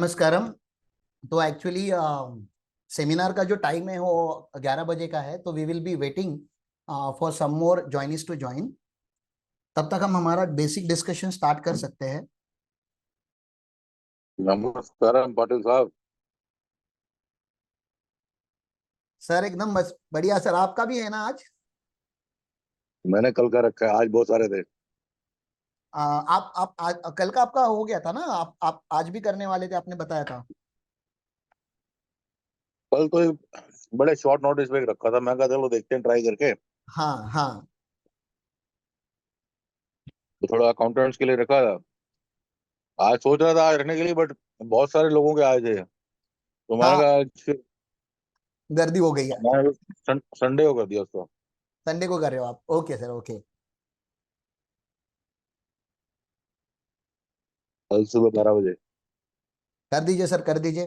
नमस्कारम। तो actually seminar का जो टाइम है वो 11 बजे का है, तो we will be waiting for some more joinees to join. तब तक हम हमारा बेसिक डिस्कशन स्टार्ट कर सकते हैं। नमस्कार पाटिल साहब। सर एकदम बस बढ़िया सर, आपका भी है ना आज? मैंने कल का रखा है, आज बहुत सारे थे। आप आज कल का आपका हो गया था ना, आप आज भी करने वाले थे, आपने बताया था। कल तो बड़े शॉर्ट नोटिस पे रखा था, मैं कहा चलो देखते हैं ट्राई करके। हाँ हाँ। तो थोड़ा अकाउंटेंट्स के लिए रखा था। आज सोच रहा था आज रखने के लिए, बट बहुत सारे लोगों के आए थे, तो मैंने हाँ, कहा आज गर्दी हो गई है। मैं संडे को कर दिया उसको। संडे को कर रहे हो आप? Okay sir, okay. कल सुबह 12 बजे। कर दीजिए सर, कर दीजिए।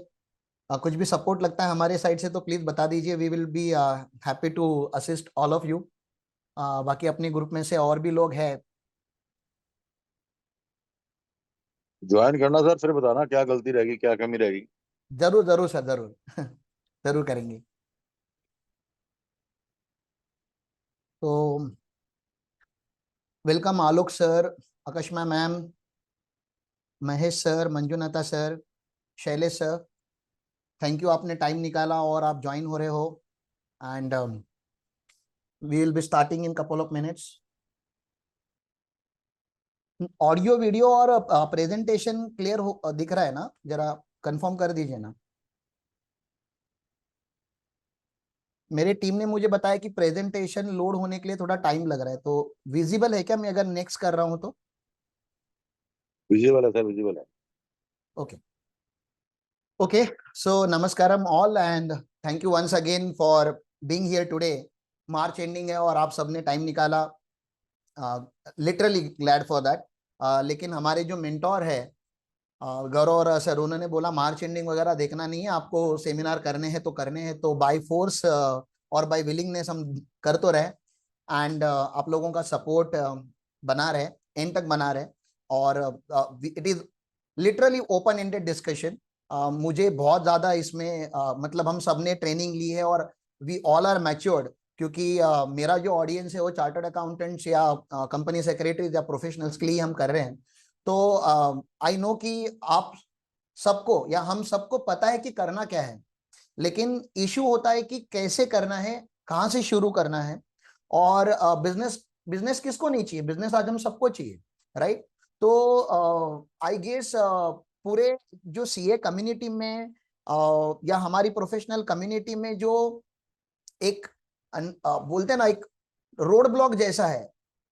कुछ भी सपोर्ट लगता है हमारे साइड से तो प्लीज बता दीजिए, we will be happy to assist all of you. बाकी अपने ग्रुप में से और भी लोग हैं। ज्वाइन करना सर, फिर बताना क्या गलती रहेगी क्या कमी रहेगी। जरूर जरूर सर, जरूर जरूर करेंगे। तो welcome Alok sir, Akashma ma'am, Mahesh sir, Manjunatha sir, Shailesh sir. Thank you, आपने टाइम निकाला और आप ज्वाइन हो रहे हो। And we will be starting in couple of minutes. Audio video और प्रेजेंटेशन क्लियर हो दिख रहा है ना? जरा कंफर्म कर दीजिए ना। मेरे टीम ने मुझे बताया कि प्रेजेंटेशन लोड होने के लिए थोड़ा टाइम लग रहा है, तो विजिबल है क्या मैं अगर नेक्स्ट कर रहा हूं तो? विजिबल है सर, विजिबल है। Okay okay. सो नमस्कारम all and thank you once again for being here today. March ending है और आप सबने टाइम निकाला, लिटरली ग्लैड फॉर दैट। लेकिन हमारे जो मेंटोर है गौरव और सर, उन्होंने बोला मार्च एंडिंग वगैरह देखना नहीं है, आपको सेमिनार करने हैं तो करने हैं, तो बाय फोर्स और बाय विलिंगनेस हम कर तो रहे। एंड आप लोगों का सपोर्ट बना रहे, एंड तक बना रहे। और it is literally open ended discussion. मुझे बहुत ज्यादा इसमें मतलब हम सब ने ट्रेनिंग ली है और वी ऑल आर मैच्योर्ड, क्योंकि मेरा जो ऑडियंस है वो चार्टर्ड अकाउंटेंट्स या कंपनी सेक्रेटरीज या प्रोफेशनल्स के लिए हम कर रहे हैं। तो आई नो कि आप सबको या हम सबको पता है कि करना क्या है, लेकिन इशू होता है कि कैसे करना है, कहाँ से शुरू करना है। और बिजनेस बिजनेस किसको नहीं चाहिए? बिजनेस आज हम सबको चाहिए, राइट? तो आई गेस पूरे जो सीए कम्युनिटी में या हमारी प्रोफेशनल कम्युनिटी में जो एक बोलते हैं ना, एक रोड ब्लॉक जैसा है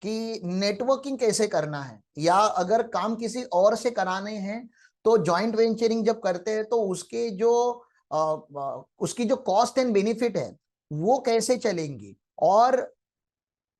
कि नेटवर्किंग कैसे करना है, या अगर काम किसी और से कराने हैं तो जॉइंट वेंचरिंग जब करते हैं तो उसके जो उसकी जो कॉस्ट एंड बेनिफिट है वो कैसे चलेंगी, और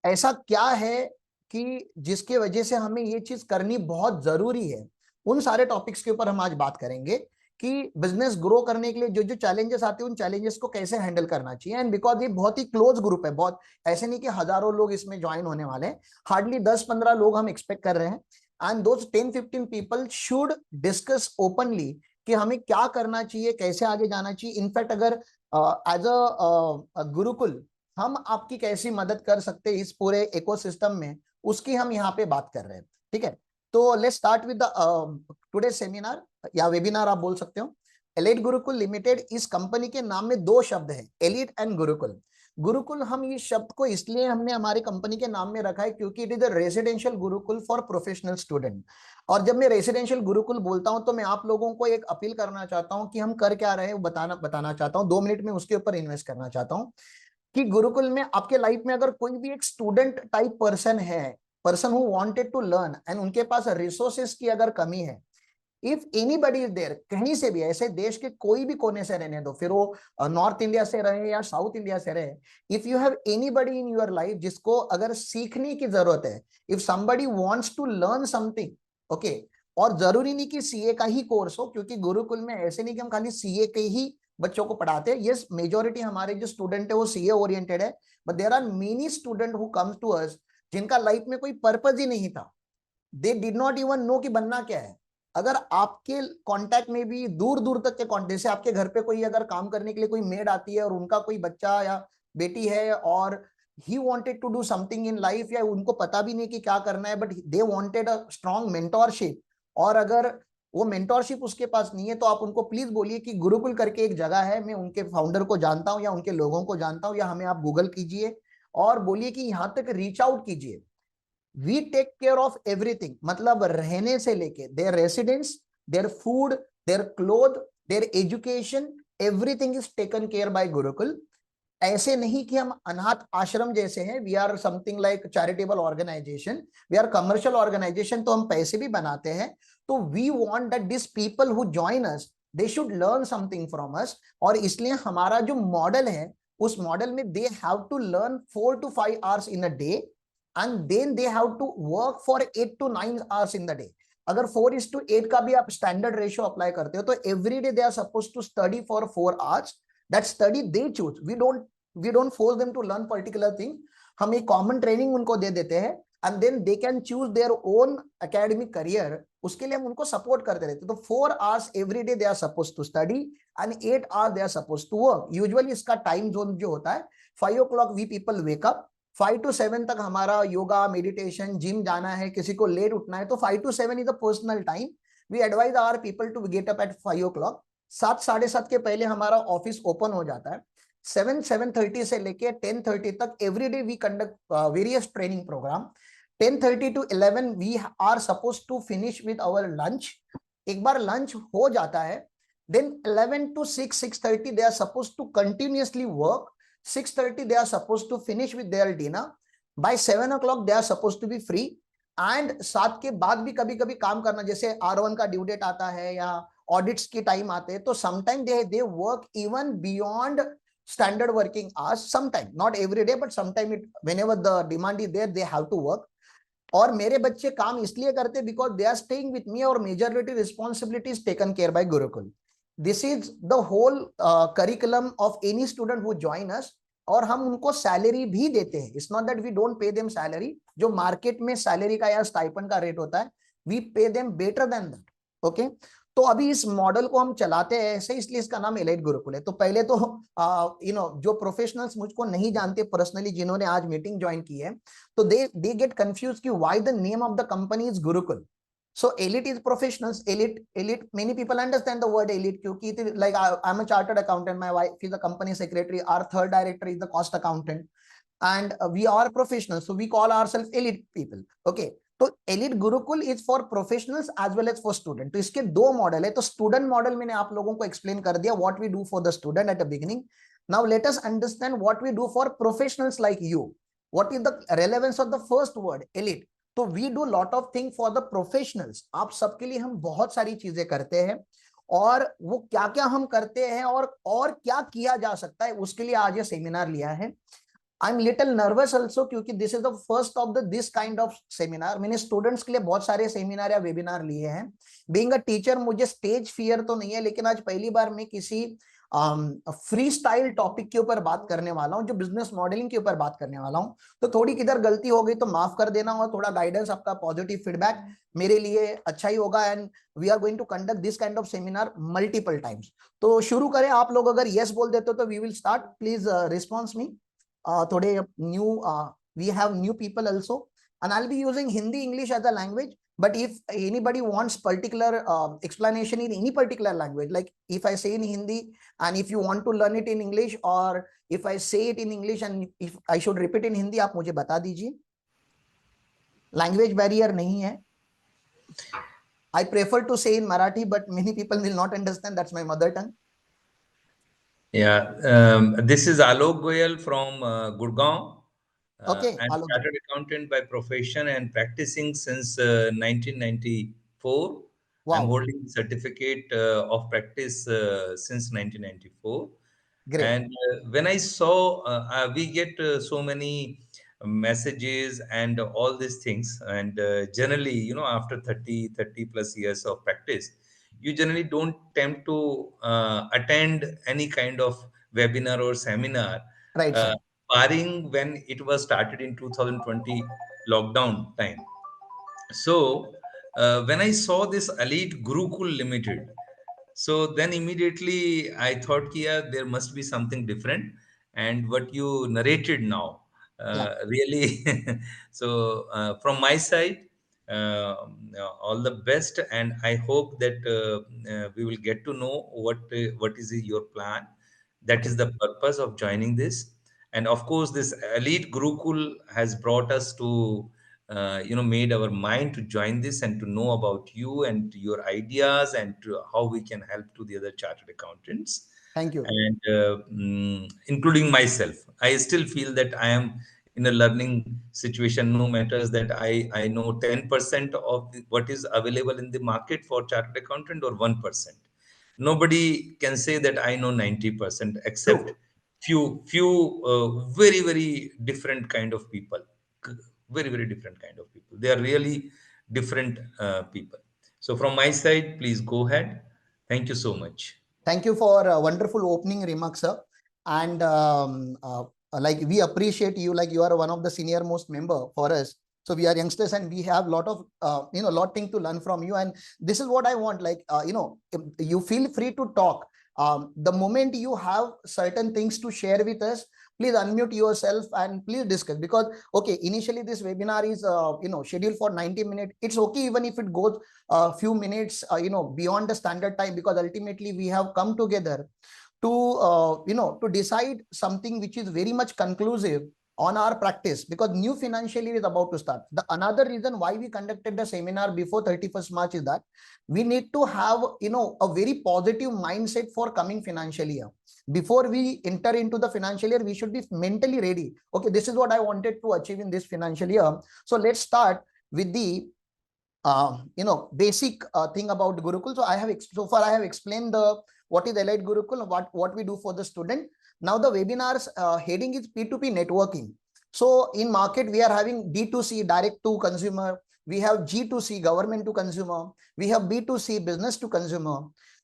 ऐसा क्या है कि जिसके वजह से हमें ये चीज करनी बहुत जरूरी है। उन सारे टॉपिक्स के ऊपर हम आज बात करेंगे कि बिजनेस ग्रो करने के लिए जो जो चैलेंजेस आते हैं उन चैलेंजेस को कैसे हैंडल करना चाहिए। एंड बिकॉज ये बहुत ही क्लोज ग्रुप है, बहुत ऐसे नहीं कि हजारों लोग इसमें ज्वाइन होने वाले हैं, हार्डली 10-15 लोग हम एक्सपेक्ट कर रहे हैं। And those 10-15 people should discuss openly कि हमें क्या करना चाहिए, कैसे आगे जाना चाहिए। इनफैक्ट अगर एज अ गुरुकुल हम आपकी कैसी मदद कर सकते हैं इस पूरे इकोसिस्टम में, उसकी हम यहाँ पे बात कर रहे हैं। ठीक है, तो let's start with the today seminar या वेबिनार आप बोल सकते हो। एलीट गुरुकुल लिमिटेड, इस कंपनी के नाम में दो शब्द हैं, एलीट एंड गुरुकुल। गुरुकुल हम इस शब्द को इसलिए हमने हमारी कंपनी के नाम में रखा है क्योंकि it is a residential Gurukul for professional student. और जब मैं रेसिडेंशियल गुरुकुल बोलता हूं तो मैं आप लोगों को एक अपील करना चाहता हूं कि हम कर क्या रहे हैं, बताना चाहता हूं, 2 मिनट में उसके ऊपर इन्वेस्ट करना चाहता हूं। कि गुरुकुल में आपके लाइफ में अगर कोई भी एक स्टूडेंट टाइप पर्सन है, person who wanted to learn and उनके पास रिसोर्सेस की अगर कमी है, इफ एनीबडी इज देयर, कहीं से भी, ऐसे देश के कोई भी कोने से रहने दो, फिर वो नॉर्थ इंडिया से रहे या साउथ इंडिया से रहे, if you have anybody in your life जिसको अगर सीखने की जरूरत है, if somebody wants to learn something, okay. और जरूरी नहीं कि सीए का ही कोर्स हो, क्योंकि गुरुकुल में ऐसे नहीं कि हम खाली सीए के ही बच्चों को पढ़ाते हैं। यस, मेजोरिटी हमारे जो स्टूडेंट है वो सीए ओरिएंटेड है, but there are many student who comes to us जिनका लाइफ में कोई पर्पज ही नहीं था। They did not even know कि बनना क्या है। अगर आपके कांटेक्ट में भी दूर दूर तक के कांटेक्ट, जैसे आपके घर पे कोई अगर काम करने के लिए कोई मेड आती है और उनका कोई बच्चा या बेटी है और he wanted to do something in life, या उनको पता भी नहीं कि क्या करना है, but they wanted a strong mentorship, और अगर वो मेंटोरशिप उसके पास नहीं है तो आप उनको प्लीज बोलिए कि गुरुकुल करके एक जगह है, मैं उनके फाउंडर को जानता हूं या उनके लोगों को जानता हूं, या हमें आप गूगल कीजिए और बोलिए कि यहां तक रीच आउट कीजिए। We take care of everything, मतलब रहने से लेके their residence, their food, their cloth, their education, everything is taken care by Gurukul. ऐसे नहीं कि हम अनाथ आश्रम जैसे हैं, we are something like charitable organization, we are commercial organization, तो हम पैसे भी बनाते हैं। तो we want that this people who join us they should learn something from us, और इसलिए हमारा जो मॉडल है उस मॉडल में they have to learn 4 to 5 hours in a day, and then they have to work for 8 to 9 hours in the day. अगर 4:8 का भी आप स्टैंडर्ड रेशियो अप्लाई करते हो तो every day they are suppose to study for 4 hours. That study they choose, we don't force them to learn particular thing. हम एक common training उनको दे देते हैं and then they can choose their own academic career, उसके लिए हम उनको सपोर्ट करते रहते हैं। तो 4 hours every day they are suppose to study and 8 hours they are suppose to work. Usually इसका टाइम जोन जो होता है 5 o'clock we people wake up, 5 to 7 तक हमारा योगा, मेडिटेशन, जिम जाना है, किसी को लेट उठना है तो 5 to 7 is a personal time. We advise our people to get up at 5 o'clock। 7, 7:30 के पहले हमारा ऑफिस ओपन हो जाता है। 7:30 से लेके 10:30 तक every day we conduct various training program. 10:30 to 11 we are suppose to finish with our lunch. एक बार लंच हो जाता है then 11 to 6, 6:30 they are suppose to continuously work. 6:30 they are supposed to finish with their dinner. By 7 o'clock they are supposed to be free. And 7 के बाद भी कभी कभी काम करना, जैसे R1 का ड्यू डेट आता है या ऑडिट्स के टाइम आते हैं, तो sometime they work even beyond standard working hours, sometime not every day but sometime it whenever the demand is there they have to work. और मेरे बच्चे काम इसलिए करते because they are staying with me और majority responsibility is taken care by Gurukul. This is the whole curriculum of any student who join us, और हम उनको सैलरी भी देते हैं। It's not that we don't pay them salary, जो market में salary का या स्टाइपेंड का रेट होता है we pay them better than that. Okay, तो अभी इस मॉडल को हम चलाते हैं ऐसे, इसलिए इसका नाम एलाइट गुरुकुल है। तो पहले तो जो प्रोफेशनल्स मुझको नहीं जानते पर्सनली, जिन्होंने आज मीटिंग ज्वाइन की है, तो they get confused कि why the name of the company is Gurukul. So elite is professionals, elite many people understand the word elite क्योंकि like I'm a chartered accountant, my wife is the company secretary, our third director is the cost accountant, and we are professionals, so we call ourselves elite people. Okay, तो elite Gurukul is for professionals as well as for student. तो इसके दो model है। तो student model मैंने आप लोगों को एक्सप्लेन कर दिया what we do for the student at the beginning. Now let us understand what we do for professionals like you. What is the relevance of the first word elite? तो we do lot of thing for the professionals। आप सबके लिए हम बहुत सारी चीजें करते हैं, और वो क्या क्या हम करते हैं और क्या किया जा सकता है उसके लिए आज ये सेमिनार लिया है। I am little nervous also क्योंकि this is the first of the this kind of seminar. मैंने स्टूडेंट्स के लिए बहुत सारे सेमिनार या वेबिनार लिए हैं। बीइंग अ टीचर मुझे स्टेज फियर तो नहीं है, लेकिन आज पहली बार मैं किसी फ्री स्टाइल टॉपिक के ऊपर बात करने वाला हूं, जो बिजनेस मॉडलिंग के ऊपर बात करने वाला हूं। तो थोड़ी किधर गलती हो गई तो माफ कर देना, और थोड़ा गाइडेंस, आपका पॉजिटिव फीडबैक मेरे लिए अच्छा ही होगा। And we are going to conduct this kind of seminar multiple times. तो शुरू करें। आप लोग अगर यस बोल देते हो तो we will start. Please response me. Today new we have new people also, and I'll be using Hindi, English as a language, but if anybody wants particular explanation in any particular language, like if I say in Hindi and if you want to learn it in English, or if I say it in English and if I should repeat in Hindi, आप मुझे बता दीजिए। language barrier नहीं है। I prefer to say in Marathi, but many people will not understand, that's my mother tongue. Yeah, this is Alok Goyal from Gurgaon. Okay, I'm Alok. chartered accountant by profession and practicing since 1994. Wow. I'm holding the certificate of practice since 1994. Great. And when I saw, we get so many messages and all these things. And generally, after 30 plus years of practice, you generally don't tend to attend any kind of webinar or seminar. Right, sir. Barring when it was started in 2020 lockdown time. So when I saw this Elite Gurukul Limited, so then immediately I thought, yeah, there must be something different. And what you narrated now, Yeah. really. So from my side, all the best, and I hope that we will get to know what is your plan. That Okay. is the purpose of joining this, and of course, this Elite Gurukul has brought us to made our mind to join this and to know about you and your ideas and to how we can help to the other chartered accountants, Thank you. and including myself. I still feel that I am in a learning situation. No matters that I know 10% of what is available in the market for chartered accountant or 1%. Nobody can say that I know 90%, except True. few very very different kind of people, very very different kind of people. They are really different people. So from my side, please go ahead. Thank you so much. Thank you for a wonderful opening remarks, sir. And like we appreciate you, like you are one of the senior most member for us. So we are youngsters and we have a lot of, lot thing to learn from you. And this is what I want, like, you feel free to talk. The moment you have certain things to share with us, please unmute yourself and please discuss, because, okay, initially this webinar is, scheduled for 90 minutes. It's okay even if it goes a few minutes, beyond the standard time, because ultimately we have come together to, to decide something which is very much conclusive on our practice, because new financial year is about to start. The another reason why we conducted the seminar before 31st March is that we need to have, a very positive mindset for coming financial year. Before we enter into the financial year, we should be mentally ready. Okay, this is what I wanted to achieve in this financial year. So let's start with the basic thing about Gurukul. So so far I have explained the what is Elite Gurukul, what we do for the student. Now the webinar's heading is P2P networking. So in market we are having D2C, direct to consumer. We have G2C, government to consumer. We have B2C, business to consumer.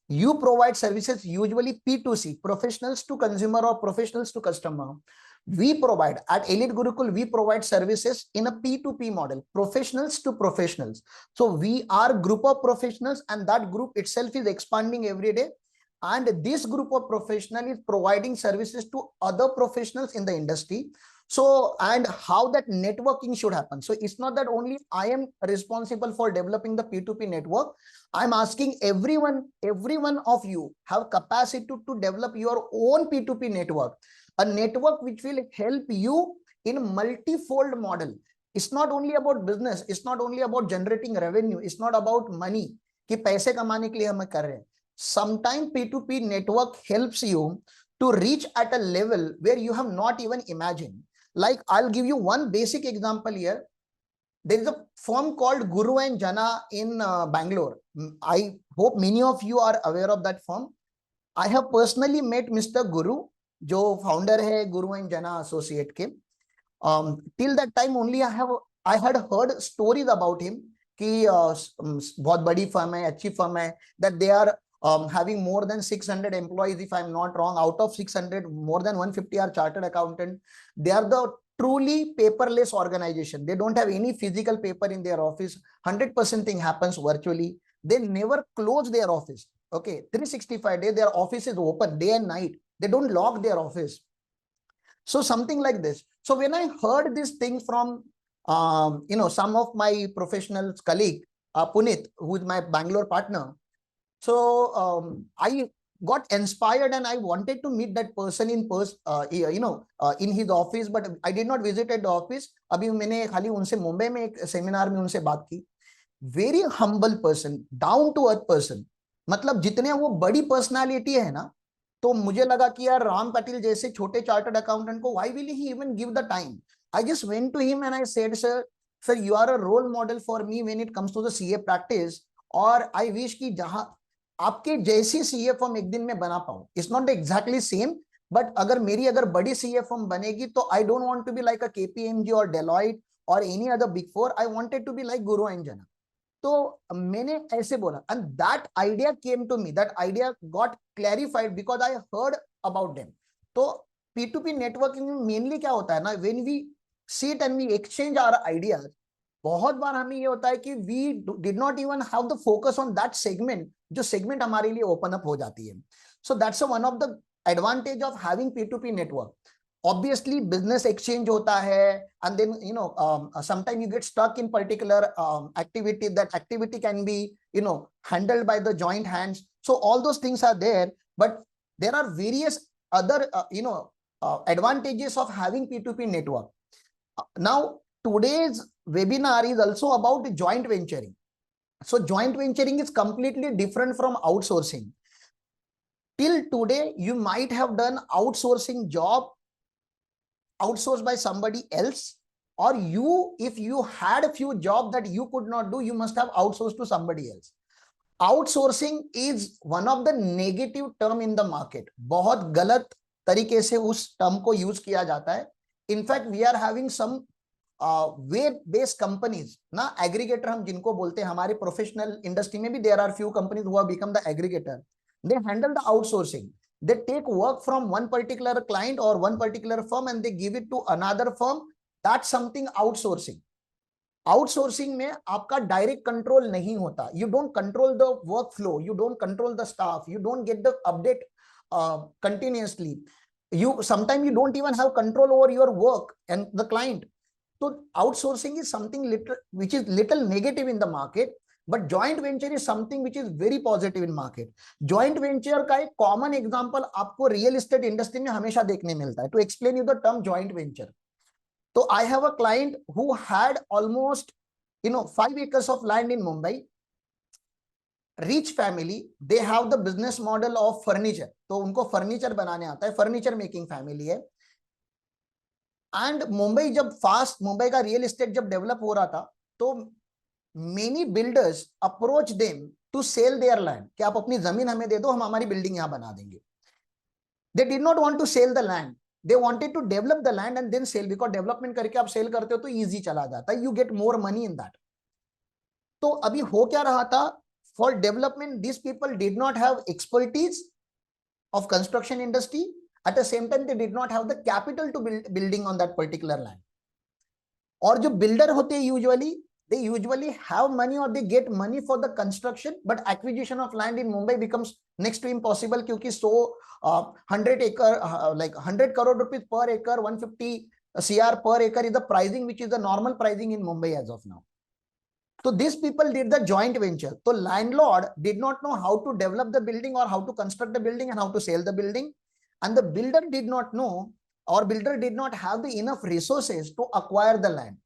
You provide services usually P2C, professionals to consumer or professionals to customer. We provide at Elite Gurukul, we provide services in a P2P model, professionals to professionals. So we are a group of professionals, and that group itself is expanding every day. And this group of professionals is providing services to other professionals in the industry. So, and how that networking should happen. So it's not that only I am responsible for developing the P2P network. I'm asking every one of you have capacity to develop your own P2P network, a network which will help you in multi-fold model. It's not only about business. It's not only about generating revenue. It's not about money कि पैसे कमाने के लिए हम कर रहे हैं. Sometimes P2P network helps you to reach at a level where you have not even imagined. Like I'll give you one basic example here. There is a firm called Guru and Jana in Bangalore. I hope many of you are aware of that firm. I have personally met Mr. Guru, जो founder है Guru and Jana Associate के. Till that time only I had heard stories about him कि बहुत बड़ी firm है, अच्छी firm है, that they are having more than 600 employees, if I'm not wrong. Out of 600, more than 150 are chartered accountant. They are the truly paperless organization. They don't have any physical paper in their office. 100% thing happens virtually. They never close their office. Okay, 365 days, their office is open day and night. They don't lock their office. So something like this. So when I heard this thing from, some of my professional colleague, Punit, who is my Bangalore partner. So I got inspired and I wanted to meet that person in person, in his office, but I did not visit the office. अभी मैंने खाली उनसे मुंबई में एक seminar में उनसे बात की. Very humble person, down to earth person. मतलब जितने वो बड़ी पर्सनालिटी है ना, तो मुझे लगा कि यार राम पाटिल जैसे छोटे चार्टर्ड अकाउंटेंट को, why will he even give the time? I just went to him and I said, sir, you are a role model for me when it comes to the CA practice. और I wish कि जहां आपके जैसी CA firm एक दिन में बना पाऊं. It's not exactly same, but अगर बड़ी सीए फर्म बनेगी तो I don't want to be like a KPMG और डेलॉइट और any other big four. I wanted to be like Guru and Jana. तो मैंने ऐसे बोला, and that idea came to me, that idea got clarified because I heard about them. तो P2P networking में mainly क्या होता है ना, when we sit and we exchange our ideas, बहुत बार हमें ये होता है कि we did not even have the focus on that segment, जो सेगमेंट हमारे लिए ओपन अप हो जाती है. So that's one of the advantage of having P2P network. Obviously business exchange होता है, and then sometimes you get stuck in particular activity. That activity can be handled by the joint hands. So all those things are there, but there are various other advantages of having P2P network. Now today's webinar is also about joint venturing. So joint venturing is completely different from outsourcing. Till today you might have done outsourcing job outsourced by somebody else, or you, if you had a few jobs that you could not do, you must have outsourced to somebody else. Outsourcing is one of the negative term in the market. बहुत गलत तरीके से उस term को use किया जाता है. In fact we are having some web based companies ना, एग्रीगेटर हम जिनको बोलते हैं, हमारे प्रोफेशनल इंडस्ट्री में भी there are few companies who have become the aggregator. They handle the outsourcing. They take work from one particular client or one particular firm and they give it to another firm. That's something outsourcing. Outsourcing में आपका direct control नहीं होता. You don't control the workflow. You don't control the staff. You don't get the update continuously. Sometimes you don't even have control over your work and the client. So outsourcing is something which is little negative in the market. But joint venture is something which is very positive in market. Joint venture का एक common example आपको real estate industry में हमेशा देखने मिलता है. To explain you the term joint venture. So I have a client who had almost 5 acres of land in Mumbai. Rich family, they have the business model of furniture. तो उनको furniture बनाने आता है, furniture making family है. And Mumbai जब fast Mumbai का real estate जब develop हो रहा था, तो many builders approach them to sell their land. कि आप अपनी जमीन हमें दे दो, हम हमारी बिल्डिंग यहां बना देंगे. They did not want to sell the land. They wanted to develop the land and then sell, because development करके आप सेल करते हो तो easy चला जाता है. You get more money in that. तो अभी हो क्या रहा था? For development, these people did not have expertise of construction industry. At the same time, they did not have the capital to build building on that particular land. और जो builder होते हैं they usually have money or they get money for the construction, but acquisition of land in Mumbai becomes next to impossible क्योंकि 100 acre like 100 crore rupees per acre, 150 CR per acre is the pricing which is the normal pricing in Mumbai as of now. So these people did the joint venture. So landlord did not know how to develop the building or how to construct the building and how to sell the building, and the builder did not know, or builder did not have the enough resources to acquire the land.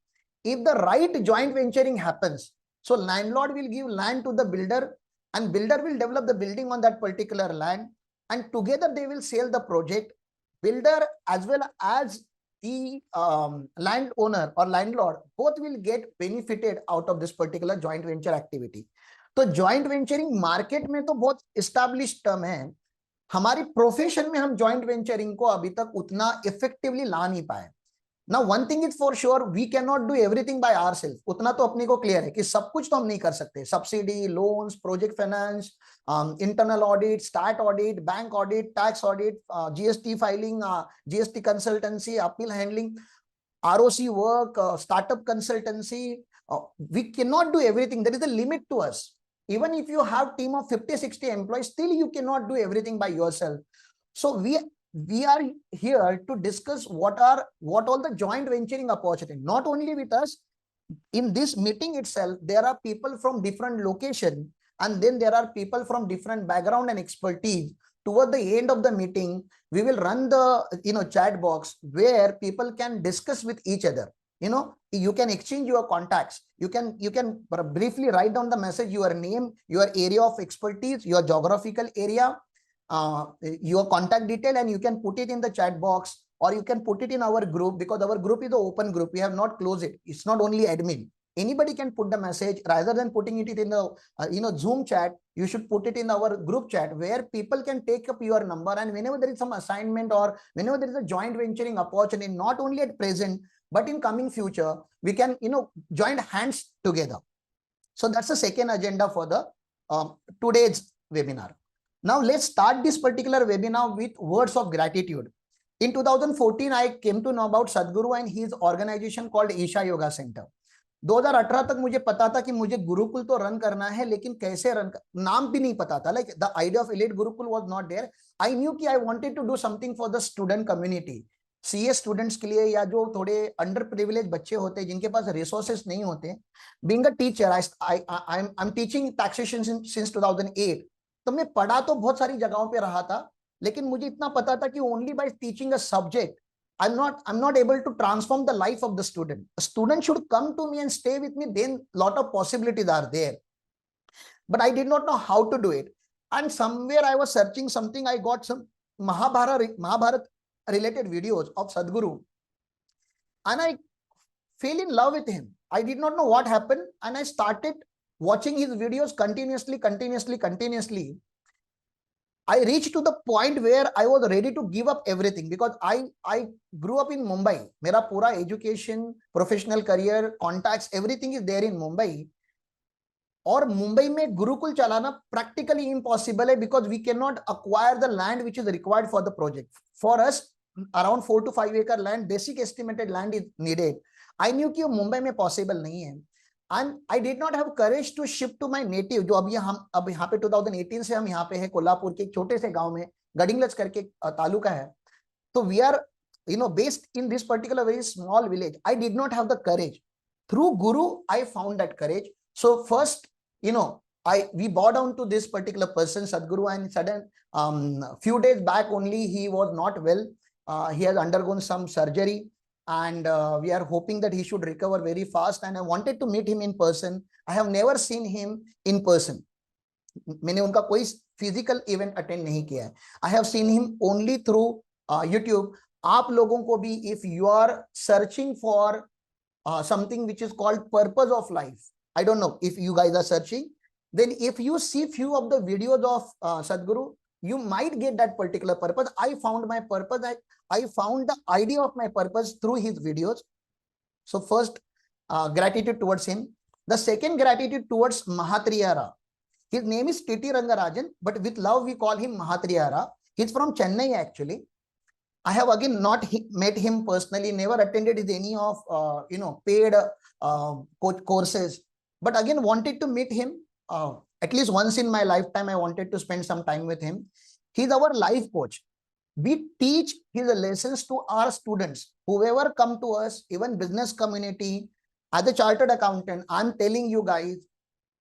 If the right joint venturing happens, so landlord will give land to the builder and builder will develop the building on that particular land, and together they will sell the project. Builder as well as the landowner or landlord both will get benefited out of this particular joint venture activity. तो joint venturing market में तो बहुत established term है. हमारी profession में हम joint venturing को अभी तक उतना इफेक्टिवली ला नहीं पाए. Now one thing is for sure, we cannot do everything by ourselves. उतना तो अपने को क्लियर है कि सब कुछ तो हम नहीं कर सकते. Subsidy, loans, project finance, internal audit, start audit, bank audit, tax audit, GST filing, GST consultancy, appeal handling, ROC work, startup consultancy. We cannot do everything. There is a limit to us. Even if you have team of 50-60 employees, still you cannot do everything by yourself. So we are here to discuss what all the joint venturing opportunity. Not only with us, in this meeting itself, there are people from different location, and then there are people from different background and expertise. Toward the end of the meeting, we will run the chat box where people can discuss with each other. You can exchange your contacts. You can briefly write down the message, your name, your area of expertise, your geographical area, your contact detail, and you can put it in the chat box, or you can put it in our group, because our group is an open group. We have not closed it. It's not only admin. Anybody can put the message. Rather than putting it in the Zoom chat, you should put it in our group chat where people can take up your number, and whenever there is some assignment or whenever there is a joint venturing opportunity, not only at present but in coming future, we can join hands together. So that's the second agenda for the today's webinar. Now let's start this particular webinar with words of gratitude. In 2014, I came to know about Sadhguru and his organization called Isha Yoga Center. 2018 तक मुझे पता था कि मुझे गुरुकुल तो run करना है, लेकिन कैसे रन नाम भी नहीं पता था. Like the idea of Elite Gurukul was not there. I knew कि I wanted to do something for the student community, CA students के लिए, या जो थोड़े अंडर प्रिविलेज बच्चे होते हैं जिनके पास रिसोर्सेस नहीं होते. Being a teacher, I am teaching taxation since 2008. तो मैं पढ़ा तो बहुत सारी जगहों पे रहा था, लेकिन मुझे इतना पता था कि only by teaching a subject I'm not able to transform the life of the student. A student should come to me and stay with me, then lot of possibilities are there. But I did not know how to do it. And somewhere I was searching something, I got some Mahabharat related videos of Sadhguru, and I fell in love with him. I did not know what happened, and I started watching his videos continuously. I reached to the point where I was ready to give up everything, because I grew up in Mumbai. मेरा पूरा education, professional career, contacts, everything is there in Mumbai. और मुंबई में गुरुकुल चलाना practically impossible है, because we cannot acquire the land which is required for the project. For us, around 4 to 5 acre land, basic estimated land is needed. I knew कि मुंबई में possible नहीं है. And I did not have courage to shift to my native, जो अब यहाँ पे 2018 से हम यहाँ पे है, कोल्हापुर के एक छोटे से गांव में गडिंगलज करके तालुका है. तो we are based in this particular very small village. I did not have the courage. Through Guru, I found that courage. So first, we bow down to this particular person, Sadhguru, and sudden few days back only he was not well. He has undergone some surgery, and we are hoping that he should recover very fast. And I wanted to meet him in person. I have never seen him in person. मैंने उनका कोई physical event attend नहीं किया है. I have seen him only through YouTube. आप लोगों को भी, if you are searching for something which is called purpose of life, I don't know if you guys are searching, then if you see few of the videos of Sadhguru, you might get that particular purpose. I found my purpose. I found the idea of my purpose through his videos. So first, gratitude towards him. The second, gratitude towards Mahatriyara. His name is Titi Rangarajan, but with love we call him Mahatriyara. He's from Chennai actually. I have again not met him personally, never attended any of paid courses, but again wanted to meet him at least once in my lifetime. I wanted to spend some time with him. He's our life coach. We teach his lessons to our students, whoever come to us, even business community. As a chartered accountant, I'm telling you guys,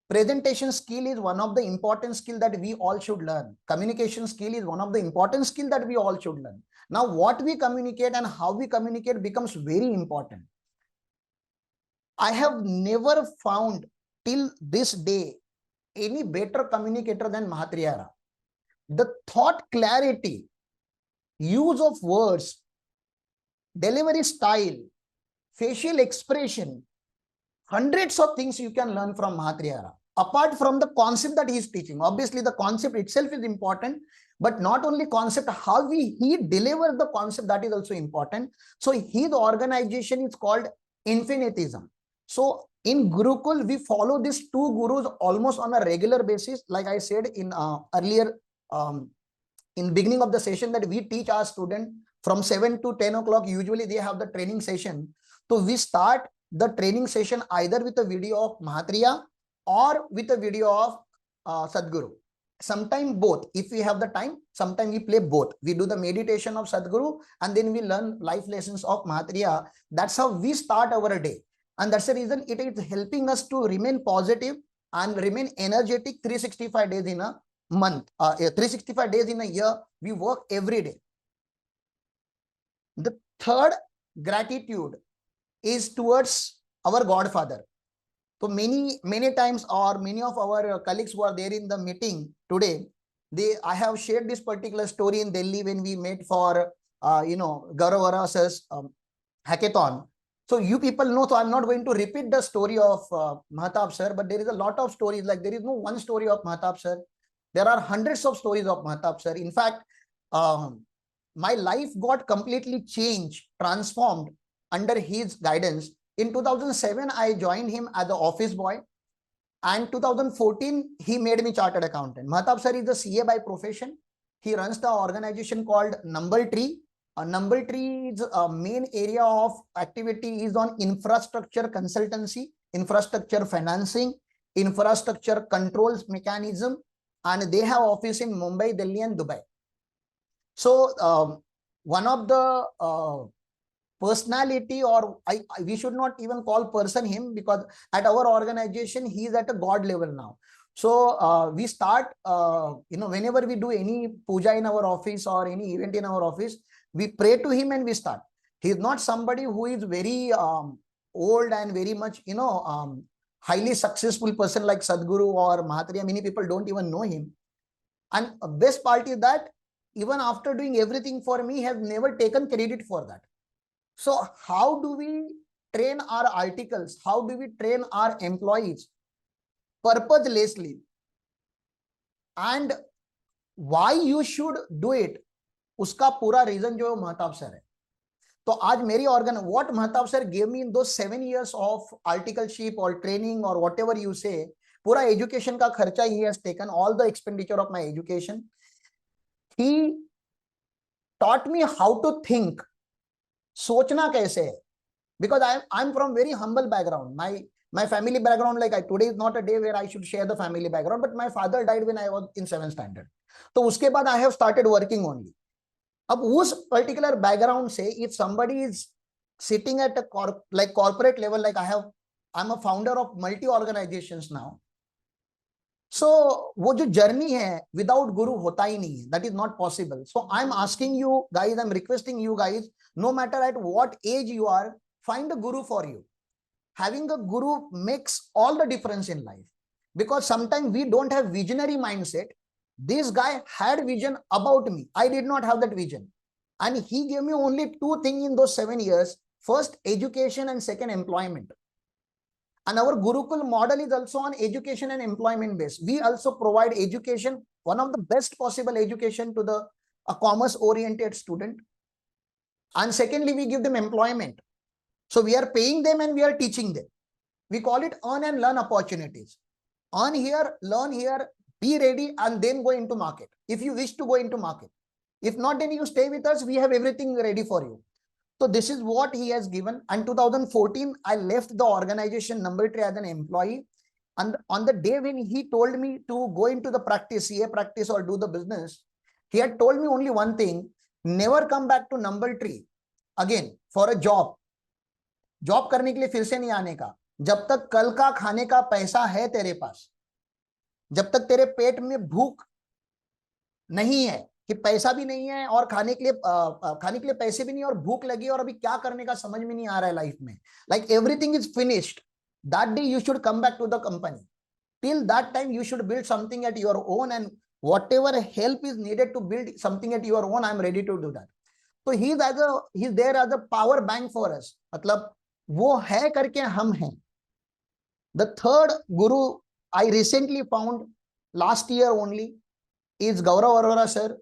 presentation skill is one of the important skill that we all should learn. Communication skill is one of the important skill that we all should learn. Now, what we communicate and how we communicate becomes very important. I have never found till this day any better communicator than Mahatriyara. The thought clarity, use of words, delivery style, facial expression, hundreds of things you can learn from Mahatriyara. Apart from the concept that he is teaching, obviously the concept itself is important, but not only concept, how he delivers the concept, that is also important. So his organization is called Infinitism. So in Gurukul, we follow these two gurus almost on a regular basis. Like I said in earlier, in beginning of the session, that we teach our student from 7 to 10 o'clock. Usually they have the training session. So we start the training session either with a video of Mahatriya or with a video of Sadhguru. Sometimes both. If we have the time, sometimes we play both. We do the meditation of Sadhguru and then we learn life lessons of Mahatriya. That's how we start our day. And that's the reason it is helping us to remain positive and remain energetic 365 days in a month. 365 days in a year, we work every day. The third gratitude is towards our Godfather. So many times, or many of our colleagues who are there in the meeting today, I have shared this particular story in Delhi when we met for Gauravara sir's hackathon. So you people know, so I'm not going to repeat the story of Mahatab sir, but there is a lot of stories. Like there is no one story of Mahatab sir. There are hundreds of stories of Mahatab sir. In fact, my life got completely changed, transformed under his guidance. In 2007, I joined him as an office boy. And 2014, he made me chartered accountant. Mahatab sir is a CA by profession. He runs the organization called Number Tree. Number Tree's main area of activity is on infrastructure consultancy, infrastructure financing, infrastructure controls mechanism, and they have office in Mumbai, Delhi, and Dubai. So one of the personality, or we should not even call person him, because at our organization he is at a god level now. So we start, whenever we do any puja in our office or any event in our office, we pray to him and we start. He is not somebody who is very old and very much, highly successful person like Sadhguru or Mahatria. Many people don't even know him. And best part is that even after doing everything for me, he has never taken credit for that. So how do we train our articles? How do we train our employees purposelessly? And why you should do it? उसका पूरा reason जो Mahtab sir है. तो आज मेरी what Mahtab sir gave me in those 7 years of articleship or training or whatever you say, पूरा education का खर्चा he has taken, all the expenditure of my education. He taught me how to think, सोचना कैसे है. Because I'm from very humble background. My family background, like today is not a day where I should share the family background, but my father died when I was in 7th standard. तो उसके बाद I have started working only. अब उस particular background से, if somebody is sitting at a corporate level, like I'm a founder of multi organizations now. So वो जो journey है without guru होता ही नहीं है. That is not possible. So I'm asking you guys, I'm requesting you guys, no matter at what age you are, find a guru for you. Having a guru makes all the difference in life, because sometimes we don't have visionary mindset. This guy had vision about me. I did not have that vision. And he gave me only 2 things in those 7 years. First, education, and second, employment. And our Gurukul model is also on education and employment base. We also provide education, one of the best possible education to a commerce oriented student. And secondly, we give them employment. So we are paying them and we are teaching them. We call it earn and learn opportunities. Earn here, learn here, be ready, and then go into market. If you wish to go into market. If not, then you stay with us. We have everything ready for you. So this is what he has given. And 2014, I left the organization Number Tree as an employee. And on the day when he told me to go into the practice, CA practice or do the business, he had told me only one thing: never come back to Number Tree again for a job. Job करने के लिए फिर से नहीं आने का. जब तक कल का खाने का पैसा है तेरे पास, जब तक तेरे पेट में भूख नहीं है, कि पैसा भी नहीं है और खाने के लिए पैसे भी नहीं, और भूख लगी और अभी क्या करने का समझ में नहीं आ रहा है लाइफ में, like everything is finished, that day you should come back to the company. Till that time you should build something at your own, and whatever help is needed to build something at your own, I am ready to do that. So he's there as a power bank for us. मतलब वो है करके हम हैं. The third guru I recently found last year only is Gaurav Arora sir.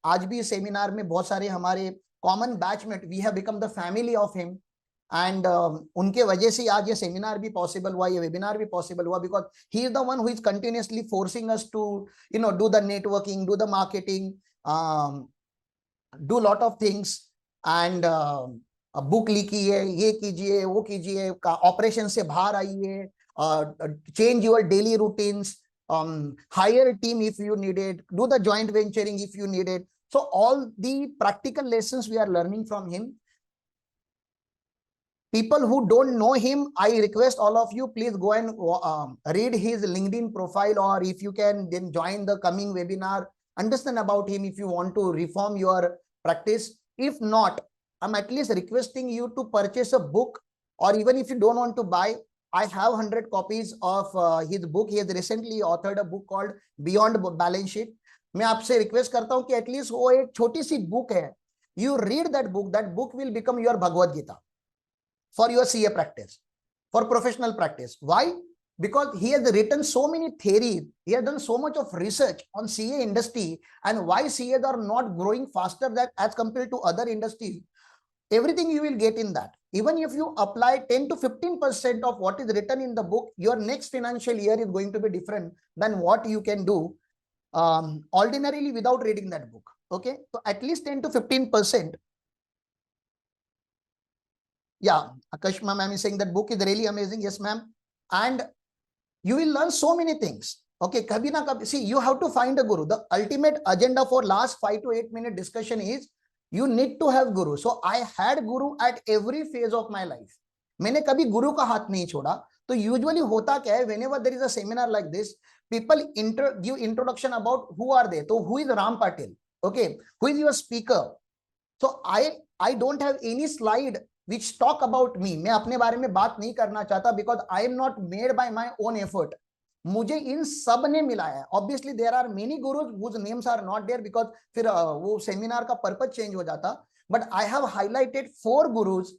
आज भी seminar में बहुत सारे हमारे common batchmate, we have become the family of him, and उनके वजह से आज ये सेमिनार भी पॉसिबल हुआ, ये वेबिनार भी पॉसिबल हुआ, because he is the one who is continuously forcing us to do the networking, do the marketing, do lot of things, and book लिखिए, ये कीजिए, वो कीजिए, ऑपरेशन से बाहर आइए, change your daily routines, hire a team if you need it, do the joint venturing if you need it. So all the practical lessons we are learning from him. People who don't know him, I request all of you, please go and read his LinkedIn profile, or if you can, then join the coming webinar, understand about him if you want to reform your practice. If not, I'm at least requesting you to purchase a book, or even if you don't want to buy, I have 100 copies of his book. He has recently authored a book called Beyond Balance Sheet. मैं आपसे request करता हूँ कि at least वो एक छोटी सी book है. You read that book will become your Bhagavad Gita for your CA practice, for professional practice. Why? Because he has written so many theories. He has done so much of research on CA industry and why CAs are not growing faster than as compared to other industries. Everything you will get in that. Even if you apply 10 to 15% of what is written in the book, your next financial year is going to be different than what you can do ordinarily without reading that book. Okay, so at least 10 to 15%. Yeah, Akash ma'am is saying that book is really amazing. Yes, ma'am. and you will learn so many things. Okay, kabhi na kabhi, see, you have to find a guru. The ultimate agenda for last 5 to 8 minute discussion is you need to have guru. So I had guru at every phase of my life. मैंने कभी गुरु का हाथ नहीं छोड़ा. तो usually होता क्या है, whenever there is a seminar like this, people give introduction about who are they. So who is Ram Patil? Okay, who is your speaker? So I don't have any slide which talk about me. मैं अपने बारे में बात नहीं करना चाहता because I am not made by my own effort. मुझे इन सब ने मिलाया है. Obviously there are many gurus whose names are not there because फिर वो सेमिनार का पर्पज चेंज हो जाता. But I have highlighted 4 gurus.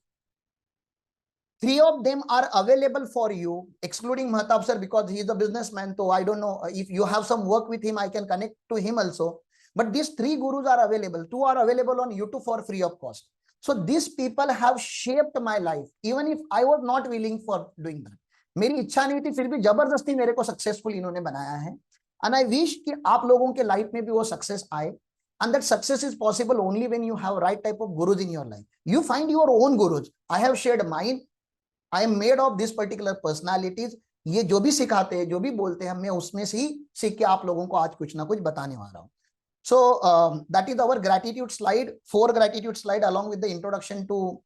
3 of them are available for you, excluding Mahtab sir because he is a businessman. So I don't know if you have some work with him, I can connect to him also. But these 3 gurus are available. 2 are available on YouTube for free of cost. So these people have shaped my life, even if I was not willing for doing that. मेरी इच्छा नहीं थी, फिर भी जबरदस्ती मेरे को successful इन्होंने बनाया है. And I wish कि आप लोगों के लाइफ में भी वो सक्सेस आए. And that success is possible only when you have right type of gurus in your life. You find your own gurus. I have shared mine. I am made of this particular personalities. ये जो भी सिखाते हैं, जो भी बोलते हैं, मैं उसमें से ही सीख के आप लोगों को आज कुछ ना कुछ बताने वाला हूँ. So that is our gratitude slide, 4 gratitude slide along with the introduction to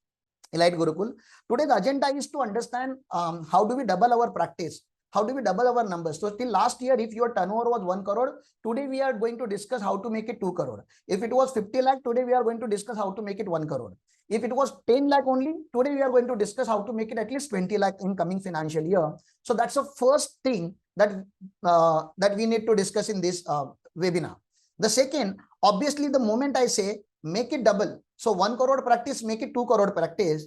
Elite Gurukul. Today's agenda is to understand how do we double our practice, how do we double our numbers. So till last year, if your turnover was 1 crore, today we are going to discuss how to make it 2 crore. If it was 50 lakh, today we are going to discuss how to make it 1 crore. If it was 10 lakh only, today we are going to discuss how to make it at least 20 lakh in coming financial year. So that's the first thing that that we need to discuss in this webinar. The second, obviously, the moment I say make it double, so 1 crore practice, make it 2 crore practice,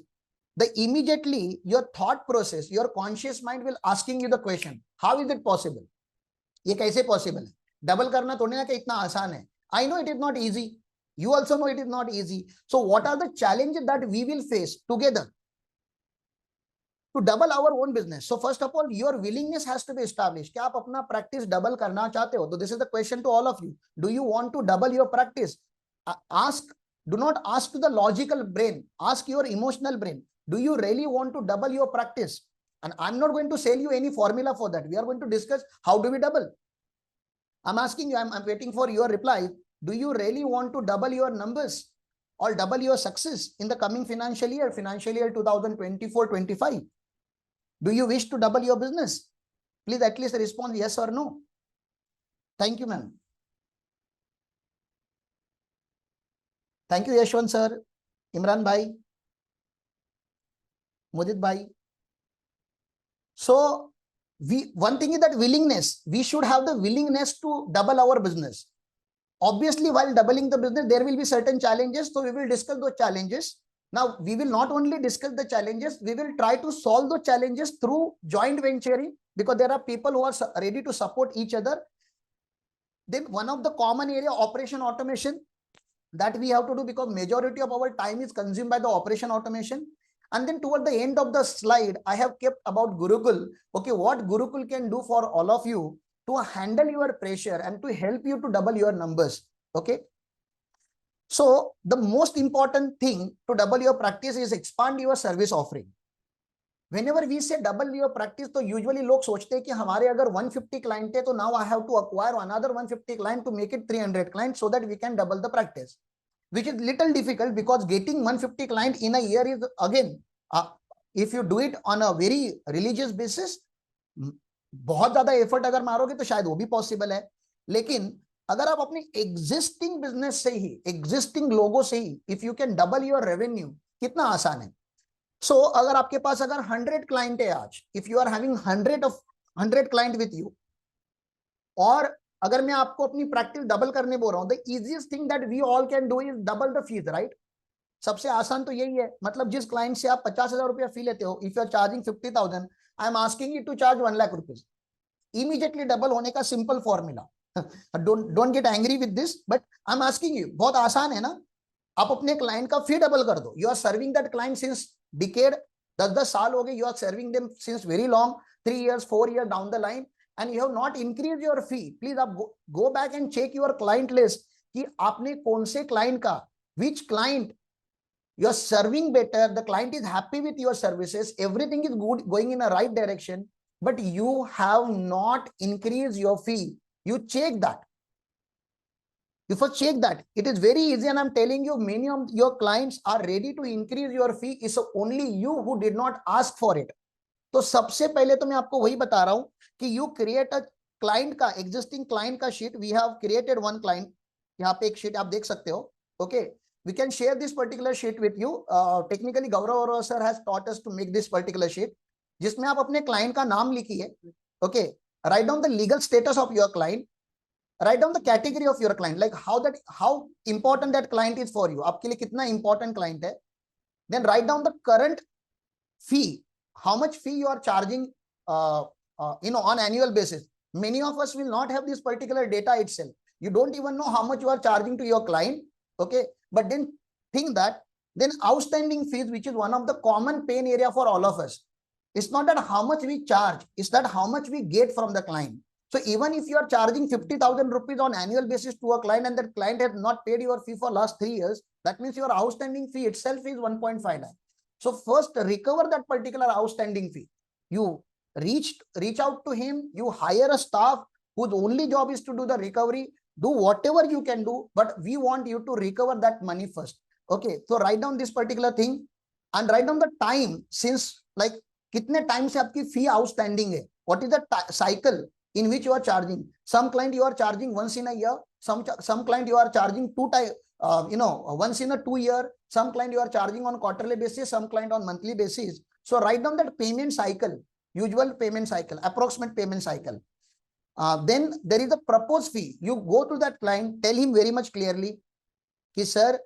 the immediately your thought process, your conscious mind will asking you the question, how is it possible? ये कैसे possible है? Double करना थोड़ी ना कि इतना आसान है. I know it is not easy. You also know it is not easy. So what are the challenges that we will face together to double our own business? So first of all, your willingness has to be established. क्या आप अपना practice double करना चाहते हो? So this is the question to all of you. Do you want to double your practice? Do not ask to the logical brain. Ask your emotional brain. Do you really want to double your practice? And I'm not going to sell you any formula for that. We are going to discuss how do we double. I'm asking you, I'm waiting for your reply. Do you really want to double your numbers or double your success in the coming financial year 2024-25? Do you wish to double your business? Please at least respond yes or no. Thank you, ma'am. Thank you, Yashwant sir, Imran bhai, Mudit bhai. So one thing is that willingness. We should have the willingness to double our business. Obviously, while doubling the business, there will be certain challenges. So we will discuss those challenges. Now, we will not only discuss the challenges, we will try to solve those challenges through joint venturing because there are people who are ready to support each other. Then one of the common area, operation automation, that we have to do because majority of our time is consumed by the operation automation. And then toward the end of the slide, I have kept about Gurukul. Okay, what Gurukul can do for all of you to handle your pressure and to help you to double your numbers. Okay. So the most important thing to double your practice is expand your service offering. Whenever we say double your practice, तो usually लोग सोचते हैं कि हमारे अगर 150 client है, तो now I have to acquire another 150 client to make it 300 clients so that we can double the practice, which is little difficult because getting 150 client in a year is again, if you do it on a very religious basis, बहुत ज्यादा effort अगर मारोगे तो शायद वो भी possible है. लेकिन अगर आप अपने एग्जिस्टिंग बिजनेस से ही, एग्जिस्टिंग लोगों से ही, if you can double your revenue, कितना आसान है. सो अगर आपके पास अगर 100 क्लाइंट है आज, if you are having 100 client with you, और अगर मैं आपको अपनी प्रैक्टिस डबल करने बोल रहा हूं, the easiest thing that we all can do is double the fees, right. सबसे आसान तो यही है. मतलब जिस क्लाइंट से आप 50,000 रुपया फी लेते हो, if you are charging 50,000, I am asking you to charge 1 lakh rupees. Immediately double होने का simple formula. Don't get angry with this, but I am asking you. बहुत आसान है ना. आप अपने क्लाइंट का फी डबल कर दो. You are serving that client since decade, 10 साल हो गए. You are serving them since very long, 3 years 4 years down the line, and you have not increase your fee. Please आप go back and check your client list कि आपने कौन से client का, which client you are serving better, the client is happy with your services, everything is good, going in a right direction, but you have not increased your fee. You check that. You first check that. It is very easy, and I'm telling you, many of your clients are ready to increase your fee. It's only you who did not ask for it. तो सबसे पहले तो मैं आपको वही बता रहा हूं कि you create a client का existing client का sheet. We have created one client. यहाँ पे एक sheet आप देख सकते हो. Okay, we can share this particular sheet with you. Technically, Gaurav sir has taught us to make this particular sheet, जिसमें आप अपने client का नाम लिखिए. Okay, write down the legal status of your client. Write down the category of your client, like how important that client is for you. आपके लिए कितना important client है. Then write down the current fee. How much fee you are charging, on annual basis. Many of us will not have this particular data itself. You don't even know how much you are charging to your client. Okay, but then think that then outstanding fees, which is one of the common pain area for all of us. It's not that how much we charge, it's that how much we get from the client. So even if you are charging 50,000 rupees on annual basis to a client and that client has not paid your fee for last 3 years, that means your outstanding fee itself is 1.5 lakh. So first recover that particular outstanding fee. You reach out to him, you hire a staff whose only job is to do the recovery, do whatever you can do, but we want you to recover that money first. Okay, so write down this particular thing and write down the time, since like kitne time se aapki fee outstanding hai. What is the cycle in which you are charging? Some client you are charging once in a year, some client you are charging once in a 2 year, some client you are charging on quarterly basis, some client on monthly basis. So write down that payment cycle, usual payment cycle, approximate payment cycle. Then there is a proposed fee. You go to that client, tell him very much clearly, sir,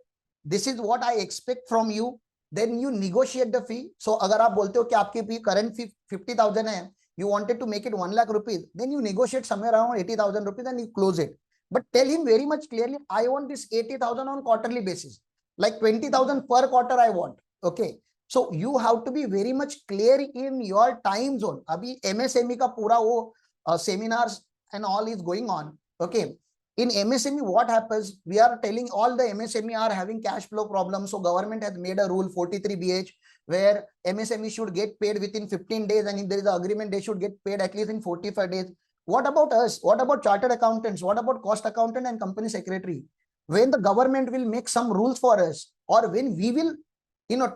this is what I expect from you. Then you negotiate the fee. So agar aap bolte ho ki aapki fee current fee 50,000 hai, you wanted to make it 1 lakh rupees, then you negotiate somewhere around 80,000 rupees and you close it. But tell him very much clearly, I want this 80,000 on quarterly basis, like 20,000 per quarter I want. Okay, so you have to be very much clear in your time zone. Abhi MSME ka pura wo seminars and all is going on. Okay, in MSME what happens, we are telling all the MSME are having cash flow problems. So government has made a rule 43BH where MSME should get paid within 15 days, and if there is an agreement, they should get paid at least in 45 days. What about us? What about chartered accountants? What about cost accountant and company secretary? When the government will make some rules for us, or when we will,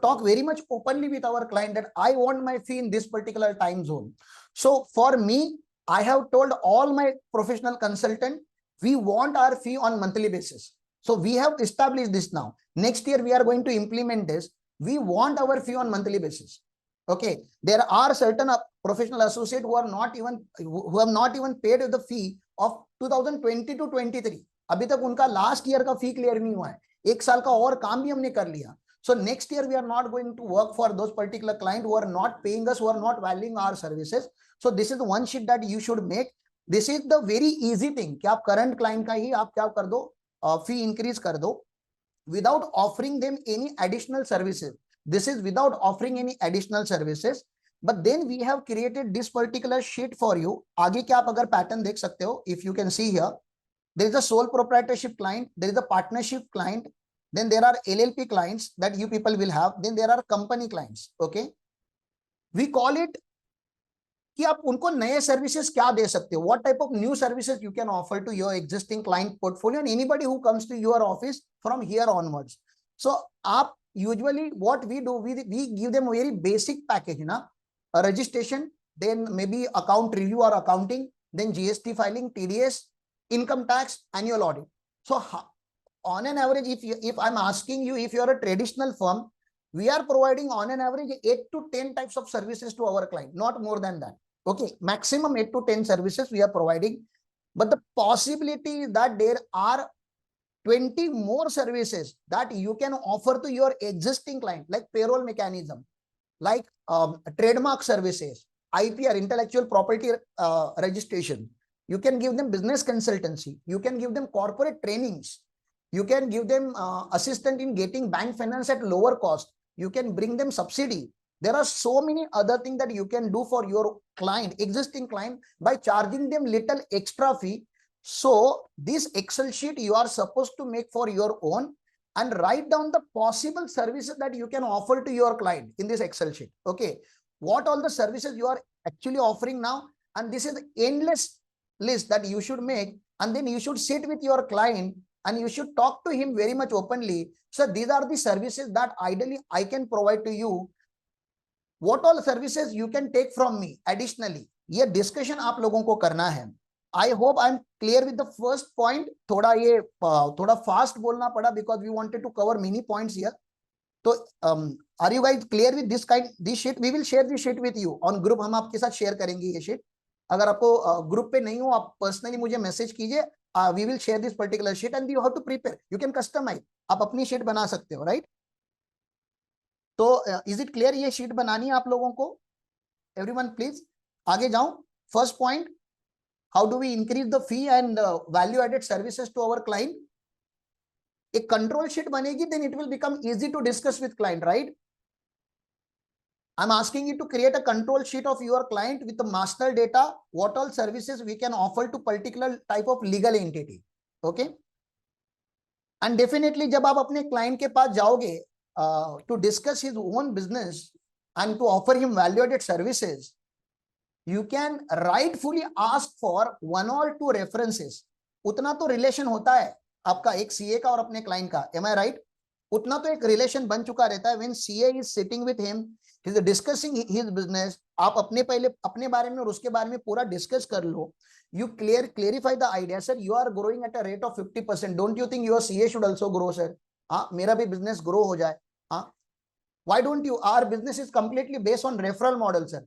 talk very much openly with our client that I want my fee in this particular time zone. So for me, I have told all my professional consultant, we want our fee on monthly basis. So we have established this now. Next year, we are going to implement this. We want our fee on monthly basis. Okay, there are certain professional associates who have not even paid the fee of 2020 to 23. अभी तक उनका last year का fee clear नहीं हुआ है. एक साल का और काम भी हमने कर लिया. So next year we are not going to work for those particular clients who are not paying us, who are not valuing our services. So this is the one sheet that you should make. This is the very easy thing कि आप current client का ही आप क्या कर दो, fee increase कर दो, without offering them any additional services. This is without offering any additional services. But then we have created this particular sheet for you. आगे क्या आप अगर pattern देख सकते हो, if you can see here, there is a sole proprietorship client, there is a partnership client, then there are LLP clients that you people will have, then there are company clients. Okay, we call it कि आप उनको नए services क्या दे सकते हो, what type of new services you can offer to your existing client portfolio and anybody who comes to your office from here onwards. So आप usually what we do, we give them a very basic package, a registration, then maybe account review or accounting, then GST filing, TDS, income tax, annual audit. So on an average, if I'm asking you, if you're a traditional firm, we are providing on an average 8 to 10 types of services to our client, not more than that. Okay, maximum 8 to 10 services we are providing, but the possibility is that there are 20 more services that you can offer to your existing client, like payroll mechanism, like trademark services, IPR, intellectual property registration. You can give them business consultancy. You can give them corporate trainings. You can give them assistance in getting bank finance at lower cost. You can bring them subsidy. There are so many other things that you can do for your client, existing client, by charging them little extra fee. So this Excel sheet you are supposed to make for your own and write down the possible services that you can offer to your client in this Excel sheet. Okay, what all the services you are actually offering now, and this is the endless list that you should make, and then you should sit with your client and you should talk to him very much openly. So these are the services that ideally I can provide to you. What all services you can take from me additionally, ये discussion आप लोगों को करना है. I hope I'm clear with the first point. थोड़ा fast बोलना पड़ा because we wanted to cover many points here. So are you guys clear with this sheet? We will share this sheet with you on group. हम आपके साथ share करेंगे ये sheet. अगर आपको group पे नहीं हो, आप personally मुझे message कीजिए. We will share this particular sheet and you have to prepare. You can customize. आप अपनी sheet बना सकते हो, right? तो is it clear? ये sheet बनानी है आप लोगों को. Everyone please आगे जाऊं. First point, how do we increase the fee and value added services to our client? एक control sheet बनेगी, then it will become easy to discuss with client, right? I'm asking you to create a control sheet of your client with the master data, what all services we can offer to particular type of legal entity, okay? And definitely जब आप अपने client के पास जाओगे to discuss his own business and to offer him value-added services, you can rightfully ask for 1 or 2 references. उतना तो relation होता है आपका एक CA का और अपने client का, am I right? उतना तो एक relation बन चुका रहता है. When CA is sitting with him, he is discussing his business. आप पहले अपने बारे में और उसके बारे में पूरा discuss कर लो. You clarify the idea, sir. You are growing at a rate of 50%. Don't you think your CA should also grow, sir? मेरा भी business grow हो जाए. Why don't you? Our business is completely based on referral model, sir.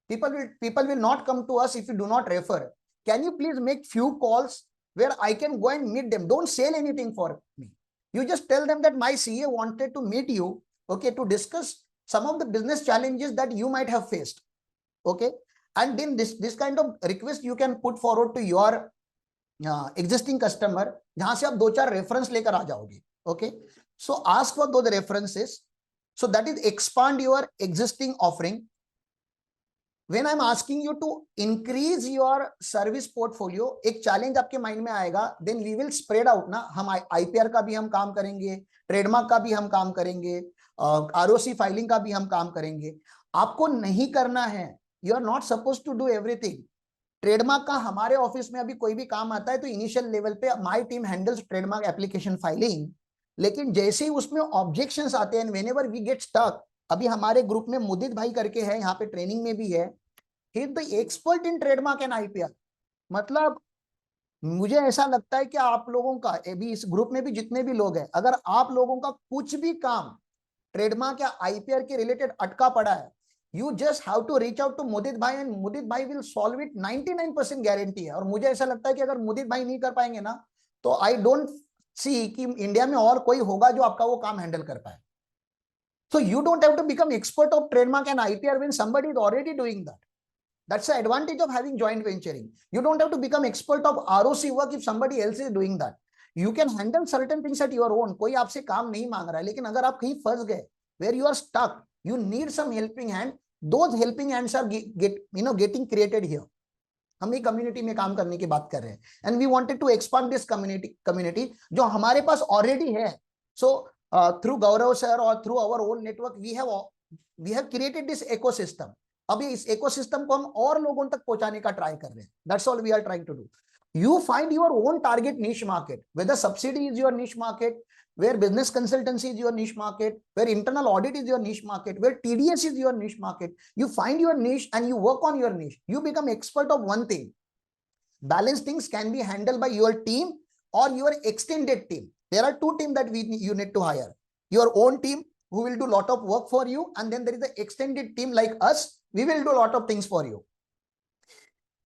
People will not come to us if you do not refer. Can you please make few calls where I can go and meet them? Don't sell anything for me. You just tell them that my CA wanted to meet you, okay, to discuss some of the business challenges that you might have faced, okay? And then this kind of request you can put forward to your existing customer, जहां से आप 2-4 reference लेकर आ जाओगे, okay? So ask for those references. So that is expand your existing offering. When I'm asking you to increase your service portfolio, एक challenge आपके mind में आएगा, then we will spread out ना. हम IPR का भी हम काम करेंगे, trademark का भी हम काम करेंगे, ROC filing का भी हम काम करेंगे. आपको नहीं करना है. You are not supposed to do everything. Trademark का हमारे ऑफिस में अभी कोई भी काम आता है तो इनिशियल लेवल पे my team handles trademark application filing. लेकिन जैसे ही उसमें ऑब्जेक्शंस आते हैं, व्हेनेवर वी गेट स्टक, अभी हमारे ग्रुप में मुदित भाई करके है, यहाँ पे ट्रेनिंग में भी है, he is the expert in trademark and IPR. मतलब मुझे ऐसा लगता है कि आप लोगों का अभी इस ग्रुप में भी जितने भी लोग हैं, अगर आप लोगों का कुछ भी काम ट्रेडमार्क या IPR के रिलेटेड अटका पड़ा है, you just have to reach out to मुदित भाई and मुदित भाई will solve it. 99% गारंटी है. और मुझे ऐसा लगता है कि अगर मुदित भाई नहीं कर पाएंगे ना, तो I don't see कि इंडिया में और कोई होगा जो आपका वो काम हैंडल कर पाए. So you don't have to become expert of trademark and IPR when somebody is already doing that. That's the advantage of having joint venturing. You don't have to become expert of ROC work if somebody else is doing that. You can handle certain things at your own. कोई आपसे काम नहीं मांग रहा है, लेकिन अगर आप कहीं फंस गए, where you are stuck, you need some helping hand. Those helping hands are getting created here. हम एक कम्युनिटी में काम करने की बात कर रहे हैं, and we wanted to expand this community जो हमारे पास already है. So through Gaurav sir or through our own network, we have created this ecosystem. अभी इस ecosystem को हम और लोगों तक पहुंचाने का ट्राई कर रहे हैं. That's all we are trying to do. You find your own target niche market, whether subsidy is your niche market, where business consultancy is your niche market, where internal audit is your niche market, where TDS is your niche market. You find your niche and you work on your niche. You become expert of one thing. Balance things can be handled by your team or your extended team. There are 2 teams that you need to hire. Your own team who will do a lot of work for you, and then there is the extended team like us. We will do a lot of things for you.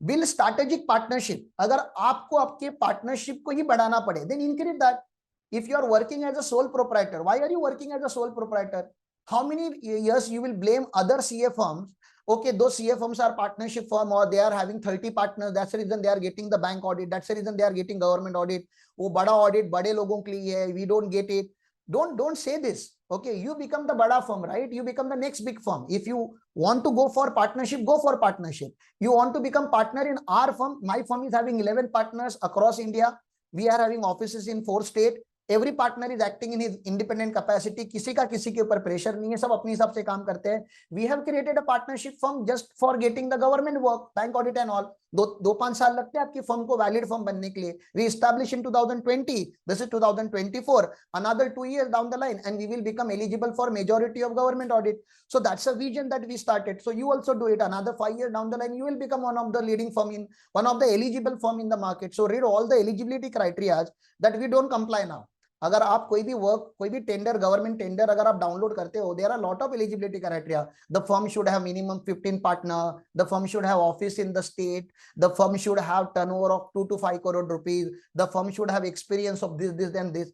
Build strategic partnership. अगर आपको आपके partnership को ही बढ़ाना पड़े, then increase that. If you are working as a sole proprietor, why are you working as a sole proprietor? How many years you will blame other CA firms? Okay, those CA firms are partnership firm or they are having 30 partners. That's the reason they are getting the bank audit. That's the reason they are getting government audit. वो बड़ा audit बड़े लोगों के लिए है. We don't get it. Don't say this. Okay, you become the bada firm, right? You become the next big firm. If you want to go for partnership, go for partnership. You want to become partner in our firm. My firm is having 11 partners across India. We are having offices in 4 states. Every partner is acting in his independent capacity, किसी का किसी के ऊपर pressure नहीं है, सब अपने हिसाब से काम करते हैं. We have created a partnership firm just for getting the government work, bank audit and all. 2-5 साल लगते हैं आपकी फर्म को वैलिड फर्म बनने के लिए. We establish in 2020, this is 2024, another 2 years down the line and we will become eligible for majority of government audit. So that's a vision that we started. So you also do it. Another 5 years down the line, you will become one of the leading firm in, one of the eligible firm in the market. So read all the eligibility criteria that we don't comply now. अगर आप कोई भी work, कोई भी tender, government tender अगर आप download करते हो, there are lot of eligibility criteria. The firm should have minimum 15 partner, the firm should have office in the state, the firm should have turnover of 2 to 5 crore rupees, the firm should have experience of this and this.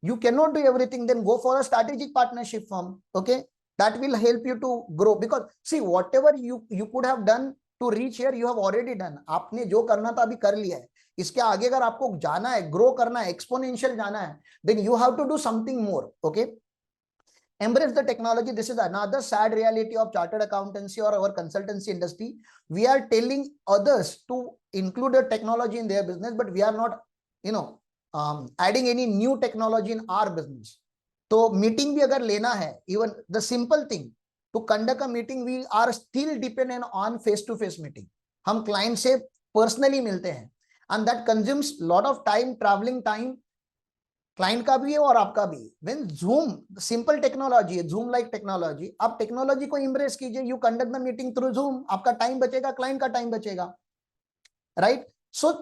You cannot do everything, then go for a strategic partnership firm. Okay, that will help you to grow, because see, whatever you could have done to reach here, you have already done. आपने जो करना था अभी कर लिया है. इसके आगे अगर आपको जाना है, ग्रो करना है, एक्सपोनेंशियल जाना है, then you have to do something more. Okay, embrace the technology. This is another sad reality of chartered accountancy or our consultancy industry. We are telling others to include the technology in their business, but we are not, adding any new technology in our business. तो meeting भी अगर लेना है, even the simple thing to conduct a meeting, we are still dependent on face to face meeting. हम client से personally मिलते हैं, and that consumes lot of time, traveling time, client का भी है और आपका भी. When Zoom, simple technology, Zoom like technology, आप टेक्नोलॉजी को embrace कीजिए. You conduct the meeting through Zoom, आपका टाइम बचेगा, क्लाइंट का टाइम बचेगा, right? So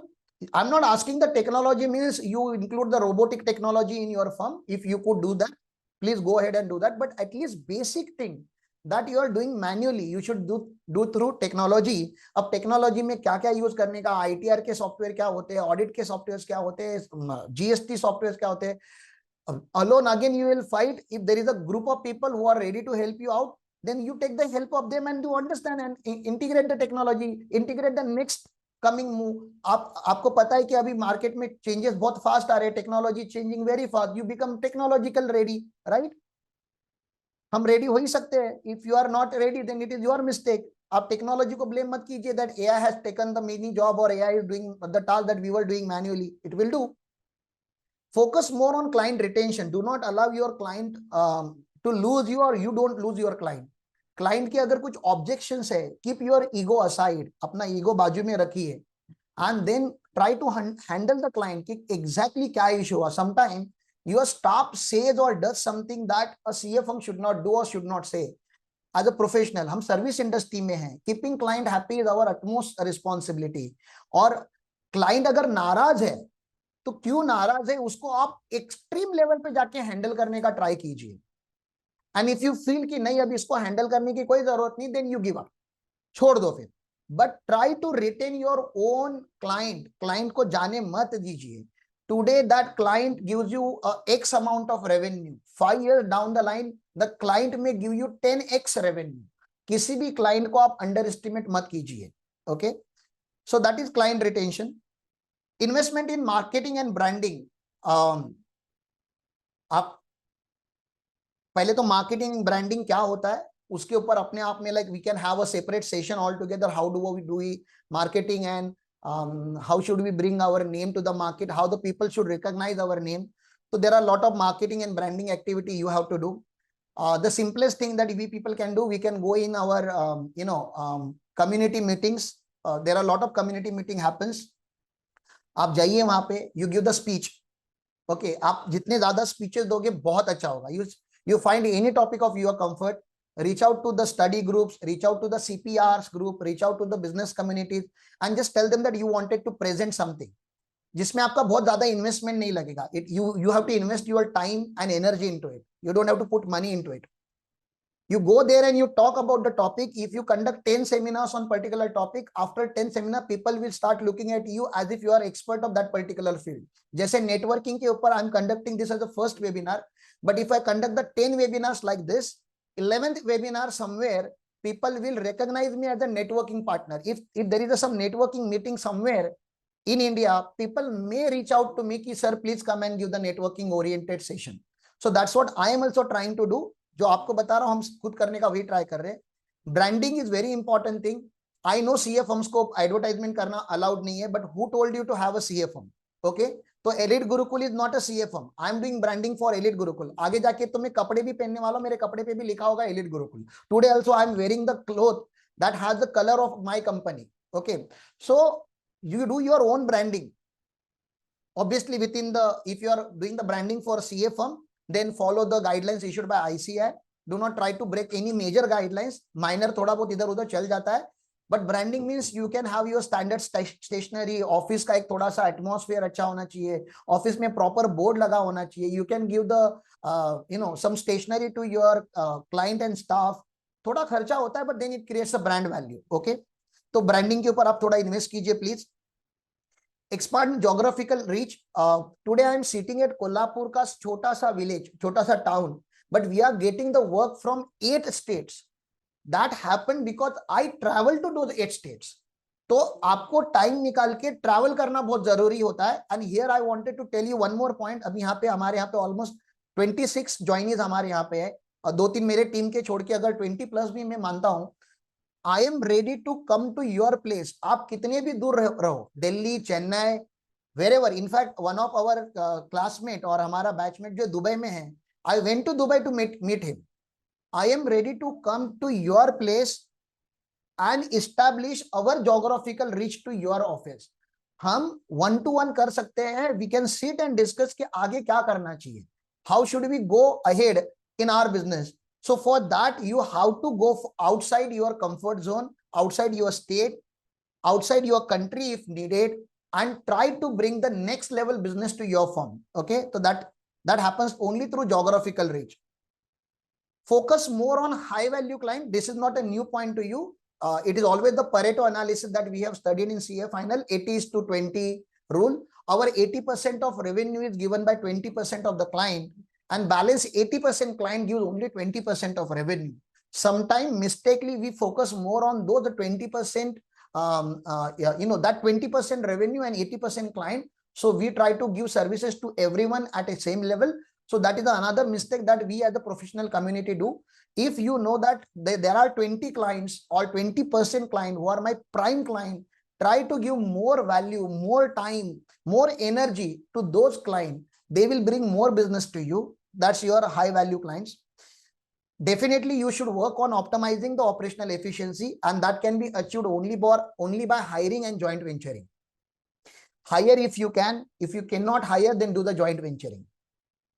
I'm not asking the technology means you include the robotic technology in your firm. If you could do that, please go ahead and do that. But at least basic thing that you are doing manually, you should do through technology. अब technology में क्या क्या use करने का, ITR के software क्या होते हैं, ऑडिट के सॉफ्टवेयर क्या होते हैं, GST सॉफ्टवेयर क्या होते हैं. Alone again you will fight. If there is a group of people who are ready to help you out, then you take the help of them and do understand and integrate the technology, integrate the next coming move. आपको पता है कि अभी market में changes बहुत fast आ रहे हैं, technology changing very fast. You become technological ready, right? हम रेडी हो ही सकते हैं. If you are not ready, then it is your mistake. आप टेक्नोलॉजी को ब्लेम मत कीजिए that AI has taken the many job और AI is doing the task that we were doing manually. It will do. Focus more on client retention. Do not allow your client to lose you, or you don't lose your client. Client के अगर कुछ objections है, keep your ego aside, अपना ego बाजू में रखिए, and then try to handle the client कि exactly क्या इशू हुआ. समटाइम योर स्टाफ सेज और does something that a CFO should not do और should not say. As a professional, हम सर्विस इंडस्ट्री में हैं, keeping client happy is our utmost responsibility. और client अगर नाराज है तो क्यों नाराज है, उसको आप एक्सट्रीम लेवल पे जाके हैंडल करने का ट्राई कीजिए. एंड इफ यू फील कि नहीं अभी इसको हैंडल करने की कोई जरूरत नहीं, देन यू गिव अप, छोड़ दो फिर. But try to retain your own client. Client को जाने मत दीजिए. Today that client gives you X amount of revenue. 5 years down the line, the client may give you 10X revenue. किसी भी client को आप अंडर एस्टिमेट मत कीजिए. Okay, so that is client retention. Investment in marketing and branding. आप पहले तो marketing branding क्या होता है उसके ऊपर अपने आप में we can have a separate session all together. How do we do marketing and how should we bring our name to the market, how the people should recognize our name. So there are a lot of marketing and branding activity you have to do. The simplest thing that we people can do, we can go in our community meetings. There are a lot of community meeting happens. आप जाइए वहां पे, you give the speech. Okay, आप जितने ज्यादा speeches दोगे बहुत अच्छा होगा. You find any topic of your comfort, reach out to the study groups, reach out to the CPRs group, reach out to the business communities, and just tell them that you wanted to present something जिसमें आपका बहुत ज्यादा investment नहीं लगेगा. You have to invest your time and energy into it. You don't have to put money into it. You go there and you talk about the topic. If you conduct 10 seminars on particular topic, after 10 seminar, people will start looking at you as if you are expert of that particular field. जैसे networking के ऊपर I'm conducting this as the first webinar, but if I conduct the 10 webinars like this, 11th webinar somewhere, people will recognize me as a networking partner. If there is some networking meeting somewhere in India, people may reach out to me कि sir please come and give the networking oriented session. So that's what I am also trying to do. जो आपको बता रहा हूं हम खुद करने का वही ट्राई कर रहे हैं. Branding is very important thing. I know CFOs को एडवर्टाइजमेंट करना अलाउड नहीं है, but who told you to have a CFO? Okay तो elite Gurukul is not a CA firm, I am doing branding for Elite Gurukul. आगे जाके तुम्हें कपड़े भी पहनने वाला, मेरे कपड़े पे भी लिखा होगा elite Gurukul. Today also I am wearing the cloth that has the colour of my company. Okay so you do your own branding, obviously within the, if you are doing the branding for CA firm, then follow the guidelines issued by ICAI. Do not try to break any major guidelines, minor थोड़ा बहुत इधर उधर चल जाता है, but branding means you can have your standard stationery, office का एक थोड़ा सा एटमॉस्फेयर अच्छा होना चाहिए, ऑफिस में प्रॉपर बोर्ड लगा होना चाहिए, you can give the some stationery to your client and staff, थोड़ा खर्चा होता है but then it creates a brand value. Okay तो ब्रांडिंग के ऊपर आप थोड़ा इन्वेस्ट कीजिए please. expand geographical reach. Today I am sitting at Kolhapur का छोटा सा village, छोटा सा town, but we are getting the work from 8 states. That happened because I travel to those 8 states. तो आपको टाइम निकाल के ट्रैवल करना बहुत जरूरी होता है। And here I wanted to tell you one more point. अभी यहाँ पे हमारे यहाँ पे ऑलमोस्ट 26 ज्वाइनीज हमारे यहाँ पे है, और 2-3 मेरे टीम के छोड़ के अगर 20 प्लस भी मैं मानता हूँ। I am ready to come to your place. आप कितने भी दूर रहो, Delhi, Chennai, wherever. In fact one of our classmate और हमारा बैचमेट जो दुबई में है, I went to Dubai to meet him. I am ready to come to your place and establish our geographical reach to your office. हम 1-to-1 कर सकते हैं, we can sit and discuss कि आगे क्या करना चाहिए, how should we go ahead in our business. So for that, you have to go outside your comfort zone, outside your state, outside your country if needed, and try to bring the next level business to your firm. Okay, so that happens only through geographical reach. Focus more on high value client. This is not a new point to you. It is always the Pareto analysis that we have studied in CA final, 80:20 rule. Our 80% of revenue is given by 20% of the client, and balance 80% client gives only 20% of revenue. Sometimes mistakenly we focus more on those 20%, that 20% revenue and 80% client. So we try to give services to everyone at a same level. So that is another mistake that we as the professional community do. If you know that there are 20 clients or 20% client who are my prime client, try to give more value, more time, more energy to those clients. They will bring more business to you. That's your high value clients. Definitely you should work on optimizing the operational efficiency, and that can be achieved only by hiring and joint venturing. Hire if you can. If you cannot hire, then do the joint venturing.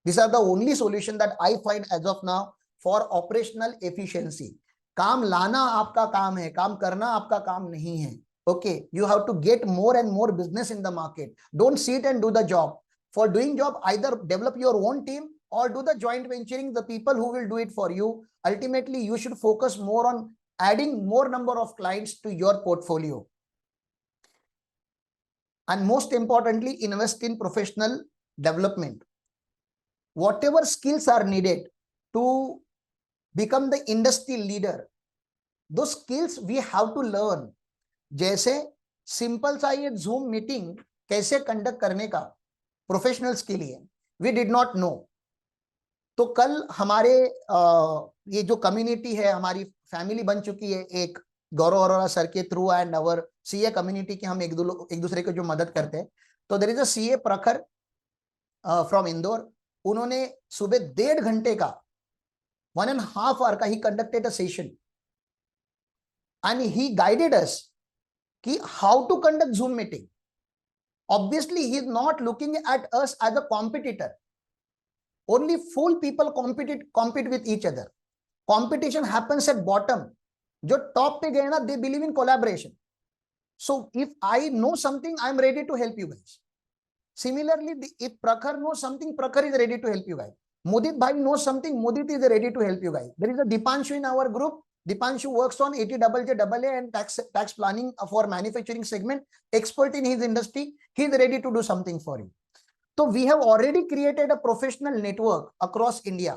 These are the only solution that I find as of now for operational efficiency. काम लाना आपका काम है, काम करना आपका काम नहीं है. Okay, you have to get more and more business in the market. Don't sit and do the job. For doing job, either develop your own team or do the joint venturing, the people who will do it for you. Ultimately, you should focus more on adding more number of clients to your portfolio. And most importantly, invest in professional development. Whatever skills are needed to become the industry leader, those skills we have to learn. जैसे simple सा ये zoom meeting कैसे conduct करने का professionals के लिए we did not know. तो कल हमारे ये जो कम्युनिटी है, हमारी फैमिली बन चुकी है एक गौरव अरोरा सर के through and our CA community के, हम एक दूसरे को जो मदद करते हैं। तो there is a CA Prakhar from Indore. उन्होंने सुबह 1.5 घंटे का 1.5 hour का ही conducted a session and he guided us कि how to conduct Zoom meeting. Obviously, he is not looking at us as a competitor. Only fool people compete with each other. Competition happens at bottom. जो top पे गए ना, they believe in collaboration. So if I know something, I am ready to help you guys. Similarly, if Prakhar knows something, Prakhar is ready to help you guys. Mudit bhai knows something, Mudit is ready to help you guys. There is a Dipanshu in our group. Dipanshu works on 80JJAA and tax planning for manufacturing segment, expert in his industry. He is ready to do something for you. So we have already created a professional network across India.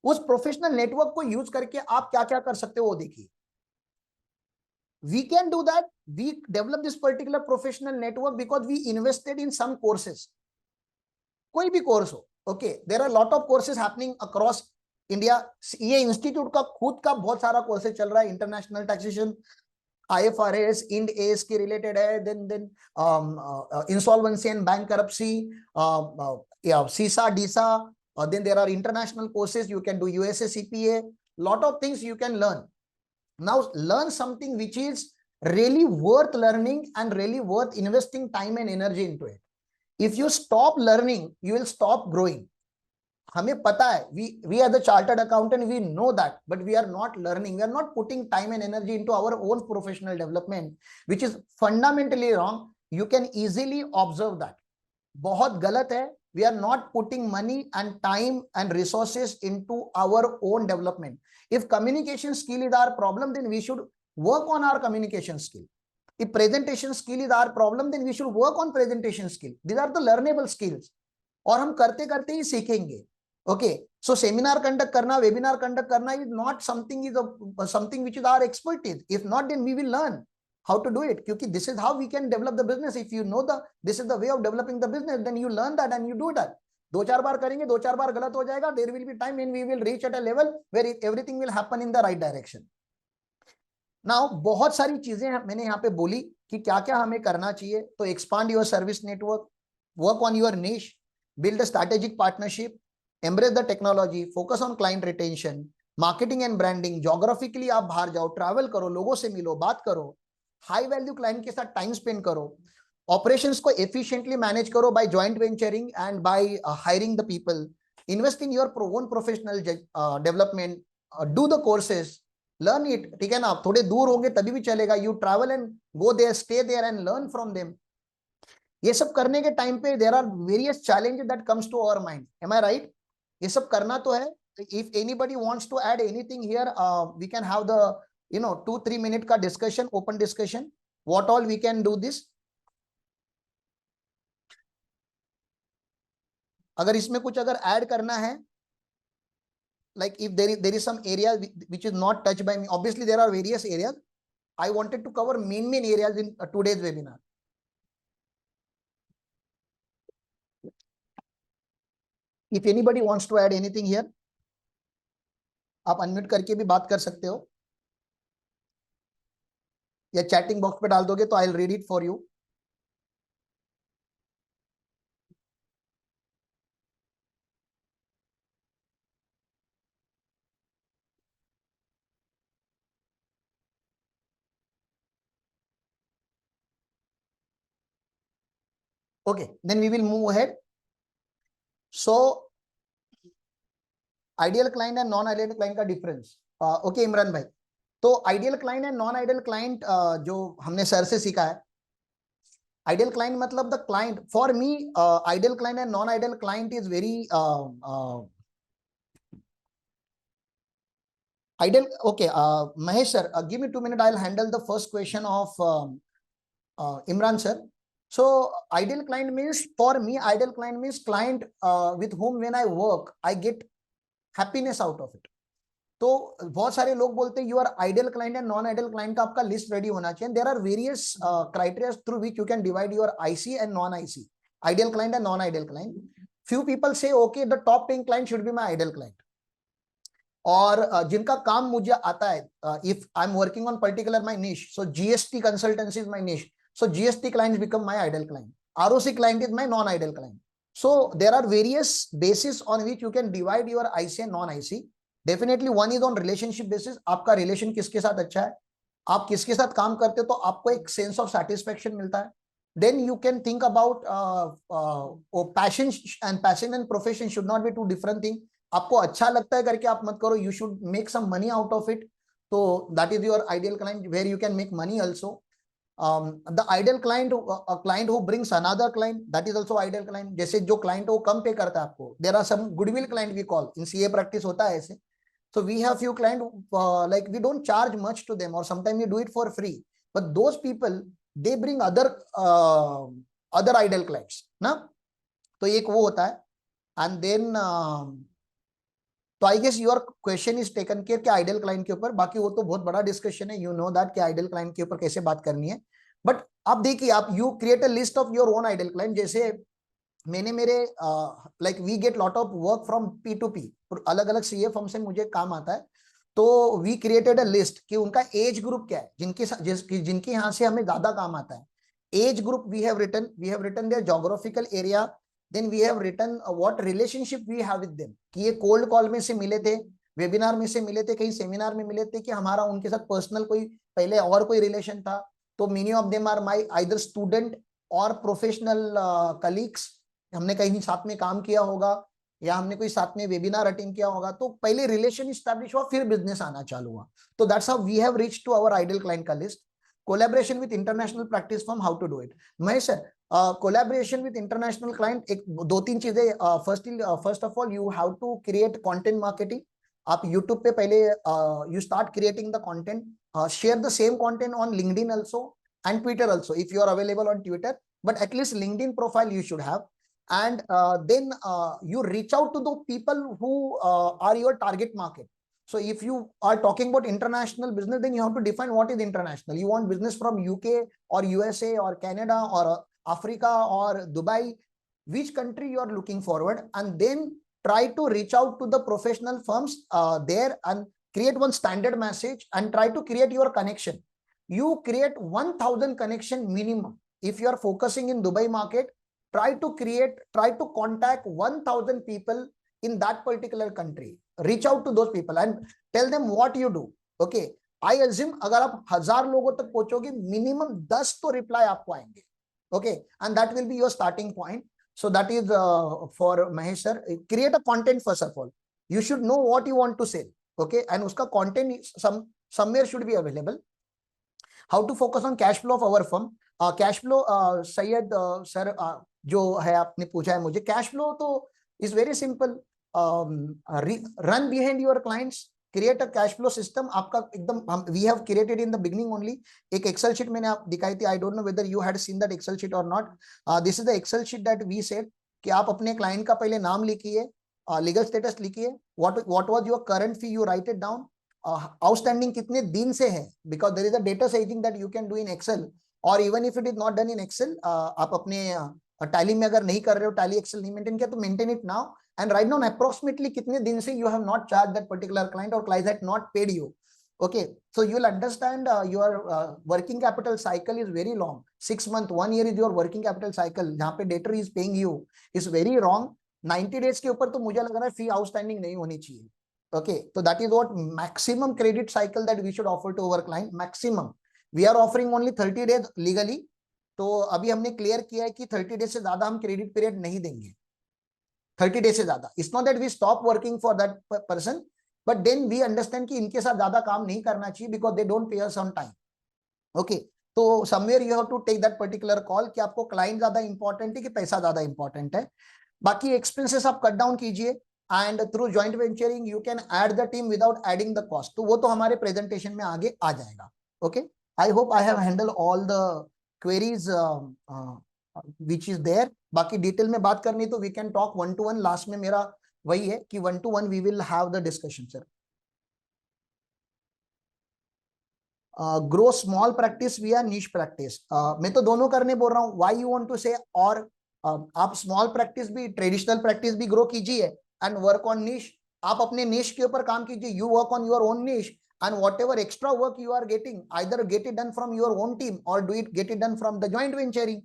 उस professional network को use करके आप क्या क्या कर सकते हो वो देखिए. We can do that. We develop this particular professional network because we invested in some courses. कोई भी कोर्स हो, okay. There are a lot of courses happening across India. ये इंस्टीट्यूट का खुद का बहुत सारा कोर्सेज चल रहा है. International taxation, IFRS, Ind AS के related है, then insolvency and bankruptcy, yeah, CISA, DISA, then there are international courses, you can do USA CPA, lot of things you can learn. Now learn something which is really worth learning and really worth investing time and energy into it. If you stop learning, you will stop growing. हमें पता है, we are the chartered accountant, we know that, but we are not learning, we are not putting time and energy into our own professional development, which is fundamentally wrong. You can easily observe that. बहुत गलत है. We are not putting money and time and resources into our own development. If communication skill is our problem, then we should work on our communication skill. If presentation skill is our problem, then we should work on presentation skill. These are the learnable skills. और हम करते करते ही सीखेंगे. Okay, so seminar conduct karna, webinar conduct karna is not something which is our expertise. If not, then we will learn how to do it. Because this is how we can develop the business. If you know this is the way of developing the business, then you learn that and you do that. 2-4 बार करेंगे, 2-4 बार गलत हो जाएगा. There will be time when we will reach at a level where everything will happen in the right direction. Now, बहुत सारी चीजें मैंने यहाँ पे बोली कि क्या क्या हमें करना चाहिए. तो expand your service network, work on your niche, build a strategic partnership, embrace the technology, focus on client retention, marketing and branding, geographically आप बाहर जाओ, travel करो, लोगों से मिलो, बात करो, high value client के साथ time spend करो, operations को efficiently manage करो by joint venturing and by hiring the people, invest in your own professional development, do the courses, learn it. ठीक है ना, आप थोड़े दूर होंगे तभी भी चलेगा. You travel and go there, stay there and learn from them. ये सब करने के टाइम पे there are various challenges that comes to our mind. Am I right? ये सब करना तो है. If anybody wants to add anything here, we can have the 2-3 minute का discussion, open discussion. What all we can do this? अगर इसमें कुछ अगर add करना है, like if there is some area which is not touched by me, obviously there are various areas. I wanted to cover main areas in today's webinar. If anybody wants to add anything here, आप unmute करके भी बात कर सकते हो या chatting box पे डाल दोगे तो I will read it for you. Okay, then we will move ahead. So ideal client and non ideal client का डिफरेंस. ओके इमरान भाई, तो ideal client and non ideal client जो हमने सर से सीखा है. आइडियल क्लाइंट मतलब the client. For me ideal client and non ideal client is very ideal. Okay, Mahesh sir, give me 2 minutes. I'll handle the first question of Imran sir. So ideal client means, for me, ideal client means client with whom when I work, I get happiness out of it. तो बहुत सारे लोग बोलते हैं your ideal client and non ideal client का आपका list ready होना चाहिए. There are various criteria through which you can divide your IC and non IC, ideal client and non ideal client. Few people say okay the top paying client should be my ideal client. और जिनका काम मुझे आता है, if I am working on particular my niche, so GST consultancy is my niche, so GST clients become my ideal client. ROC client is my non ideal client. So there are various bases on which you can divide your IC and non-IC. Definitely one is on relationship basis. आपका relation किसके साथ अच्छा है, आप किसके साथ काम करते हो तो आपको एक sense of satisfaction मिलता है. Then you can think about passion and profession should not be two different things. आपको अच्छा लगता है करके आप मत करो. You should make some money out of it. So that is your ideal client where you can make money also. The ideal client, a client who brings another client, that is also ideal client. जैसे जो client वो कम पे करता है आपको, there are some goodwill client we call, in CA practice होता है ऐसे. So we have few client like we don't charge much to them or sometimes we do it for free, but those people they bring other ideal clients ना. तो एक वो होता है. And then तो I guess your question is taken care के ideal client के ऊपर. बाकी वो तो बहुत बड़ा डिस्कशन है, यू नो दैट कि आइडियल क्लाइंट के ऊपर कैसे बात करनी है. बट आप देखिए, आप you create a list of your own ideal client. जैसे मैंने मेरे like we get lot of work from P2P, अलग अलग सीए फर्म से मुझे काम आता है. तो वी क्रिएटेड अ लिस्ट कि उनका एज ग्रुप क्या है, जिनके यहाँ से हमें ज्यादा काम आता है. Age group we have written their geographical area, then we have written what relationship we have with them, कि ये कोल्ड कॉल में से मिले थे, वेबिनार में से मिले थे, कहीं सेमिनार में मिले थे, कि हमारा उनके साथ पर्सनल कोई पहले और कोई रिलेशन था. तो many of them are my either student और प्रोफेशनल कलीग्स, हमने कहीं साथ में काम किया होगा या हमने कोई साथ में वेबिनार अटेंड किया होगा. तो पहले रिलेशन इस्टेब्लिश हुआ, फिर बिजनेस आना चालू हुआ. तो that's how we have reached to our ideal client का list. Collaboration with international practice firm, how to do it. Mahesh sir, collaboration with international client, एक दो तीन चीजें. First of all you have to create content marketing. आप YouTube पे पहले you start creating the content, share the same content on LinkedIn also and Twitter also if you are available on Twitter, but at least LinkedIn profile you should have. And then you reach out to the people who are your target market. So if you are talking about international business, then you have to define what is international. You want business from UK or USA or Canada or Africa or Dubai, which country you are looking forward, and then try to reach out to the professional firms there and create one standard message and try to create your connection. You create 1000 connection minimum. If you are focusing in Dubai market, try to contact 1000 people in that particular country. Reach out to those people and tell them what you do. Okay, I assume अगर आप 1000 लोगों तक पहुंचोगे, minimum 10 तो reply आपको आएंगे. Okay, and that will be your starting point. So that is for Mahesh sir. Create a content first of all. You should know what you want to say. Okay, and uska content somewhere should be available. How to focus on cash flow of our firm. Cash flow, Syed sir जो है आपने पूछा है मुझे, cash flow तो is very simple. Run behind your clients, create a cash flow system. आपका एकदम we have created in the beginning only. एक एक्सेल शीट मैंने आप दिखाई थी. I don't know whether you had seen that Excel sheet और not. This is the Excel sheet that we said कि आप अपने क्लाइंट का पहले नाम लिखिए, लीगल स्टेटस लिखिए, what was your current fee, you write it down. Outstanding कितने दिन से है, because there is a data saying that you can do in Excel, और even if it is not done in Excel, आप अपने tally में अगर नहीं कर रहे हो, टैली एक्सेल नहीं मेंटेन किया, तो maintain it now and write down approximately कितने दिन से you have not charge that particular client और client had not paid you. Okay, so you will understand your working capital cycle is very long. 6 months, 1 year is your working capital cycle. जहाँ पे debtor is paying you is very wrong. 90 days के ऊपर तो मुझे लग रहा है फी outstanding नहीं होनी चाहिए. Okay, so that is what maximum credit cycle that we should offer to our client. Maximum. We are offering only 30 days legally. तो अभी हमने क्लियर किया है कि 30 डेज से ज्यादा हम क्रेडिट पीरियड नहीं देंगे. 30 डेज से ज्यादा. It's not that we stop working for that person, but then we understand कि इनके साथ ज्यादा काम नहीं करना चाहिए because they don't pay us on time. Okay, तो somewhere you have to take that particular call कि आपको क्लाइंट ज्यादा इंपॉर्टेंट है कि पैसा ज्यादा इंपॉर्टेंट है. बाकी एक्सपेंसेस आप कट डाउन कीजिए and through joint venturing you can add the team without adding the cost. तो वो तो हमारे प्रेजेंटेशन में आगे आ जाएगा. Okay, I hope I have handled all the queries which is there. बाकी डिटेल में बात करनी तो we can talk one to one. Last में मेरा वही है कि 1 to 1 we will have the discussion sir. Grow small practice via niche practice. मैं तो दोनों करने बोल रहा हूँ. Why you want to say और आप small practice भी traditional practice भी grow कीजिए and work on niche. आप अपने niche के ऊपर काम कीजिए. You work on your own niche and whatever extra work you are getting, either get it done from your own team or get it done from the joint venturing.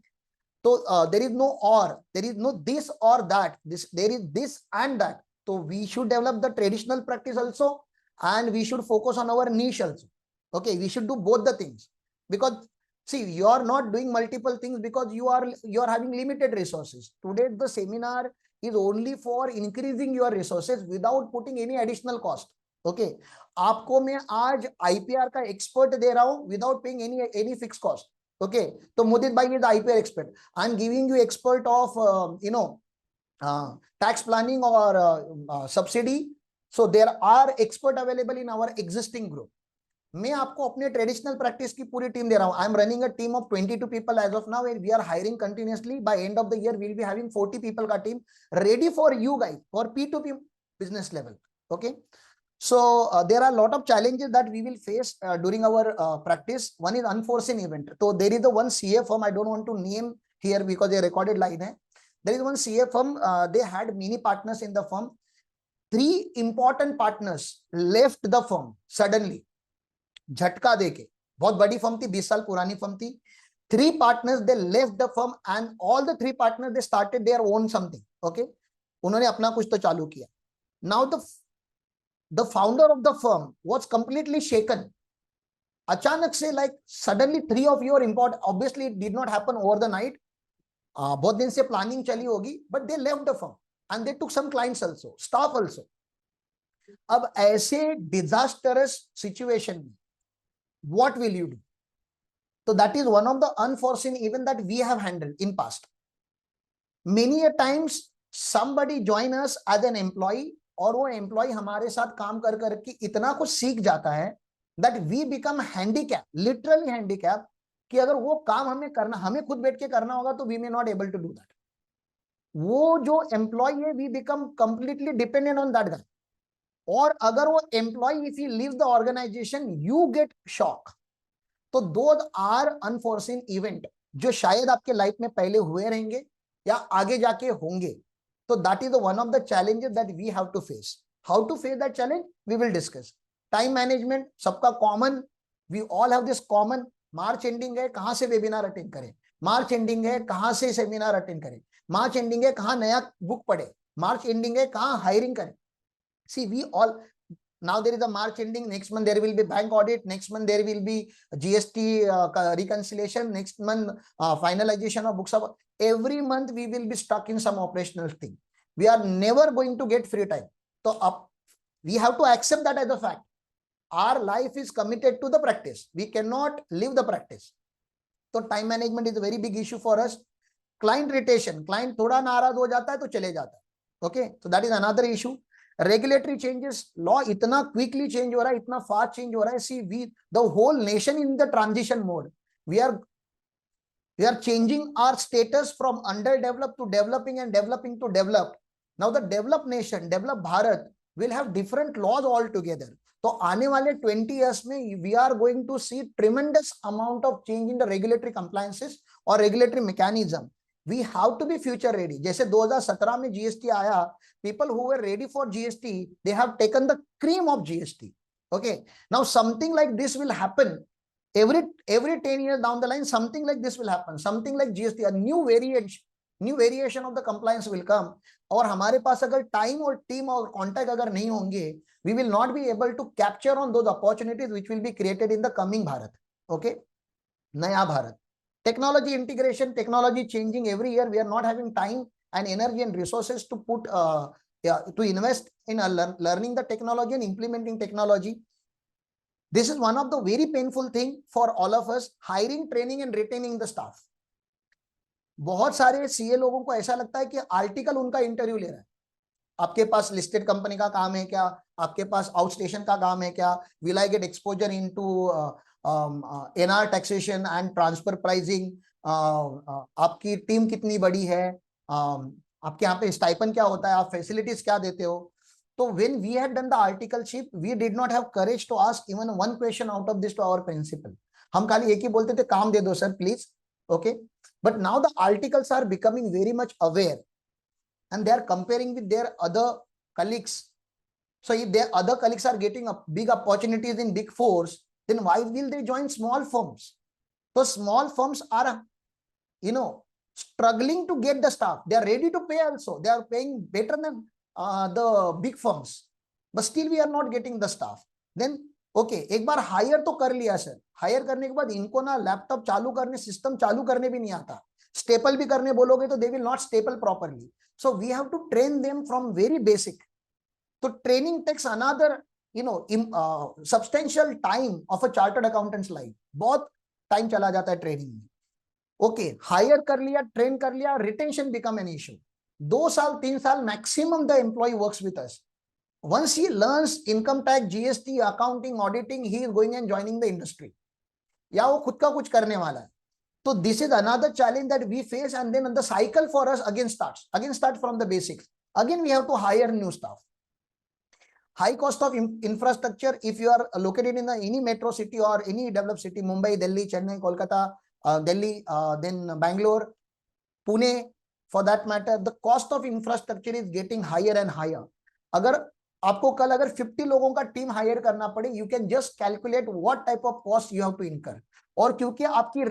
So there is no or, there is no this or that. There is this and that. So we should develop the traditional practice also and we should focus on our niche also. Okay, we should do both the things because see, you are not doing multiple things because you are having limited resources. Today the seminar is only for increasing your resources without putting any additional cost. Okay, आपको मैं आज IPR का expert दे रहा हूँ without paying any fixed cost. Okay, तो मुदित भाई is the IPR expert. I am giving you expert of tax planning or subsidy. So there are expert available in our existing group. मैं आपको अपने traditional practice की पूरी team दे रहा हूं. I am running a team of 22 people as of now and we are hiring continuously. By end of the year we will be having 40 people का team ready for you guys for P2P business level. Okay, so there are a lot of challenges that we will face during our practice. One is unforeseen event. So there is the one CA firm, I don't want to name here because a recorded line hai. There is one CA firm, they had many partners in the firm. 3 important partners left the firm suddenly, झटका देके, बहुत बड़ी firm थी, 20 साल पुरानी firm थी. 3 partners they left the firm and all the 3 partners they started their own something. Okay, उन्होंने अपना कुछ तो चालू किया. Now the founder of the firm was completely shaken. अचानक से like suddenly 3 of you are important. Obviously it did not happen over the night. बहुत दिन से प्लानिंग चली होगी, but they left the firm and they took some clients also, staff also. अब ऐसे disastrous situation में what will you do? So that is one of the unforeseen event that we have handled in past. Many a times somebody join us as an employee और वो employee हमारे साथ काम कर करके इतना कुछ सीख जाता है that we become handicapped, literally handicapped, कि अगर वो काम हमें करना, हमें खुद बैठ के करना होगा तो we may not able to do that. वो जो employee है we become completely dependent on that guy. और अगर वो employee if he leaves the organization you get shock. तो those are unforeseen event जो शायद आपके लाइफ में पहले हुए रहेंगे या आगे जाके होंगे. तो that is the one of the challenges that we have to face. How to face that challenge we will discuss. Time management सबका common, we all have this common. March ending है, कहां से वेबिनार अटेंड करें, मार्च ending है, कहां से seminar attend करें, मार्च ending है, कहां नया बुक पढ़े, मार्च एंडिंग है, कहां हायरिंग करें. See, we all now there is a March ending. Next month there will be bank audit. Next month there will be GST reconciliation. Next month finalization of books. Every month we will be stuck in some operational thing. We are never going to get free time. So we have to accept that as a fact. Our life is committed to the practice. We cannot leave the practice. So time management is a very big issue for us. Client retention. Client थोड़ा नाराज हो जाता है तो चले जाता है. Okay, so that is another issue. Regulatory changes, law इतना quickly change हो रहा है, इतना fast change हो रहा है. See, the whole nation in the transition mode. We are changing our status from underdeveloped to developing and developing to developed. Now the developed nation, developed Bharat will have different laws altogether. तो आने वाले 20 years में we are going to see tremendous amount of change in the regulatory compliances or regulatory mechanism. We have to be future ready. जैसे 2017 में GST आया, people who were ready for GST, they have taken the cream of GST. Okay, now something like this will happen every 10 years down the line. Something like this will happen. Something like GST, a new variation of the compliance will come. और हमारे पास अगर time और team और contact अगर नहीं होंगे, we will not be able to capture on those opportunities which will be created in the coming Bharat. Okay, नया Bharat. Technology integration, technology changing every year. We are not having time and energy and resources to put to invest in learning the technology and implementing technology. This is one of the very painful thing for all of us. Hiring, training and retaining the staff. बहुत सारे CA लोगों को ऐसा लगता है कि article उनका interview ले रहा है. आपके पास लिस्टेड कंपनी का काम है क्या, आपके पास आउटस्टेशन का काम है क्या, will I get exposure into NR taxation and transfer pricing, आपकी टीम कितनी बड़ी है, आपके यहाँ पे स्टाइपन क्या होता है, आप फैसिलिटीज क्या देते हो. तो when we had done the articleship, we did not have courage to ask even one question out of this to our principal. हम खाली एक ही बोलते थे, काम दे दो sir please. Okay, but now the articles are becoming very much aware and they are comparing with their other colleagues. So if their other colleagues are getting big opportunities in big fours, then why will they join small firms? So small firms are, struggling to get the staff. They are ready to pay also. They are paying better than the big firms, but still we are not getting the staff. Then okay, एक बार higher तो कर लिया sir, higher करने के बाद इनको ना laptop चालू करने, सिस्टम चालू करने भी नहीं आता, स्टेपल भी करने बोलोगे तो they will not staple properly. So we have to train them from very basic. So training takes another, substantial time of a chartered accountant's life. बहुत टाइम चला जाता है ट्रेनिंग में. ओके, हायर कर लिया, ट्रेन कर लिया, रिटेंशन बिकम एन इशू. 2 साल 3 साल maximum the employ works with us. Once he learns income tax, GST, accounting, auditing, he is going and joining the industry. या वो खुद का कुछ करने वाला है. So this is another challenge that we face, and then the cycle for us again start from the basics. Again we have to hire new staff. High cost of infrastructure. If you are located in any metro city or any developed city, Mumbai, Delhi, Chennai, Kolkata, Delhi, then Bangalore, Pune, for that matter, the cost of infrastructure is getting higher and higher. अगर आपको कल अगर 50 लोगों का team hire करना पड़े, you can just calculate what type of cost you have to incur. और क्योंकि आपकी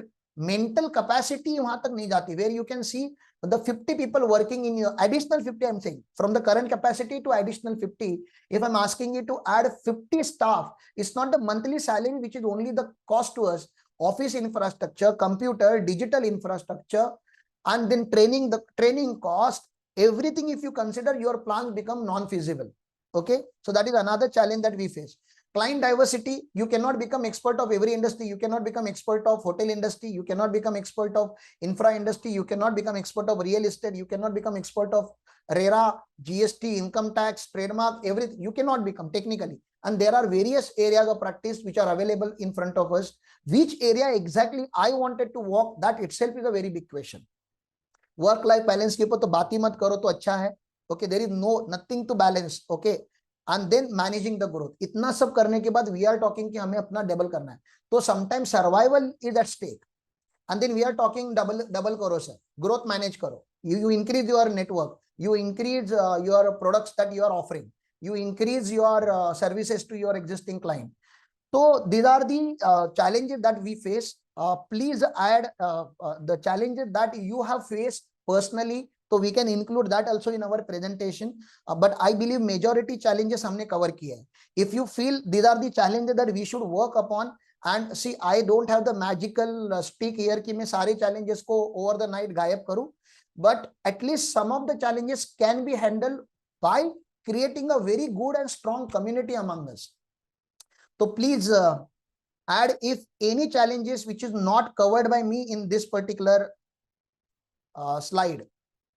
मेंटल कैपेसिटी वहां तक नहीं जाती, where you can see the 50 people working in your additional 50, I'm saying from the current capacity to additional 50, if I'm asking you to add 50 staff, it's not the monthly salary which is only the cost to us. Office infrastructure, computer, digital infrastructure, and then training, the training cost, everything, if you consider, your plans become non-feasible. Okay, so that is another challenge that we face. Client diversity, you cannot become expert of every industry. You cannot become expert of hotel industry, you cannot become expert of infra industry, you cannot become expert of real estate, you cannot become expert of RERA, GST, income tax, trademark, everything. You cannot become technically. And there are various areas of practice which are available in front of us. Which area exactly I wanted to walk, that itself is a very big question. Work life balance के ऊपर तो बात ही मत करो तो अच्छा है. Okay, there is no nothing to balance. Okay, and then managing the growth. इतना सब करने के बाद वी आर टॉकिंग कि हमें अपना डबल करना है. तो sometimes survival is at stake. And then we are talking double करो सर, ग्रोथ मैनेज करो. You increase your network, you increase your products that you are offering, you increase your services to your existing client. So these are the challenges that we face. Please add the challenges that you have faced personally, so we can include that also in our presentation. But I believe majority challenges हमने cover किए हैं. If you feel these are the challenges that we should work upon, and see, I don't have the magical stick here कि मैं सारे challenges को over the night गायब करूं, but at least some of the challenges can be handled by creating a very good and strong community among us. So please add if any challenges which is not covered by me in this particular slide,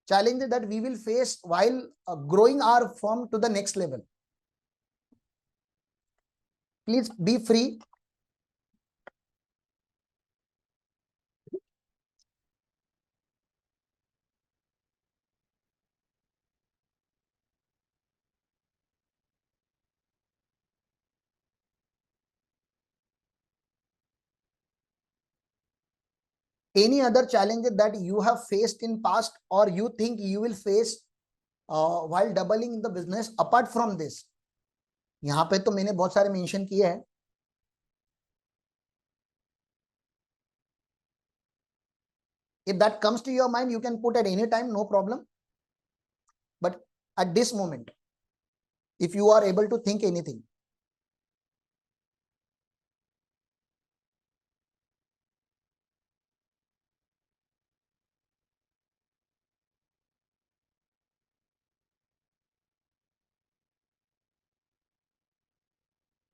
challenges that we will face while growing our firm to the next level. Please be free. Any other challenges that you have faced in past or you think you will face while doubling in the business apart from this? यहाँ पे तो मैंने बहुत सारे mention किए हैं. If that comes to your mind, you can put at any time, no problem. But at this moment, if you are able to think anything.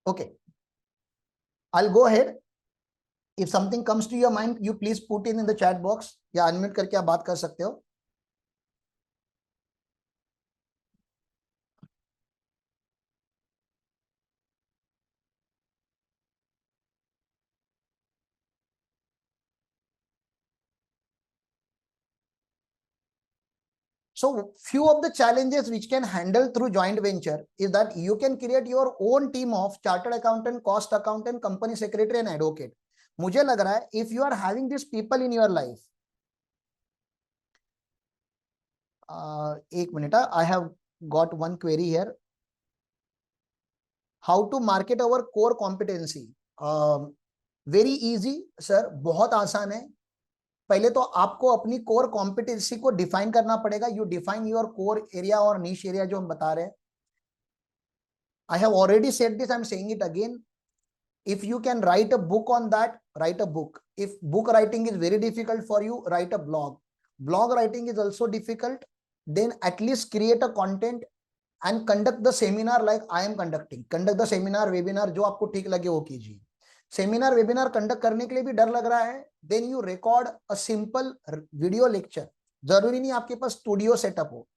Okay, I'll go ahead. If something comes to your mind, you please put in the chat box या unmute करके आप बात कर सकते हो. So few of the challenges which can handle through joint venture is that you can create your own team of chartered accountant, cost accountant, company secretary and advocate. मुझे लग रहा है if you are having these people in your life, एक minute, I have got one query here. How to market our core competency? Very easy sir, बहुत आसान है. पहले तो आपको अपनी कोर कॉम्पिटेंसी को डिफाइन करना पड़ेगा. You define your core area और नीश एरिया जो हम बता रहे हैं. I have already said this, I am saying it again. If you can write a book on that, write a book. If book writing is very difficult for you, write a blog. Blog writing is also difficult, then at least create a content and conduct the seminar like I am conducting. Conduct the seminar, webinar, जो आपको ठीक लगे वो कीजिए. Seminar webinar conduct करने के लिए भी डर लग रहा है, then you record a simple video lecture. जरूरी नहीं आपके पास स्टूडियो सेटअप हो,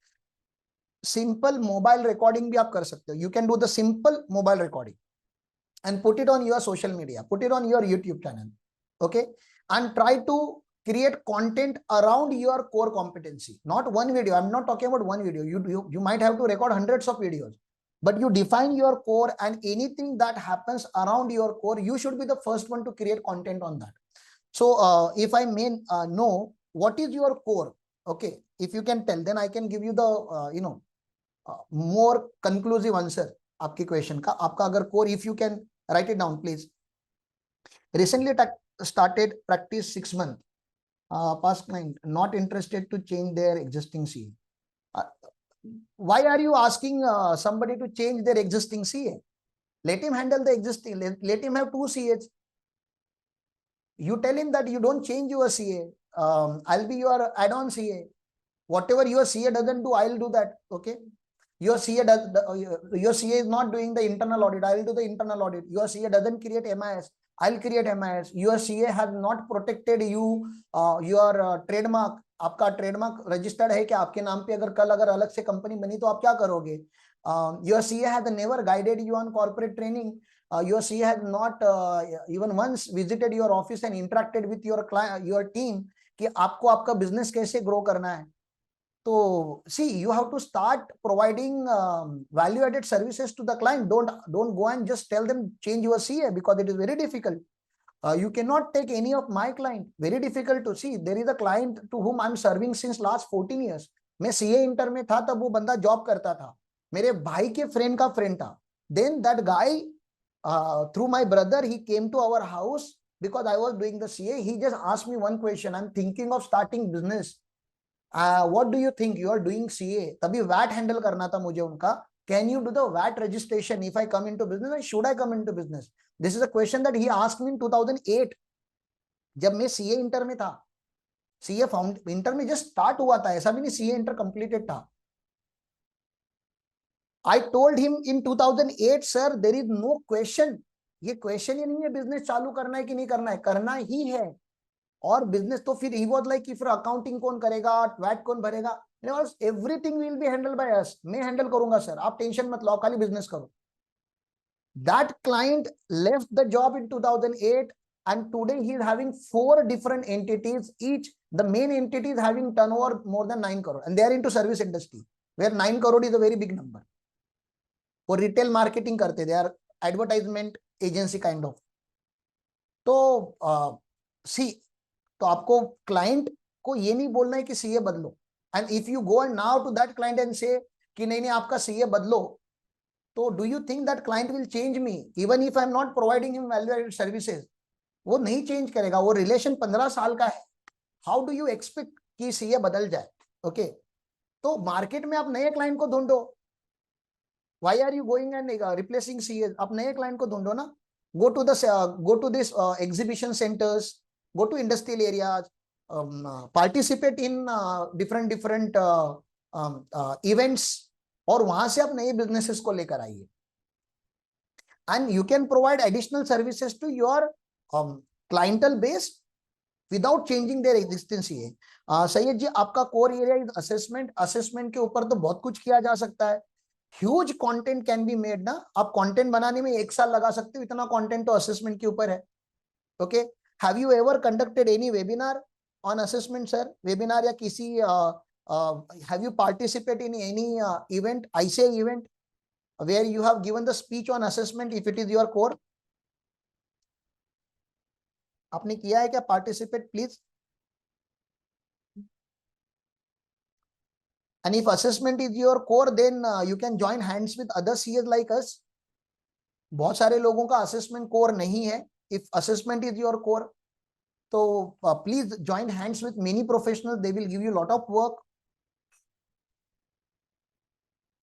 सिंपल मोबाइल रिकॉर्डिंग भी आप कर सकते हो. You can do the simple mobile recording and put it on your social media, put it on your YouTube channel. Okay, and try to create content around your core competency. Not one video, I'm not talking about one video. You might have to record hundreds of videos, but you define your core, and anything that happens around your core, you should be the first one to create content on that. So if I may know what is your core, okay, if you can tell, then I can give you the more conclusive answer आपकी question का, आपका अगर core, if you can right it down please. Recently started practice 6 months. Past client not interested to change their existing CA. Why are you asking somebody to change their existing CA? Let him handle the existing. Let him have 2 CAs. You tell him that you don't change your CA. I'll be your add-on CA. Whatever your CA doesn't do, I'll do that. Okay. Your CA your CA is not doing the internal audit. I'll do the internal audit. Your CA doesn't create MIS. I'll create MIS. Your CA has not protected you your trademark. आपका trademark registered है क्या आपके नाम पे? अगर कल अगर अलग से कंपनी बनी तो आप क्या करोगे? Your CA has never guided you on corporate training. Your CA has not even once visited your office and interacted with your client, your team, कि आपको आपका बिजनेस कैसे ग्रो करना है. So see, you have to start providing value-added services to the client. Don't go and just tell them change your CA, because it is very difficult. You cannot take any of my client. Very difficult to see. There is a client to whom I'm serving since last 14 years. मैं CA inter में था तब वो बंदा job करता था, मेरे भाई के फ्रेंड का फ्रेंड था. Then that guy through my brother he came to our house because I was doing the CA. He just asked me one question. I'm thinking of starting business. What do you think? You are doing CA. तभी VAT handle करना था मुझे उनका. Can you do the VAT registration if I come into business? And should I come into business? This is a question that he asked me in 2008. जब मैं CA inter में था. CA inter में just start हुआ था, ऐसा भी नहीं CA इंटर completed था. I told him in 2008, sir, there is no question. ये क्वेश्चन ही नहीं है बिजनेस चालू करना है कि नहीं करना है, करना ही है. और बिजनेस तो फिर he was like कि फिर अकाउंटिंग कौन करेगा, वैट कौन भरेगा? Everything will be handle by us. मैं हैंडल करूंगा सर, आप टेंशन मत लो, खाली बिजनेस करो. That client left the job in 2008 and today he is having 4 different entities. Each the main entity is having turnover more than 9 crore and they are into service industry where 9 crore is a very big number. वो retail marketing करते, they are advertisement agency kind of. तो see, तो आपको client को ये नहीं बोलना है कि सीए बदलो. And if you go now to that client and say कि नहीं नहीं आपका सीए बदलो, तो do you think that client will change me even if I am not providing him value added services? वो नहीं चेंज करेगा. वो रिलेशन 15 साल का है. हाउ डू यू एक्सपेक्ट कि सीए बदल जाए? ओके, तो मार्केट में आप नए क्लाइंट को ढूंढो. Why are you going and replacing CAs? आप नए क्लाइंट को ढूंढो ना. Go to this exhibition centers, go to industrial areas, participate in different events, और वहां से आप नए businesses को लेकर आइए. And you can provide additional services to your clientele base without changing their existing CA. Syed जी, आपका core area is assessment. Assessment के ऊपर तो बहुत कुछ किया जा सकता है. Huge content can be made ना. आप कंटेंट बनाने में 1 साल लगा सकते हो, इतना कंटेंट तो असेसमेंट के ऊपर है. Okay, have you ever conducted any webinar on assessment sir? Webinar या किसी have you participate in any event, ICA event where you have given the speech on assessment if it is your core? आपने किया है क्या participate? Please. And if assessment is your core, then you can join hands with other CAs like us. बहुत सारे लोगों का assessment core नहीं है. If assessment is your core, तो please join hands with many professionals. They will give you a lot of work.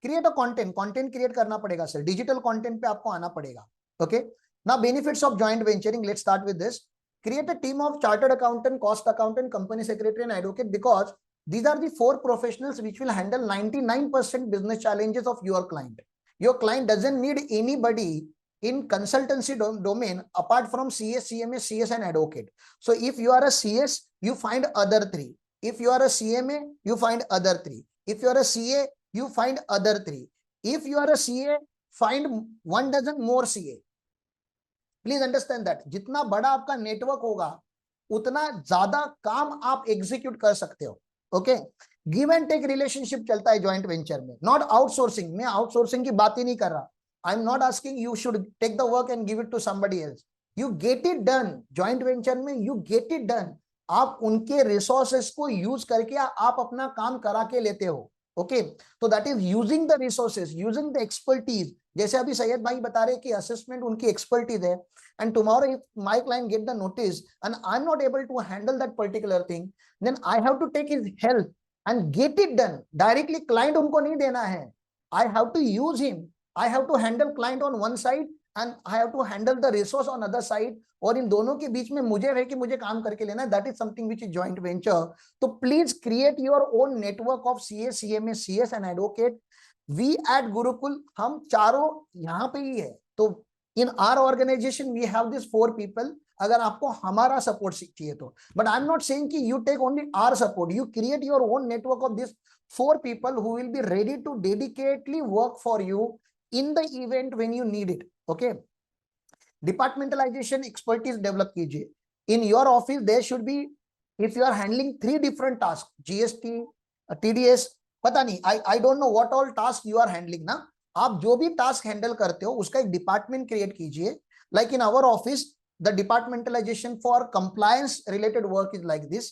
Create a content. Content create करना पड़ेगा sir. Digital content पे आपको आना पड़ेगा. Okay. Now benefits of joint venturing. Let's start with this. Create a team of chartered accountant, cost accountant, company secretary, and advocate, because these are the 4 professionals which will handle 99% business challenges of your client. Your client doesn't need anybody in consultancy domain apart from CS, CMA, CS, and advocate. So if you are a CS, you find other 3. If you are a CMA, you find other 3. If you are a CA, you find other 3. If you are a CA, find 1 dozen more CA. Please understand that. जितना बड़ा आपका network होगा उतना ज्यादा काम आप execute कर सकते हो. Okay, give and take relationship चलता है जॉइंट वेंचर में, नॉट आउटसोर्सिंग. मैं आउटसोर्सिंग की बात ही नहीं कर रहा. I am not asking you should take the work and give it to somebody else. You get it done. Joint venture में यू गेट इट डन. आप उनके रिसोर्सेस को यूज करके आप अपना काम करा के लेते हो. ओके, तो that is using the resources, using the expertise. जैसे अभी सैयद भाई बता रहे कि असेसमेंट उनकी एक्सपर्टीज है, and tomorrow if my client get the notice and I am not able to handle that particular thing, then I have to take his help and get it done. Directly client उनको नहीं देना है, I have to use him, I have to handle client on one side and I have to handle the resource on other side, और इन दोनों के बीच में मुझे रहे कि मुझे काम करके लेना है। That is something which is joint venture. तो please create your own network of CA, CMA, CS and advocate. We at Gurukul हम चारों यहाँ पे ही है। तो in our organisation we have this 4 people, अगर आपको हमारा सपोर्ट चाहिए तो। But I am not saying कि you take only our support, you create your own network of this 4 people who will be ready to dedicatedly work for you in the event when you need it. Okay, departmentalization expertise develop कीजिए। In your office there should be, if you are handling 3 different task, GST, TDS, पता नहीं, I don't know what all task you are handling ना, आप जो भी task handle करते हो उसका एक डिपार्टमेंट क्रिएट कीजिए। Like in our office the departmentalization for compliance related work is like this.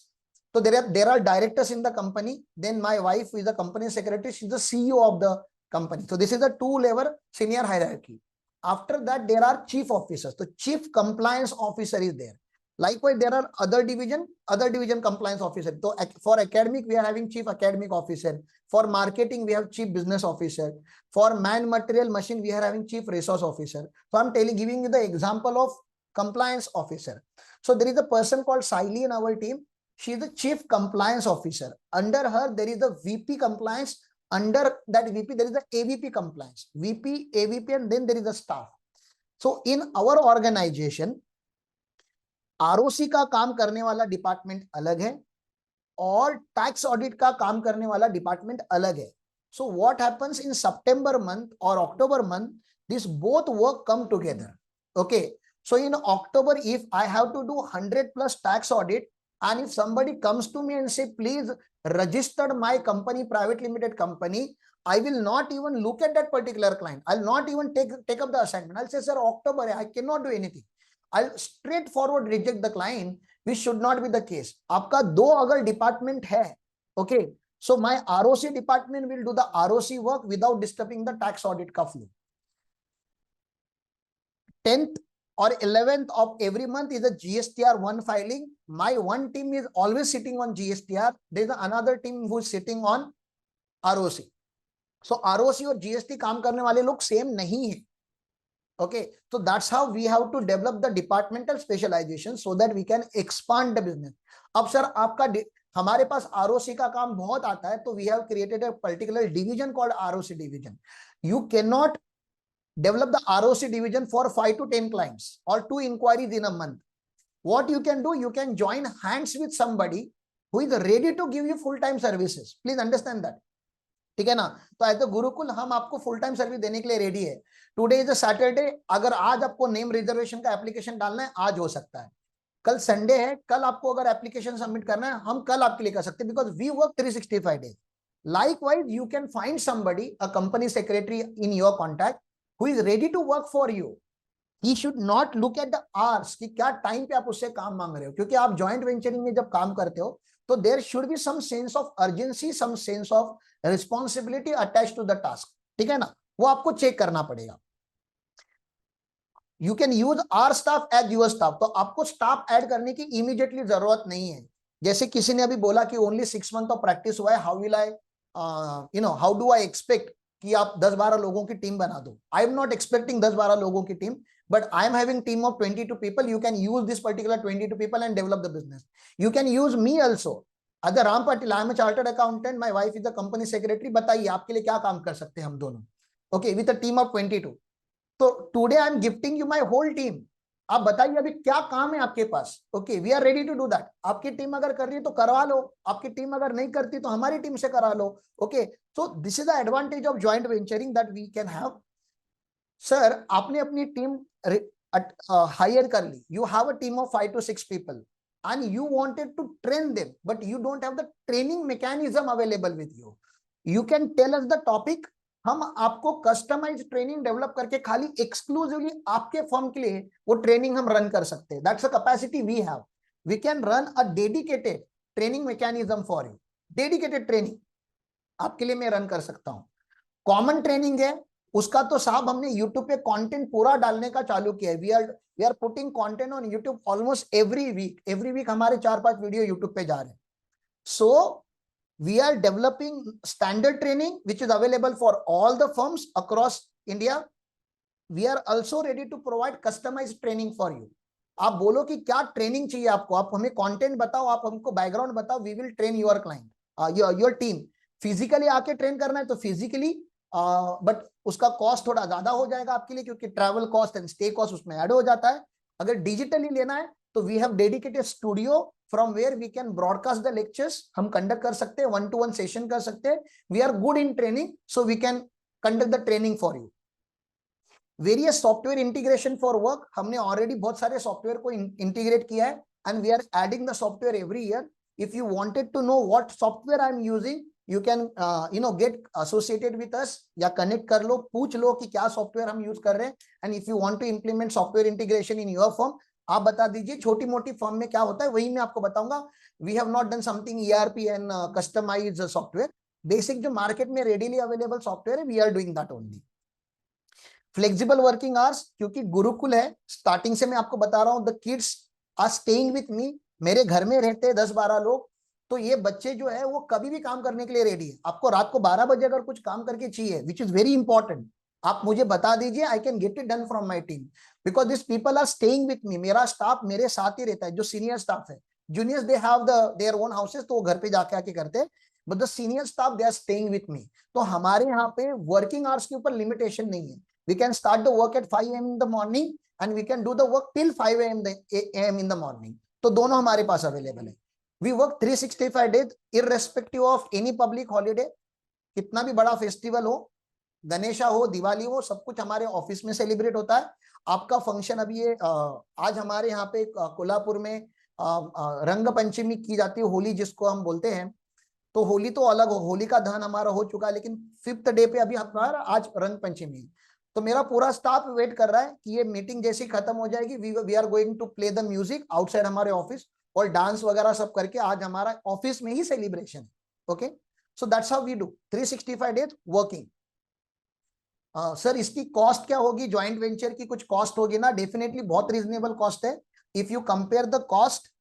So there are directors in the company, then my wife is the company secretary, she's the CEO of the company. So this is a 2-level senior hierarchy. After that there are chief officers, the chief compliance officer is there. Likewise there are other division compliance officer. So for academic we are having chief academic officer, for marketing we have chief business officer, for man material machine we are having chief resource officer. So I'm giving you the example of compliance officer. So there is a person called Saili in our team. She is the chief compliance officer. Under her there is the VP compliance. Under that VP there is the AVP compliance, VP, AVP, and then there is the staff. So in our organization ROC का काम करने वाला department अलग है और tax audit का काम करने वाला डिपार्टमेंट अलग है. So what happens in September month or October month, this both work come together. Okay, so in October if I have to do 100+ tax audit, and if somebody comes to me and say please register my company, private limited company, I will not even look at that particular client. I'll not even take up the assignment. I'll say sir October I cannot do anything. I'll straightforward reject the client, which should not be the case. आपका 2 अगर department है, okay, so my ROC department will do the ROC work without disturbing the tax audit का flow. 10th or 11th of every month is a GSTR1 filing. My one team is always sitting on GSTR. There is another team who is sitting on ROC. So ROC और GST काम करने वाले लोग same नहीं है. Okay, so that's how we have to develop the departmental specialization so that we can expand the business. अब sir आपका हमारे पास ROC का काम बहुत आता है, तो we have created a particular division called ROC division. You cannot develop the ROC division for 5 to 10 clients or 2 inquiries in a month. What you can do, you can join hands with somebody who is ready to give you full-time services. Please understand that. ठीक है ना. तो as a Gurukul हम आपको full time service देने के लिए ready है. Today is a Saturday. अगर आज आपको नेम रिजर्वेशन का एप्लीकेशन डालना है आज हो सकता है. कल संडे है, कल आपको अगर एप्लीकेशन सबमिट करना है हम कल आपके लिए कर सकते हैं, because we work 365 days. Likewise, you can find somebody, a company secretary in your contact who is ready to work for you. He should not look at the hours कि क्या टाइम पे आप उससे काम मांग रहे हो, क्योंकि आप जॉइंट वेंचरिंग में जब काम करते हो तो there should be some sense of urgency, some sense of responsibility attach to the task. ठीक है ना, वो आपको चेक करना पड़ेगा. You can use our staff as your staff. तो आपको स्टाफ ऐड करने की इमीडिएटली जरूरत नहीं है. जैसे किसी ने अभी बोला कि ओनली 6 months ऑफ प्रैक्टिस हुआ है, how will I how do I expect कि आप 10-12 लोगों की टीम बना दो. आई एम नॉट एक्सपेक्टिंग 10-12 लोगों की team, but I am having team of 22 people. You can use this particular 22 people and develop the business. You can use me also. Other Ram Patil, I am a chartered accountant. My wife is the company secretary. बताइए आपके लिए क्या काम कर सकते हैं हम दोनों. Okay, with a team of 22. तो today I am gifting you my whole team. आप बताइए अभी क्या काम है आपके पास. Okay, we are ready to do that. आपकी टीम अगर कर रही है तो करवा लो, आपकी टीम अगर नहीं करती तो हमारी टीम से करा लो. Okay, so this is the advantage of joint venturing that we can have. Sir आपने अपनी टीम हायर कर ली. You have a team of 5 to 6 people and you wanted to train them, but you don't have the training mechanism available with you. You can tell us the topic. हम आपको customise training develop करके खाली exclusively आपके firm के लिए वो training हम run कर सकते हैं. That's a capacity we have. We can run a dedicated training mechanism for you. Dedicated training. आपके लिए मैं रन कर सकता हूँ। कॉमन ट्रेनिंग है उसका तो साहब हमने यूट्यूब पे कंटेंट पूरा डालने का चालू किया है। We are putting content on YouTube almost every week हमारे 4-5 वीडियो यूट्यूब पे जा रहे हैं। सो we are developing standard training which is available for all the firms across India. We are also ready to provide customized training for you. आप बोलो कि क्या training चाहिए आपको, आप हमें कंटेंट बताओ, आप हमको बैकग्राउंड बताओ, we will train your client your team. Physically आके ट्रेन करना है तो फिजिकली, बट उसका कॉस्ट थोड़ा ज्यादा हो जाएगा आपके लिए क्योंकि travel cost and stay cost उसमें ऐड हो जाता है। अगर डिजिटली लेना है तो we have dedicated studio from where we can broadcast the lectures, हम कंडक्ट कर सकते हैं, 1-to-1 सेशन कर सकते हैं। We are good in training so we can conduct the training for you. Various software integration for work, हमने already बहुत सारे सॉफ्टवेयर को इंटीग्रेट किया है and we are adding the software every year. If you wanted to know what software I am using you can get associated with us, या connect कर लो, पूछ लो कि क्या सॉफ्टवेयर हम यूज कर रहे हैं। And if you want to implement software integration in your firm, आप बता दीजिए छोटी मोटी फर्म में क्या होता है, वही मैं आपको बताऊंगा। We have not done something ERP and customized software, basic जो मार्केट में रेडीली अवेलेबल सॉफ्टवेयर है we are doing that only. Flexible working hours, क्योंकि गुरुकुल है, स्टार्टिंग से मैं आपको बता रहा हूं, the kids are staying with me, मेरे घर में रहते हैं 10-12 लोग, तो ये बच्चे जो है वो कभी भी काम करने के लिए रेडी है। आपको रात को 12 बजे अगर कुछ काम करके चाहिए विच इज वेरी इंपॉर्टेंट, आप मुझे बता दीजिए, I can get it done from my team because this people are staying with me. मेरा स्टाफ मेरे साथ ही रहता है, जो सीनियर स्टाफ है, juniors they have their own houses तो वो घर पे जाके आके करते हैं, but the senior staff they are staying with me. तो हमारे यहाँ पे वर्किंग आवर्स के ऊपर लिमिटेशन नहीं है। We can start the work at 5 a.m. in the morning and we can do the work till 5 a.m. in the morning. तो दोनों हमारे पास अवेलेबल है। We work 365 days irrespective of any public holiday. कितना भी बड़ा festival हो, गणेशा हो, दिवाली हो, सब कुछ हमारे ऑफिस में सेलिब्रेट होता है। आपका फंक्शन अभी ये आज हमारे यहाँ पे कोल्हापुर में रंग पंचमी की जाती है, होली जिसको हम बोलते हैं। तो होली तो अलग हो, होली का दहन हमारा हो चुका है, लेकिन 5th डे पे अभी हमारा आज रंग पंचमी। तो मेरा पूरा स्टाफ वेट कर रहा है कि ये मीटिंग जैसी खत्म हो जाएगी, we are going to play the music outside हमारे ऑफिस, और डांस वगैरह सब करके आज हमारा ऑफिस में ही सेलिब्रेशन है। Okay, so that's how we do 365 days working. Sir इसकी कॉस्ट क्या होगी, ज्वाइंट वेंचर की कुछ कॉस्ट होगी ना? डेफिनेटली बहुत रीजनेबल कॉस्ट है। If you compare the cost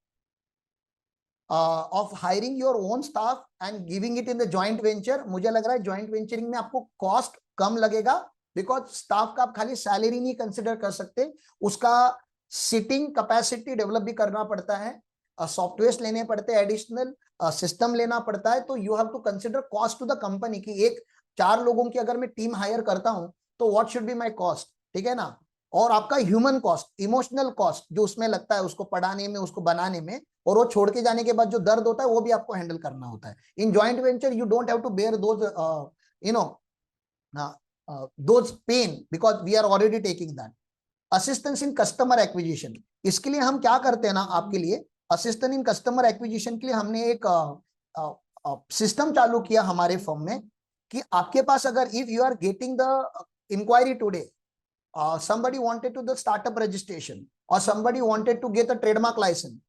of hiring your own staff and giving it in the joint venture, मुझे लग रहा है ज्वाइंट वेंचरिंग में आपको कॉस्ट कम लगेगा, बिकॉज स्टाफ का आप खाली सैलरी नहीं कंसिडर कर सकते, उसका सिटिंग कैपेसिटी डेवलप भी करना पड़ता है, सॉफ्टवेयर लेने पड़ते हैं, एडिशनल सिस्टम लेना पड़ता है। तो you have to consider cost to the company की एक 4 लोगों की अगर मैं टीम हायर करता हूं तो what should be my cost, ठीक है ना? और आपका ह्यूमन कॉस्ट, इमोशनल कॉस्ट जो उसमें लगता है उसको पढ़ाने में, उसको बनाने में, और वो छोड़ के जाने के बाद जो दर्द होता है वो भी आपको हैंडल करना होता है। In joint venture you don't have to bear those pain because we are already taking that. Assistance in customer acquisition, इसके लिए हम क्या करते हैं ना, आपके लिए असिस्टेंट इन कस्टमर एक्विजिशन के लिए हमने एक सिस्टम चालू किया हमारे फर्म में कि आपके पास अगर if you are getting the enquiry today, somebody wanted to the startup registration or somebody wanted to get a trademark license,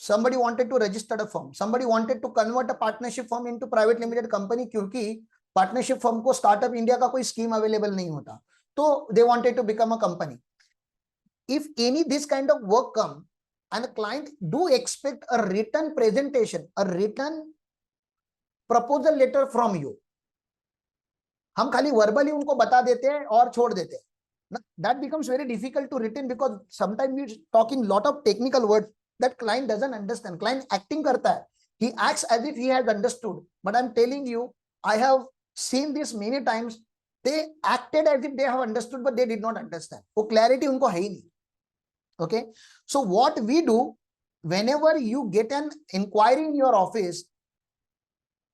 somebody wanted to register a firm, somebody wanted to convert a partnership firm into private limited company, क्योंकि partnership firm को startup India का कोई scheme available नहीं होता, तो they wanted to become a company. If any this kind of work come and client do expect a written presentation, a written proposal letter from you. हम खाली verbally उनको बता देते हैं और छोड़ देते हैं, that becomes very difficult to written because sometime we talk in lot of technical words that client doesn't understand. Client acting करता है, he acts as if he has understood, but I'm telling you, I have seen this many times, they acted as if they have understood but they did not understand, वो clarity उनको है ही नहीं। Okay, so what we do, whenever you get an inquiry in your office,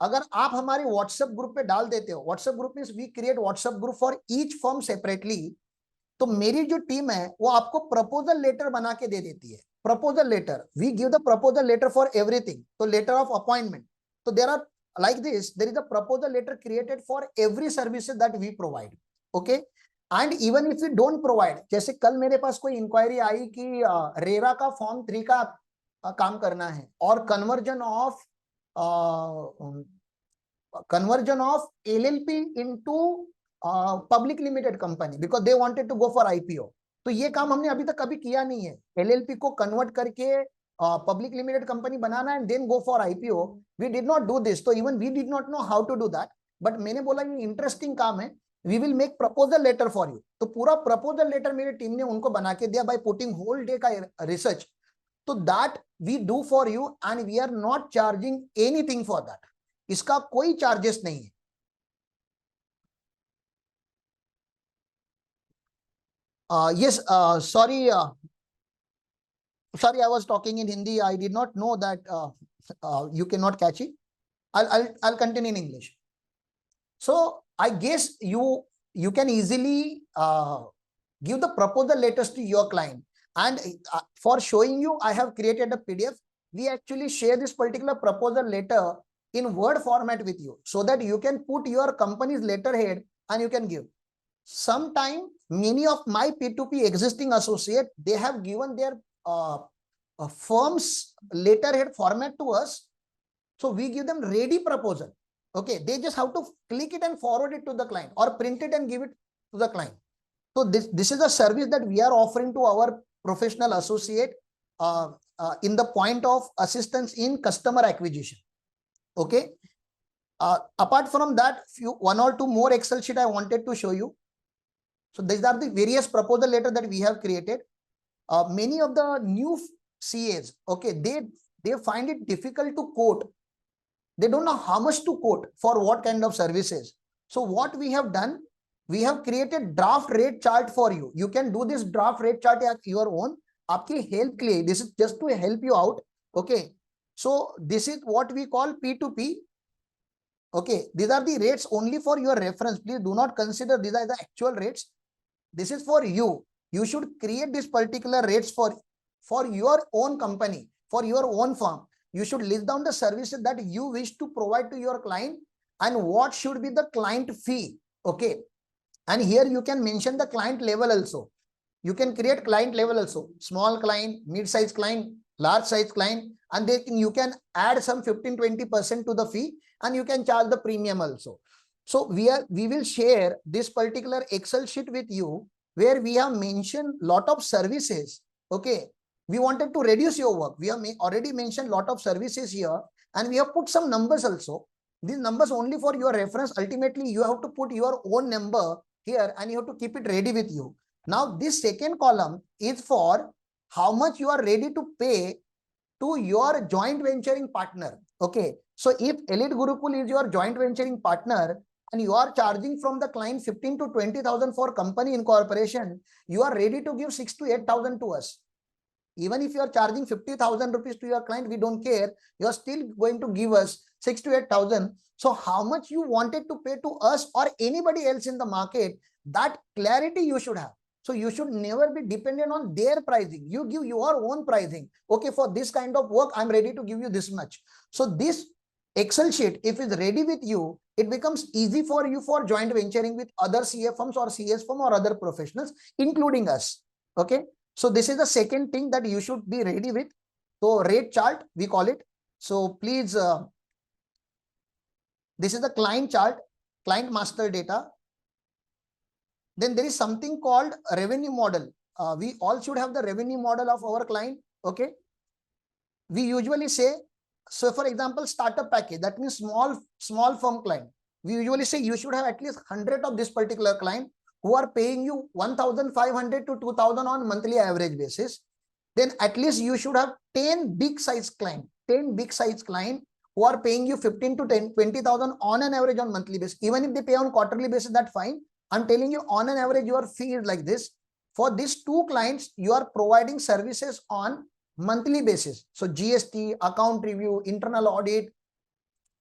अगर आप हमारे WhatsApp group पे डाल देते हो, WhatsApp group means we create WhatsApp group for each firm separately, तो मेरी जो टीम है वो आपको प्रपोजल लेटर बना के दे देती है। Proposal letter, we give the proposal letter for everything, तो लेटर ऑफ अपॉइंटमेंट, तो there are like this, there is a proposal letter created for every services that we provide. Okay, and even if we don't provide, जैसे कल मेरे पास कोई inquiry आई कि RERA का form 3 का काम करना है और conversion of conversion of LLP into public limited company because they wanted to go for IPO. तो ये काम हमने अभी तक कभी किया नहीं है. LLP को convert करके public limited company banana and then go for IPO. We did not do this. So even we did not know how to do that. But मैंने बोला ये interesting काम है. We will make proposal letter for you. तो पूरा proposal letter मेरे team ने उनको बना के दिया by putting whole day का research. So that we do for you and we are not charging anything for that. इसका कोई charges नहीं है. Yes, sorry, I was talking in Hindi. I did not know that you cannot catch it. I'll continue in English. So I guess you can easily give the proposal letters to your client. And for showing you, I have created a PDF. We actually share this particular proposal letter in Word format with you so that you can put your company's letterhead and you can give. Sometime many of my P2P existing associate, they have given their firm's letterhead format to us. So we give them ready proposal. Okay, they just have to click it and forward it to the client or print it and give it to the client. So this is a service that we are offering to our professional associate in the point of assistance in customer acquisition. Okay. Apart from that, one or two more Excel sheet I wanted to show you. So these are the various proposal letter that we have created. Many of the new CAs, okay, they find it difficult to quote. They don't know how much to quote for what kind of services. So what we have done, we have created draft rate chart for you. You can do this draft rate chart at your own. Aapki help ke liye. This is just to help you out. Okay. So this is what we call P2P. Okay. These are the rates only for your reference. Please do not consider these are the actual rates. This is for you. You should create this particular rates for your own company, for your own firm. You should list down the services that you wish to provide to your client and what should be the client fee. Okay. And here you can mention the client level also. You can create client level also. Small client, mid-size client, large size client, and you can add some 15-20% to the fee and you can charge the premium also. So we will share this particular Excel sheet with you where we have mentioned lot of services. Okay. We wanted to reduce your work. We have already mentioned lot of services here and we have put some numbers also. These numbers only for your reference. Ultimately, you have to put your own number here and you have to keep it ready with you. Now, this second column is for how much you are ready to pay to your joint venturing partner. Okay. So if Elite Gurukul is your joint venturing partner and you are charging from the client 15 to 20,000 for company incorporation, you are ready to give 6 to 8,000 to us. Even if you are charging 50,000 rupees to your client, we don't care. You are still going to give us 6 to 8,000. So how much you wanted to pay to us or anybody else in the market, that clarity you should have. So you should never be dependent on their pricing. You give your own pricing. Okay, for this kind of work, I'm ready to give you this much. So this Excel sheet, if it's ready with you, it becomes easy for you for joint venturing with other CA firms or CS firm or other professionals, including us. Okay. So this is the second thing that you should be ready with. So rate chart, we call it. So please, this is the client chart, client master data. Then there is something called revenue model. We all should have the revenue model of our client. Okay. We usually say, so for example, startup package, that means small firm client. We usually say you should have at least 100 of this particular client who are paying you 1,500 to 2,000 on monthly average basis. Then at least you should have 10 big size client who are paying you 15 to 20,000 on an average on monthly basis. Even if they pay on quarterly basis, that's fine. I'm telling you on an average, your fee is like this. For these two clients, you are providing services on monthly basis. So GST, account review, internal audit,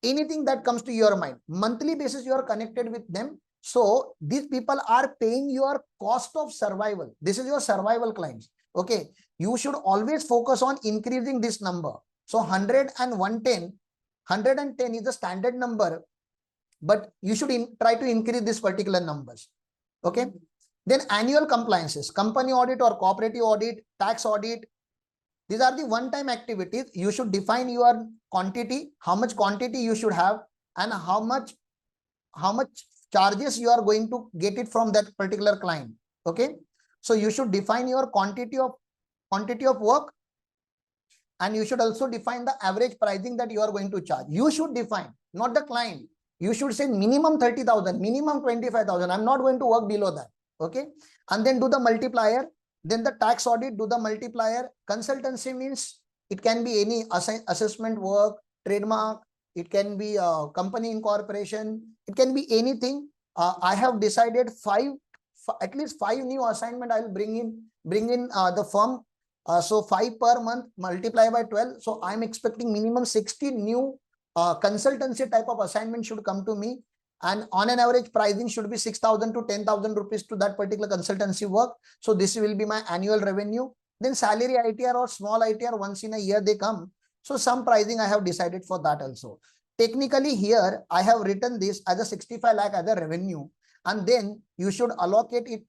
anything that comes to your mind, monthly basis, you are connected with them. So these people are paying your cost of survival. This is your survival clients. Okay. You should always focus on increasing this number. So 100 and 110, 110 is the standard number, but you should try to increase this particular numbers. Okay. Then annual compliances, company audit or cooperative audit, tax audit. These are the one-time activities. You should define your quantity, how much quantity you should have. and how much charges you are going to get it from that particular client. Okay, so you should define your quantity of work, and you should also define the average pricing that you are going to charge. You should define, not the client. You should say minimum 30,000, minimum 25,000. I'm not going to work below that. Okay, and then do the multiplier. Then the tax audit, do the multiplier. Consultancy means it can be any assessment work, trademark, it can be a company incorporation, it can be anything. I have decided at least five new assignment I will bring in the firm. So 5 per month multiply by 12. So I'm expecting minimum 60 new consultancy type of assignment should come to me. And on an average pricing should be 6,000 to 10,000 rupees to that particular consultancy work. So this will be my annual revenue. Then salary ITR or small ITR, once in a year they come. So some pricing I have decided for that also. Technically here I have written this as a 65 lakh as a revenue, and then you should allocate it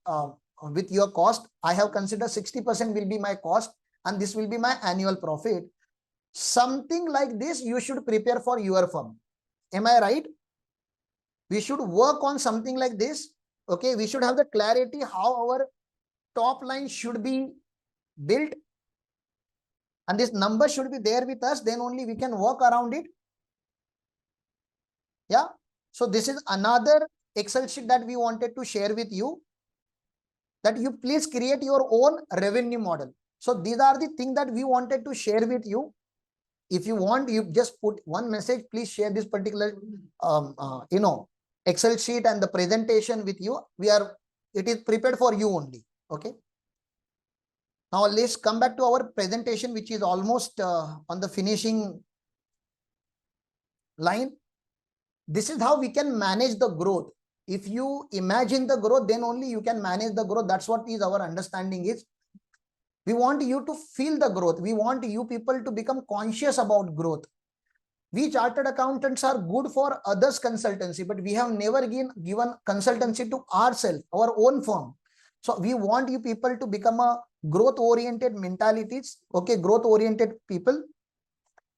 with your cost. I have considered 60% will be my cost, and this will be my annual profit. Something like this you should prepare for your firm. Am I right? We should work on something like this. Okay, we should have the clarity how our top line should be built, and this number should be there with us. Then only we can work around it. Yeah, so this is another Excel sheet that we wanted to share with you, that you please create your own revenue model. So these are the things that we wanted to share with you. If you want, you just put one message, please share this particular Excel sheet and the presentation with you. It is prepared for you only. Okay, now let's come back to our presentation, which is almost on the finishing line. This is how we can manage the growth. If you imagine the growth, then only you can manage the growth. That's what is our understanding is. We want you to feel the growth. We want you people to become conscious about growth. We chartered accountants are good for others consultancy, but we have never given consultancy to ourselves, our own firm. So we want you people to become a growth oriented mentalities. Okay, growth oriented people.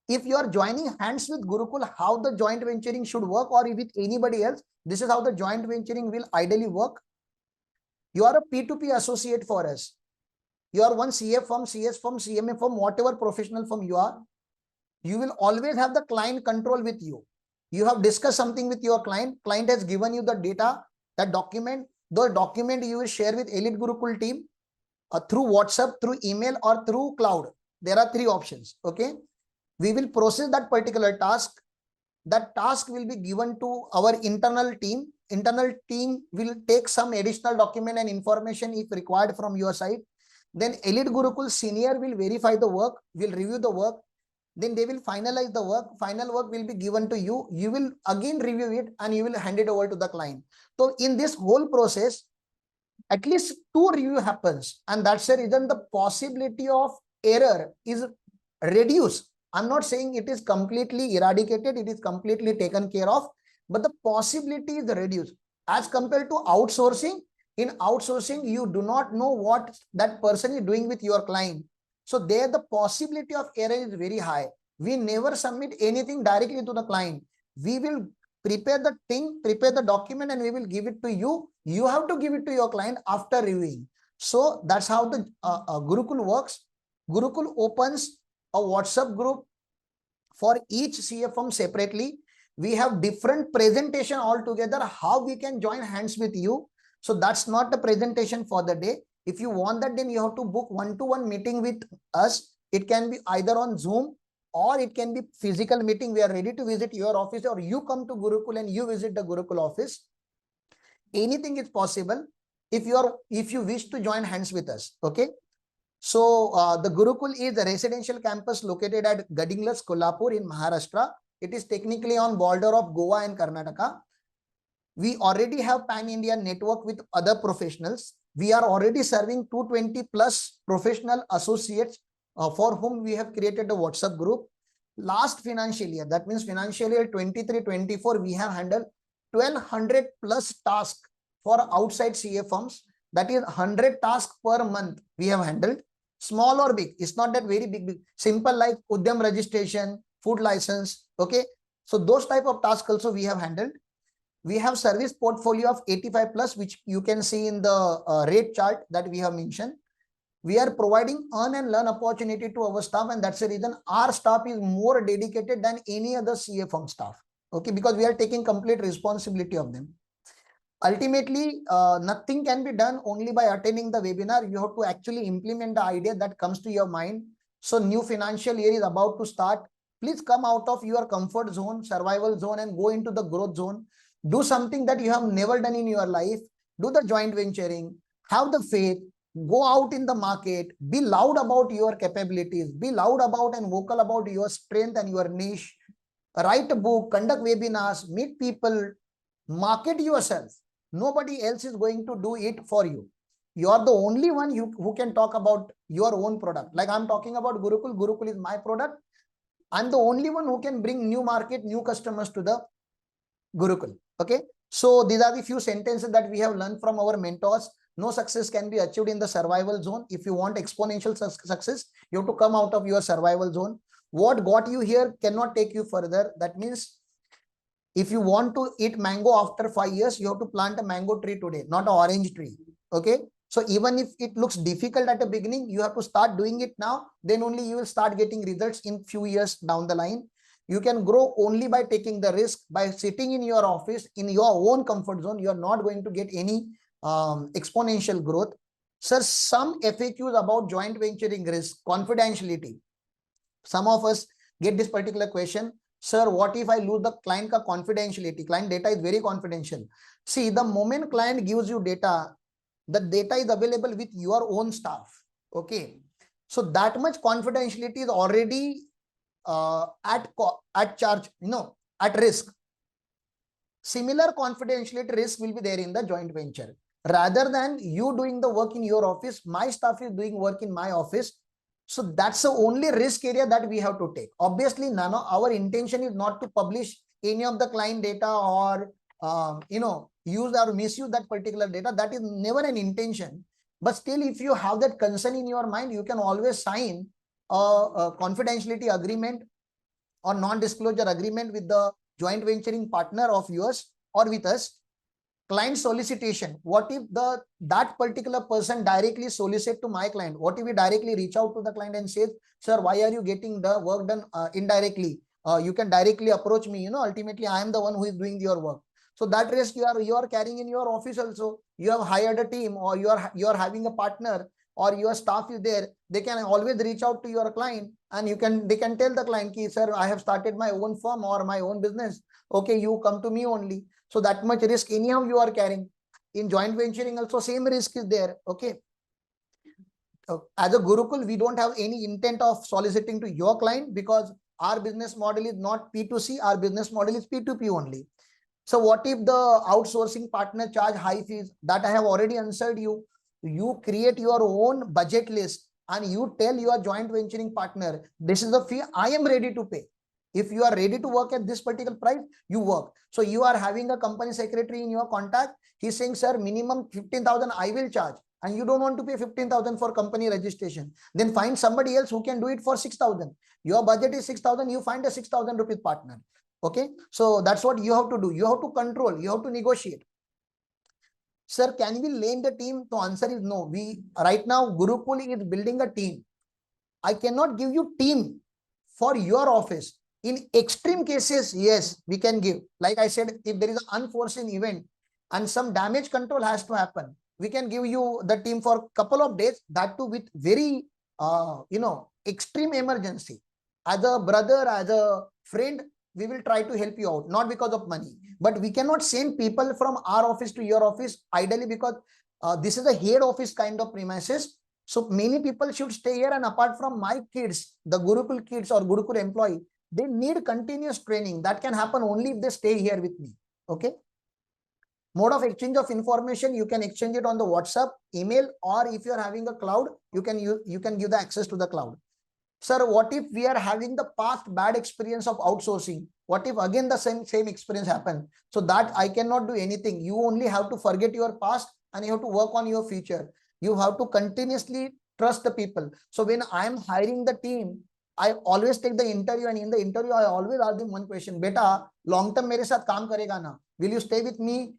If you are joining hands with Gurukul, how the joint venturing should work, or with anybody else, this is how the joint venturing will ideally work. You are a P2P associate for us. You are one CF firm, CS firm, CMA firm, whatever professional firm you are. You will always have the client control with you. You have discussed something with your client. Client has given you the data, that document. The document you will share with Elite Gurukul team through WhatsApp, through email, or through cloud. There are 3 options. Okay. We will process that particular task. That task will be given to our internal team. Internal team will take some additional document and information if required from your side. Then Elite Gurukul senior will verify the work, will review the work. Then they will finalize the work. Final work will be given to you. You will again review it and you will hand it over to the client. So in this whole process, at least 2 review happens, and that's the reason the possibility of error is reduced. I'm not saying it is completely eradicated, it is completely taken care of, but the possibility is reduced as compared to outsourcing. In outsourcing, you do not know what that person is doing with your client. So there the possibility of error is very high. We never submit anything directly to the client. We will prepare the thing, prepare the document, and we will give it to you. You have to give it to your client after reviewing. So that's how the Gurukul works. Gurukul opens a WhatsApp group for each CF firm separately. We have different presentation altogether, how we can join hands with you. So that's not the presentation for the day. If you want that, then you have to book one-to-one meeting with us. It can be either on Zoom or it can be physical meeting. We are ready to visit your office, or you come to Gurukul and you visit the Gurukul office. Anything is possible if you wish to join hands with us. Okay. So the Gurukul is a residential campus located at Gadinglas, Kolhapur in Maharashtra. It is technically on border of Goa and Karnataka. We already have pan-India network with other professionals. We are already serving 220 plus professional associates for whom we have created a WhatsApp group. Last financial year, that means financial year 23-24, we have handled 1200 plus tasks for outside CA firms. That is 100 tasks per month we have handled. Small or big, it's not that very big. Simple like Udyam registration, food license. Okay. So those type of tasks also we have handled. We have service portfolio of 85 plus, which you can see in the rate chart that we have mentioned. We are providing earn and learn opportunity to our staff, and that's the reason our staff is more dedicated than any other CA firm staff. Okay, because we are taking complete responsibility of them. Ultimately, nothing can be done only by attending the webinar. You have to actually implement the idea that comes to your mind. So new financial year is about to start. Please come out of your comfort zone, survival zone, and go into the growth zone. Do something that you have never done in your life. Do the joint venturing, have the faith, go out in the market, be loud about your capabilities, be loud about and vocal about your strength and your niche. Write a book, conduct webinars, meet people, market yourself. Nobody else is going to do it for you. You are the only one who can talk about your own product. Like I'm talking about Gurukul. Gurukul is my product. I'm the only one who can bring new market, new customers to the Gurukul. Okay. So these are the few sentences that we have learned from our mentors. No success can be achieved in the survival zone. If you want exponential success, you have to come out of your survival zone. What got you here cannot take you further. That means if you want to eat mango after 5 years, you have to plant a mango tree today, not an orange tree. Okay. So even if it looks difficult at the beginning, you have to start doing it now. Then only you will start getting results in few years down the line. You can grow only by taking the risk. By sitting in your office in your own comfort zone, you are not going to get any exponential growth. Sir, some FAQs about joint venturing risk, confidentiality. Some of us get this particular question. Sir, what if I lose the client ka confidentiality? Client data is very confidential. See, the moment client gives you data, the data is available with your own staff. Okay. So that much confidentiality is already at charge, at risk. Similar confidentiality risk will be there in the joint venture. Rather than you doing the work in your office, my staff is doing work in my office. So that's the only risk area that we have to take. Obviously, Nano, our intention is not to publish any of the client data or, use or misuse that particular data. That is never an intention. But still, if you have that concern in your mind, you can always sign a confidentiality agreement or non-disclosure agreement with the joint venturing partner of yours or with us. Client solicitation. What if that particular person directly solicit to my client? What if we directly reach out to the client and say, sir, why are you getting the work done indirectly? You can directly approach me. Ultimately, I am the one who is doing your work. So that risk you are carrying in your office also. You have hired a team, or you are having a partner, or your staff is there. They can always reach out to your client, and they can tell the client, sir, I have started my own firm or my own business. Okay, you come to me only. So that much risk anyhow you are carrying. In joint venturing also same risk is there. Okay. As a Gurukul, we don't have any intent of soliciting to your client, because our business model is not P2C. Our business model is P2P only. So what if the outsourcing partner charge high fees? That I have already answered you. You create your own budget list and you tell your joint venturing partner, this is the fee I am ready to pay. If you are ready to work at this particular price, you work. So you are having a company secretary in your contact. He's saying, sir, minimum 15,000 I will charge. And you don't want to pay 15,000 for company registration. Then find somebody else who can do it for 6,000. Your budget is 6,000. You find a 6,000 rupees partner. Okay. So that's what you have to do. You have to control. You have to negotiate. Sir, can we lend the team? The answer is no. Right now, Gurukul is building a team. I cannot give you team for your office. In extreme cases, yes, we can give. Like I said, if there is an unforeseen event and some damage control has to happen, we can give you the team for a couple of days, that too with very, extreme emergency. As a brother, as a friend, we will try to help you out, not because of money. But we cannot send people from our office to your office ideally, because this is a head office kind of premises. So many people should stay here, and apart from my kids, the Gurukul kids or Gurukul employee, they need continuous training. That can happen only if they stay here with me. Okay. Mode of exchange of information, you can exchange it on the WhatsApp, email, or if you are having a cloud, you can give the access to the cloud. Sir, what if we are having the past bad experience of outsourcing? What if again the same experience happen? So that I cannot do anything. You only have to forget your past and you have to work on your future. You have to continuously trust the people. So when I am hiring the team, I always take the interview, and in the interview I always ask them one question, beta long term मेरे साथ काम करेगा ना, will you stay with me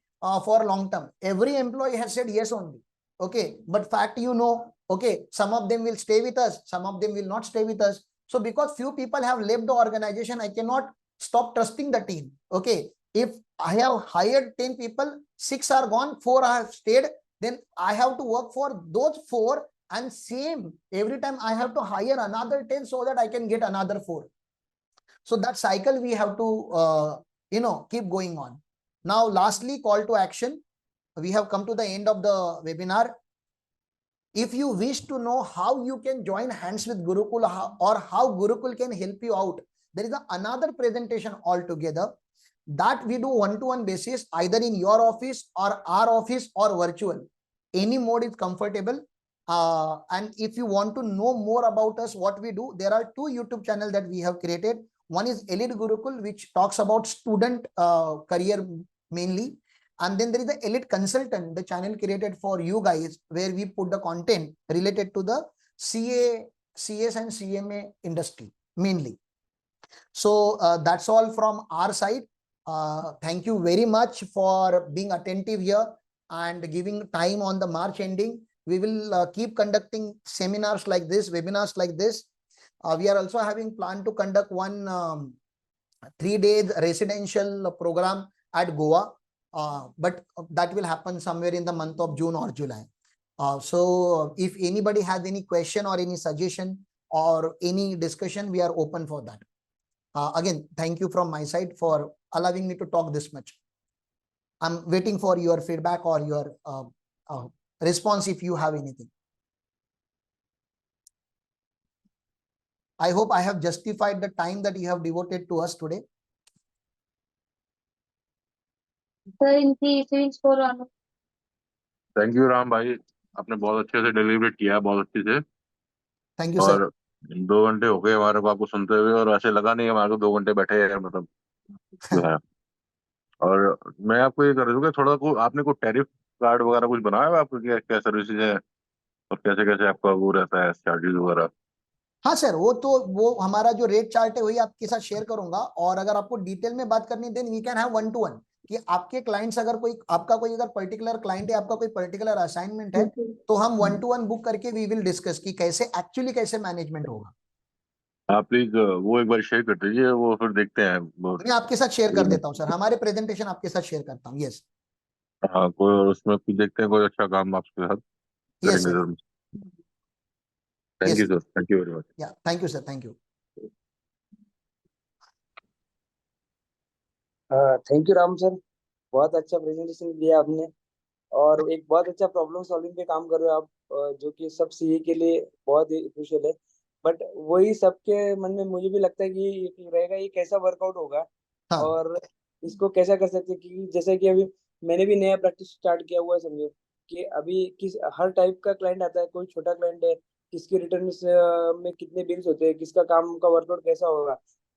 for long term? Every employee has said yes only. Okay, but fact, you know, okay, some of them will stay with us, some of them will not stay with us. So because few people have left the organization, I cannot stop trusting the team. Okay, if I have hired 10 people, 6 are gone, 4 have stayed, then I have to work for those 4, and same every time I have to hire another 10 so that I can get another 4. So that cycle we have to keep going on. Now lastly, call to action. We have come to the end of the webinar. If you wish to know how you can join hands with Gurukul or how Gurukul can help you out, there is another presentation altogether that we do one-to-one basis, either in your office or our office or virtual. Any mode is comfortable. And if you want to know more about us, what we do, there are 2 YouTube channels that we have created. One is Elite Gurukul, which talks about student career mainly. And then there is the Elite Consultant, the channel created for you guys, where we put the content related to the CS and CMA industry mainly. So that's all from our side. Thank you very much for being attentive here and giving time on the March ending. We will keep conducting seminars like this, webinars like this. We are also having plan to conduct one 3-day residential program at Goa. But that will happen somewhere in the month of June or July. So if anybody has any question or any suggestion or any discussion, we are open for that. Again, thank you from my side for allowing me to talk this much. I'm waiting for your feedback or your response if you have anything. I hope I have justified the time that you have devoted to us today. Thank you Ram भाई, आपने बहुत अच्छे से डिलीवरेट किया, बहुत अच्छे से। Thank you sir. और 2 घंटे हो गए हमारे को आपको सुनते हुए, और ऐसे लगा नहीं हमारे को 2 घंटे बैठे हैं, मतलब जो है। और मैं आपको ये कर दूंगा थोड़ा को, आपने कोई टैरिफ कार्ड वगैरह कुछ बनाया हुआ आपको, क्या क्या सर्विसेज है और कैसे कैसे आपका वो रहता है, चार्जेस वगैरह? हाँ सर, वो हमारा जो रेट चार्ट है वही आपके साथ शेयर करूंगा। और अगर आपको डिटेल में बात करनी, then we can have 1-to-1 कि आपके क्लाइंट्स, अगर कोई आपका कोई अगर पर्टिकुलर क्लाइंट है, आपका कोई पर्टिकुलर असाइनमेंट है, तो हम 1-to-1 बुक करके वी विल डिस्कस कि कैसे एक्चुअली कैसे मैनेजमेंट होगा। आप प्लीज वो एक बार शेयर कर दीजिए, वो फिर देखते हैं। मैं आपके साथ शेयर कर देता हूँ सर, हमारे प्रेजेंटेशन आपके साथ शेयर करता हूँ। यस हाँ, कोई उसमें कुछ देखते हैं, कोई अच्छा काम आपके साथ यस करेंगे सर, जरूर। Thank you sir, thank you very much. Yeah thank you sir, thank you. Thank you Ram sir, बहुत अच्छा प्रेजेंटेशन दिया आपने, और एक बहुत अच्छा प्रॉब्लम सॉल्विंग पे काम कर रहे हो आप, जो कि सब सीए के लिए बहुत ही क्रूशियल है। बट वही सबके मन में मुझे भी लगता है कि ये रहेगा, ये कैसा वर्कआउट होगा हाँ। और इसको कैसा कर सकते हैं, क्योंकि जैसे कि अभी मैंने भी नया प्रैक्टिस स्टार्ट किया हुआ है, समझो कि अभी किस हर टाइप का क्लाइंट आता है। कोई छोटा क्लाइंट है, किसके रिटर्न में कितने बिल्स होते हैं, किसका काम का वर्कआउट कैसा होगा,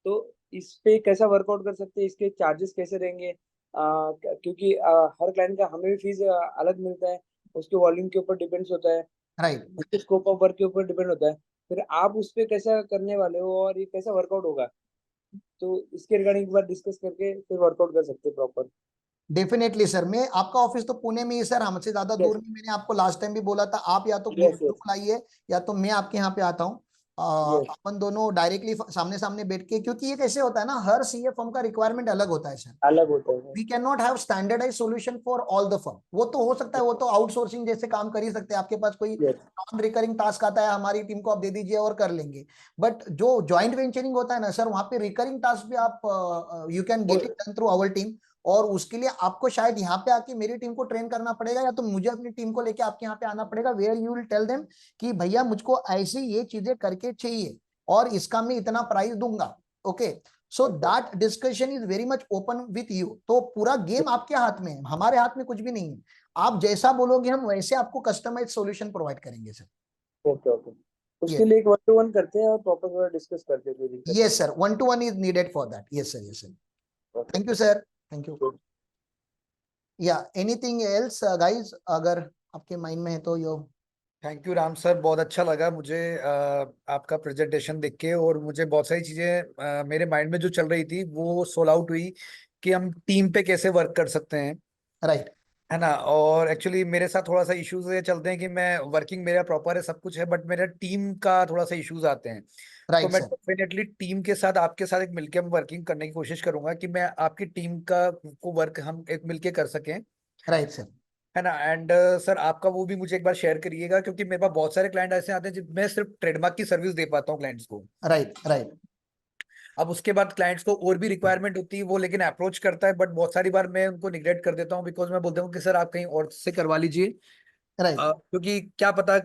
तो इस पे कैसा वर्कआउट कर सकते हैं, इसके चार्जेस कैसे रहेंगे, क्योंकि हर क्लाइंट का हमें भी फीस अलग मिलता है, उसके वॉल्यूम के ऊपर डिपेंड्स होता है, राइट, उसके स्कोप ऑफ वर्क के ऊपर डिपेंड होता है। फिर आप उस पे कैसा करने वाले हो और ये कैसा वर्कआउट होगा, तो इसके रिगार्डिंग एक बार डिस्कस करके फिर वर्कआउट कर सकते हैं प्रॉपर। Definitely sir. मैं, आपका ऑफिस तो पुणे में ही सर, हमसे ज्यादा दूर नहीं। मैंने आपको लास्ट टाइम भी बोला था, आप या तो ग्रुप लाइए या तो मैं आपके यहाँ पे आता हूँ। अपन दोनों डायरेक्टली सामने सामने बैठ के, क्योंकि ये कैसे होता है ना, हर सीए फर्म का रिक्वायरमेंट अलग होता है सर, अलग होता है। We can not have standardize solution for all the firm. वो तो हो सकता है, वो तो आउटसोर्सिंग जैसे काम कर ही सकते हैं। आपके पास कोई नॉन रिकरिंग टास्क आता है, हमारी टीम को आप दे दीजिए और कर लेंगे। बट जो ज्वाइंट वेंचरिंग होता है ना सर, वहां पे रिकरिंग टास्क भी आप you can get it done through our team. और उसके लिए आपको शायद यहाँ पे आके मेरी टीम को ट्रेन करना पड़ेगा, या तो मुझे अपनी टीम को लेके आपके यहाँ पे आना पड़ेगा, where you will tell them कि भैया मुझको ऐसी ये चीजें करके चाहिए और इसका मैं इतना प्राइस दूंगा। Okay, so that discussion is very much open with you. तो पूरा गेम आपके हाथ में है, हमारे हाथ में कुछ भी नहीं है। आप जैसा बोलोगे हम वैसे आपको कस्टमाइज सॉल्यूशन प्रोवाइड करेंगे सर। ओके ओके, उसके लिए एक 1-to-1 करते हैं और प्रॉपर डिस्कस करते हैं। Yes sir, 1-to-1 is needed for that. Yes sir, yes sir. Thank you sir, thank you. या एनीथिंग एल्स गाइस, अगर आपके माइंड में है तो यो थैंक यू राम सर, बहुत अच्छा लगा मुझे आपका प्रेजेंटेशन देख के, और मुझे बहुत सारी चीजें मेरे माइंड में जो चल रही थी वो सोल आउट हुई कि हम टीम पे कैसे वर्क कर सकते हैं, राइट है ना। और एक्चुअली मेरे साथ थोड़ा सा इश्यूज ये चलते हैं कि मैं वर्किंग मेरा प्रॉपर है, सब कुछ है, बट मेरा टीम का थोड़ा सा इश्यूज आते हैं। तो राइट मैं सर डेफिनेटली टीम के साथ, आपके साथ एक मिलके हम वर्किंग करने की कोशिश करूंगा कि मैं आपकी टीम का को वर्क हम एक मिलके कर सकें, राइट सर है ना। एंड सर आपका वो भी मुझे एक बार शेयर करिएगा, क्योंकि मेरे पास बहुत सारे क्लाइंट ऐसे आते हैं जिन मैं सिर्फ ट्रेडमार्क की सर्विस दे पाता हूँ क्लाइंट्स को। राइट राइट अब उसके बाद क्लाइंट्स को और भी रिक्वायरमेंट होती है, वो लेकिन अप्रोच करता है, बट बहुत सारी बार मैं उनको निग्लेक्ट कर देता हूँ, बिकॉज मैं बोलता हूँ कि सर आप कहीं और से करवा लीजिए, राइट क्योंकि क्या पता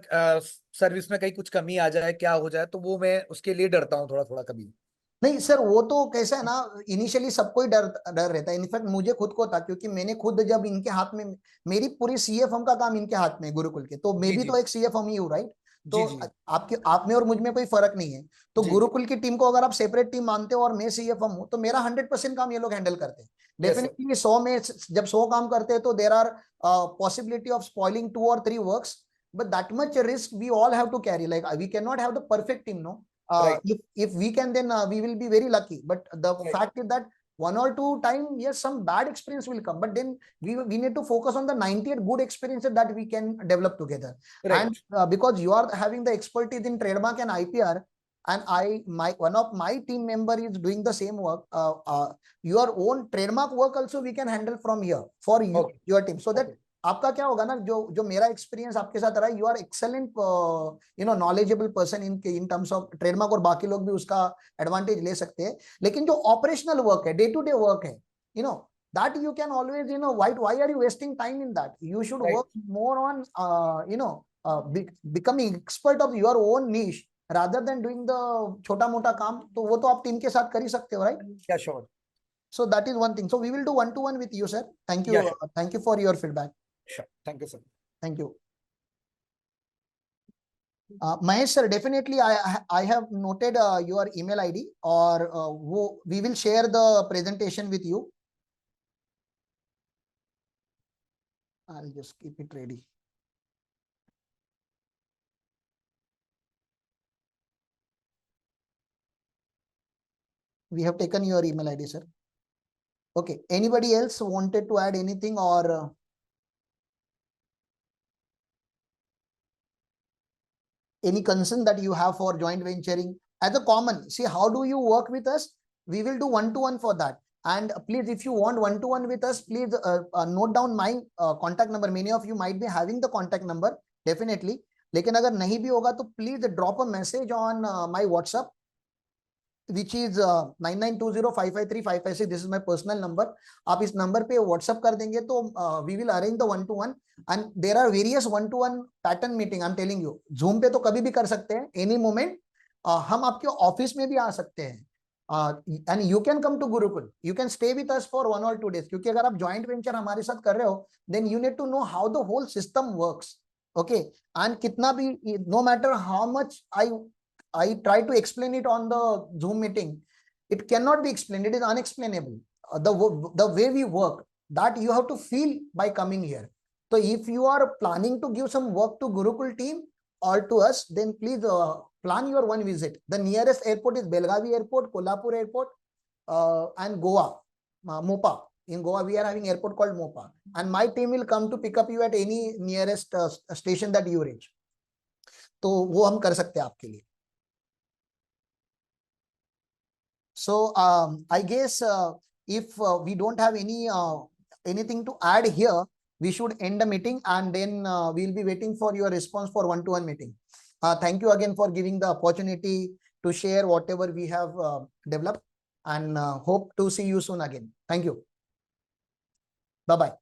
सर्विस में कहीं कुछ कमी आ जाए, क्या हो जाए, तो वो मैं उसके लिए डरता हूँ थोड़ा थोड़ा कभी। नहीं सर, वो तो कैसा है ना, इनिशियली सबको ही डर डर रहता है। इनफैक्ट मुझे खुद को था, क्योंकि मैंने खुद जब इनके हाथ में, मेरी पूरी सीएफएम का काम इनके हाथ में है, गुरुकुल के, तो मैं जी भी जी तो एक सीएफएम ही हूँ, राइट। तो जी जी आपके, आप में और मुझ में कोई फर्क नहीं है। तो जी गुरुकुल की टीम को अगर आप सेपरेट टीम मानते हो और मैं सीएफएम हूँ, तो मेरा 100% काम ये लोग हैंडल करते हैं। यस सर, डेफिनेटली 100 में जब 100 काम करते हैं तो there are possibility of spoiling 2 or 3 works, but that much risk we all have to carry. Like we cannot have the perfect team, no. Right If we can, then we will be very lucky. But the right fact is that 1 or 2 time, yes, some bad experience will come, but then we need to focus on the 98 good experiences that we can develop together. And right because you are having the expertise in trademark and IPR, and one of my team member is doing the same work, your own trademark work also we can handle from here for you, okay your team, so that okay आपका क्या होगा ना, जो जो मेरा experience आपके साथ रहा है, you are excellent knowledgeable person in terms of trademark, और बाकी लोग भी उसका एडवांटेज ले सकते हैं। लेकिन जो ऑपरेशनल वर्क है, डे टू डे वर्क है, you know, that you can always, why are you wasting time in that? You should write work more on becoming expert of your own niche, rather than doing the छोटा मोटा काम। तो वो तो आप team के साथ कर ही सकते हो, राइट। या sure, So that is one thing. So we will do 1-to-1 with you, sir. Thank या you. Thank you for your feedback. Sure, thank you sir. Thank you. Mahesh sir, definitely I have noted your email ID, or we will share the presentation with you. I'll just keep it ready. We have taken your email ID, sir. Okay. Anybody else wanted to add anything, or any concern that you have for joint venturing as a common? See, how do you work with us? We will do 1-to-1 for that. And please, if you want 1-to-1 with us, please note down my contact number. Many of you might be having the contact number, definitely. लेकिन अगर नहीं भी होगा तो please drop a message on my WhatsApp, which is 9920553556. This is my personal number. आप इस number पे WhatsApp कर देंगे तो we will arrange the 1-to-1, and there are various 1-to-1 pattern meeting. I'm telling you, Zoom पे तो कभी भी कर सकते हैं, any moment. हम आपके ऑफिस में भी आ सकते हैं, and you can come to Gurukul. You can stay with us for 1 or 2 days. क्योंकि अगर आप joint venture हमारे साथ कर रहे हो, then you need to know how the whole system works. Okay, and कितना भी, no matter how much I try to explain it on the Zoom meeting, it cannot be explained. It is unexplainable. The way we work, that you have to feel by coming here. So if you are planning to give some work to Gurukul team or to us, then please plan your one visit. The nearest airport is Belgavi Airport, Kolhapur Airport, and Goa, Mopa. In Goa, we are having airport called Mopa, and my team will come to pick up you at any nearest station that you reach. तो वो हम कर सकते हैं आपके लिए. So I guess if we don't have anything to add here, we should end the meeting, and then we'll be waiting for your response for 1-to-1 meeting. Thank you again for giving the opportunity to share whatever we have developed, and hope to see you soon again. Thank you. Bye-bye.